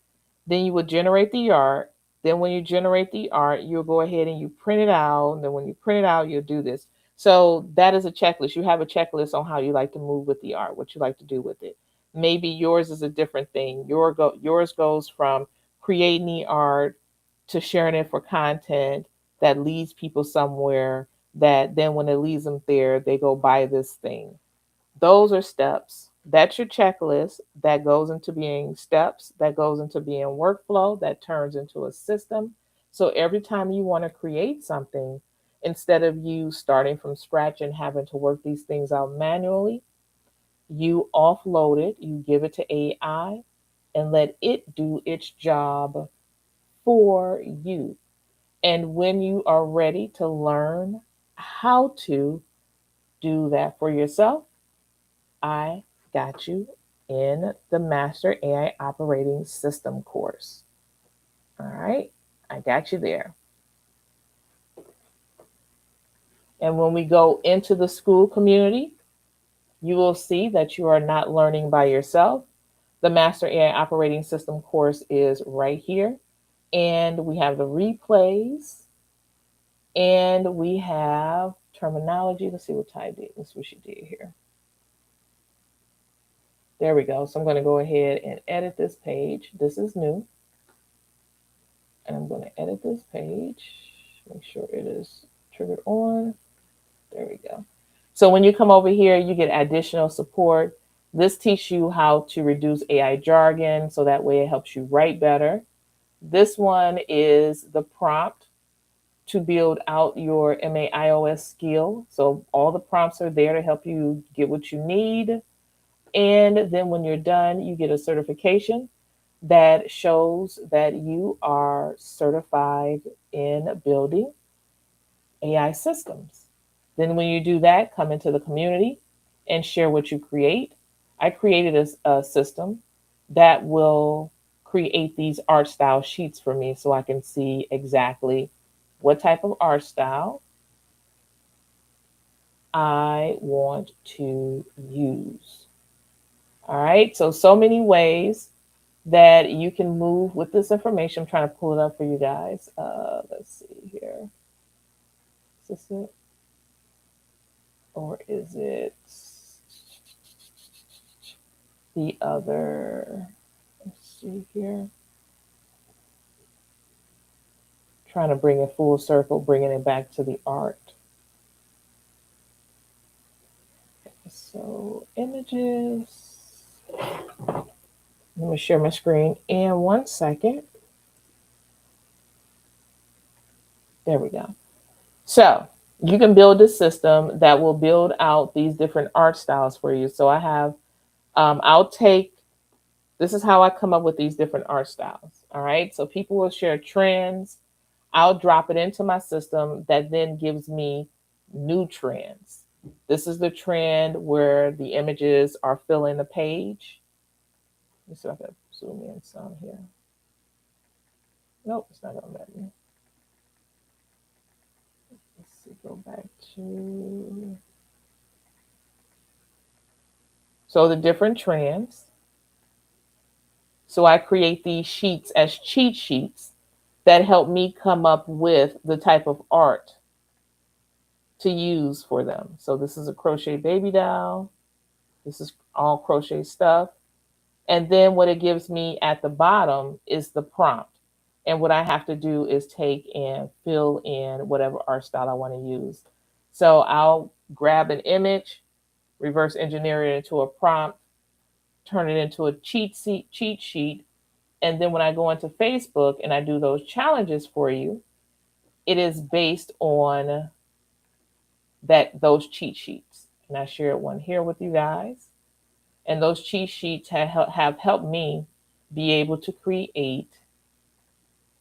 Then you will generate the art. Then when you generate the art, you'll go ahead and you print it out. And then when you print it out, you'll do this. So that is a checklist. You have a checklist on how you like to move with the art, what you like to do with it. Maybe yours is a different thing. Yours goes from creating the art to sharing it for content that leads people somewhere, that then when it leads them there, they go buy this thing. Those are steps. That's your checklist. That goes into being steps. That goes into being workflow. That turns into a system. So every time you want to create something, instead of you starting from scratch and having to work these things out manually, you offload it, you give it to AI, and let it do its job for you. And when you are ready to learn how to do that for yourself, I got you in the Master AI Operating System course. All right, I got you there. And when we go into the school community, you will see that you are not learning by yourself. The Master AI Operating System course is right here. And we have the replays. And we have terminology. Let's see what Ty did. Let's see what she did here. There we go. So I'm going to go ahead and edit this page. This is new. And I'm going to edit this page. Make sure it is triggered on. There we go. So when you come over here, you get additional support. This teaches you how to reduce AI jargon, so that way it helps you write better. This one is the prompt to build out your MAIOS skill. So all the prompts are there to help you get what you need. And then when you're done, you get a certification that shows that you are certified in building AI systems. Then when you do that, come into the community and share what you create. I created a system that will create these art style sheets for me so I can see exactly what type of art style I want to use. All right, so many ways that you can move with this information. I'm trying to pull it up for you guys. Let's see here. Is this it? Or is it the other? Let's see here. Trying to bring it full circle, bringing it back to the art. So images. Let me share my screen in 1 second. There we go. So you can build a system that will build out these different art styles for you. So I have, this is how I come up with these different art styles. All right. So people will share trends. I'll drop it into my system that then gives me new trends. This is the trend where the images are filling the page. Let me see if I can zoom in some here. Nope, it's not gonna let me. Let's see, go back to, so the different trends. So I create these sheets as cheat sheets that help me come up with the type of art to use for them. So this is a crochet baby doll. This is all crochet stuff. And then what it gives me at the bottom is the prompt. And what I have to do is take and fill in whatever art style I want to use. So I'll grab an image, reverse engineer it into a prompt, turn it into a cheat sheet. And then when I go into Facebook and I do those challenges for you, it is based on those cheat sheets. And I share one here with you guys. And those cheat sheets have helped me be able to create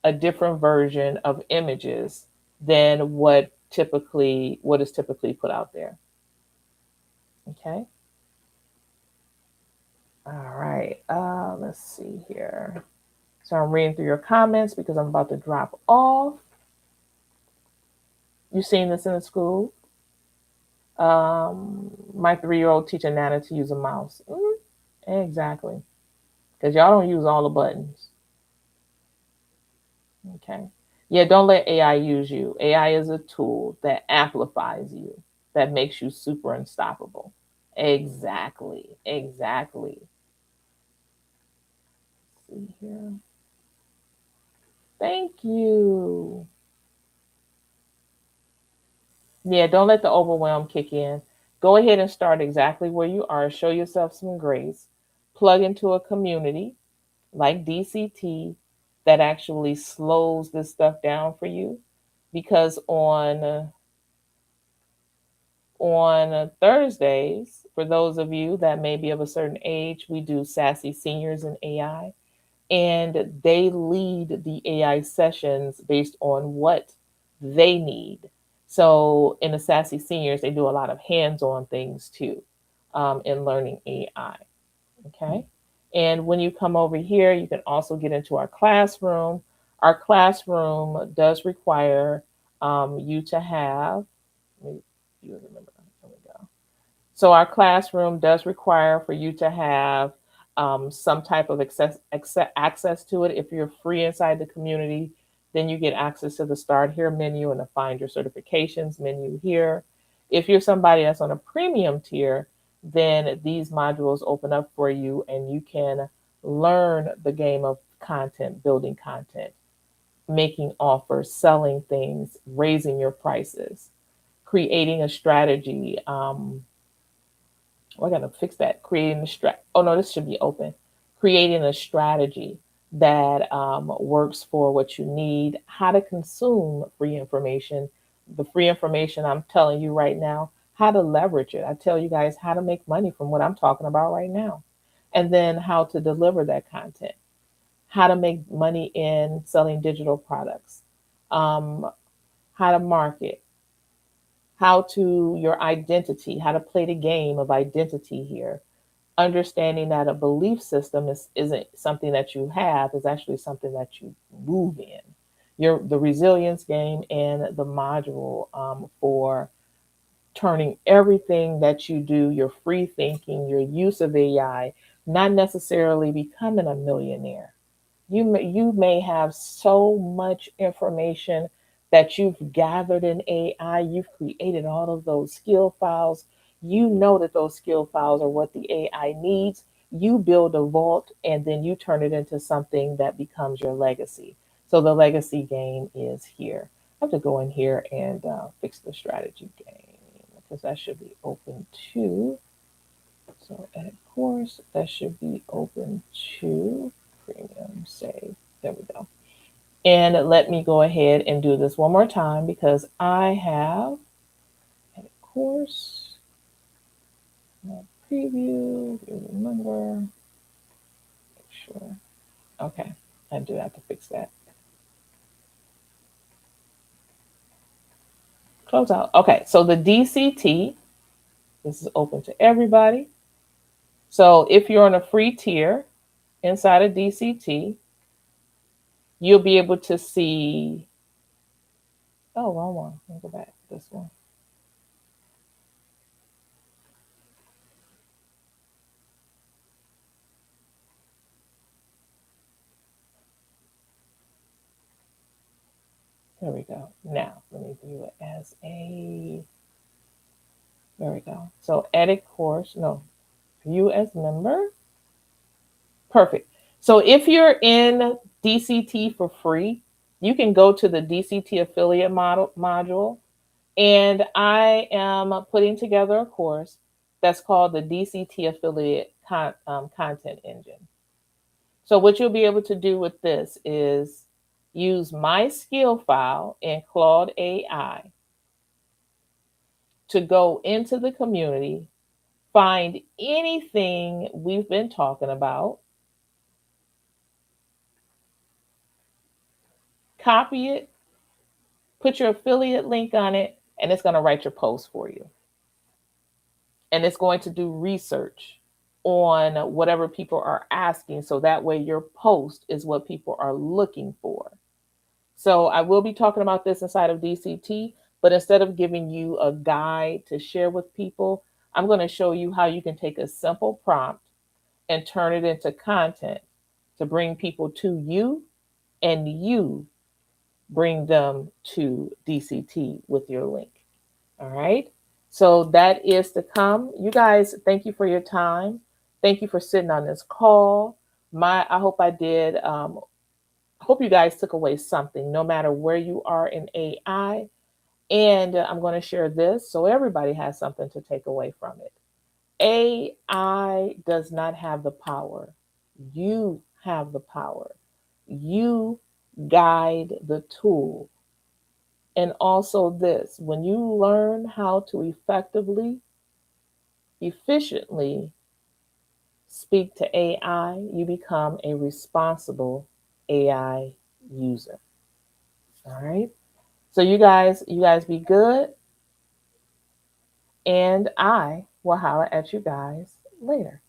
a different version of images than what is typically put out there. Okay. All right. Let's see here. So I'm reading through your comments because I'm about to drop off. You seen this in the school? My 3-year-old teaching Nana to use a mouse. Exactly. Because y'all don't use all the buttons. Okay. Yeah, don't let AI use you. AI is a tool that amplifies you, that makes you super unstoppable. Exactly. Exactly. Let's see here. Thank you. Yeah, don't let the overwhelm kick in. Go ahead and start exactly where you are. Show yourself some grace. Plug into a community like DCT that actually slows this stuff down for you. Because on Thursdays, for those of you that may be of a certain age, we do Sassy Seniors in AI. And they lead the AI sessions based on what they need. So in the Sassy Seniors, they do a lot of hands-on things too in learning AI. Okay. And when you come over here, you can also get into our classroom. Our classroom does require you to have, you remember, there we go. So our classroom does require for you to have some type of access to it. If you're free inside the community, then you get access to the Start Here menu and the Find Your Certifications menu here. If you're somebody that's on a premium tier, then these modules open up for you and you can learn the game of content, building content, making offers, selling things, raising your prices, creating a strategy. I gotta fix that. Creating a oh no, this should be open. Creating a strategy that works for what you need, how to consume free information. The free information I'm telling you right now, how to leverage it. I tell you guys how to make money from what I'm talking about right now. And then how to deliver that content, how to make money in selling digital products, how to market, how to your identity, how to play the game of identity here. Understanding that a belief system isn't something that you have, is actually something that you move in. The resilience game and the module for turning everything that you do, your free thinking, your use of AI, not necessarily becoming a millionaire. You may have so much information that you've gathered in AI. You've created all of those skill files. You know that those skill files are what the AI needs. You build a vault and then you turn it into something that becomes your legacy. So the legacy game is here. I have to go in here and fix the strategy game because that should be open too. So edit course, that should be open to premium save. There we go. And let me go ahead and do this one more time because I have edit course, preview, remember, make sure. Okay, I do have to fix that. Close out. Okay, so the DCT This is open to everybody. So if you're on a free tier inside of DCT, you'll be able to see, oh, wrong one. Let me go back to this one. There we go. Now, let me view it as a, there we go. So edit course, no, view as member. Perfect. So if you're in DCT for free, you can go to the DCT affiliate module, and I am putting together a course that's called the DCT affiliate content engine. So what you'll be able to do with this is use my skill file in Claude AI to go into the community, find anything we've been talking about, copy it, put your affiliate link on it, and it's going to write your post for you. And it's going to do research on whatever people are asking, so that way your post is what people are looking for. So I will be talking about this inside of DCT, but instead of giving you a guide to share with people, I'm going to show you how you can take a simple prompt and turn it into content to bring people to you, and you bring them to DCT with your link. All right. So that is to come. You guys, thank you for your time. Thank you for sitting on this call. I hope I did. Hope you guys took away something, no matter where you are in AI. And I'm going to share this so everybody has something to take away from it. AI does not have the power. You have the power. You guide the tool. And also this, when you learn how to effectively, efficiently speak to AI, you become a responsible AI user. All right. So you guys be good. And I will holler at you guys later.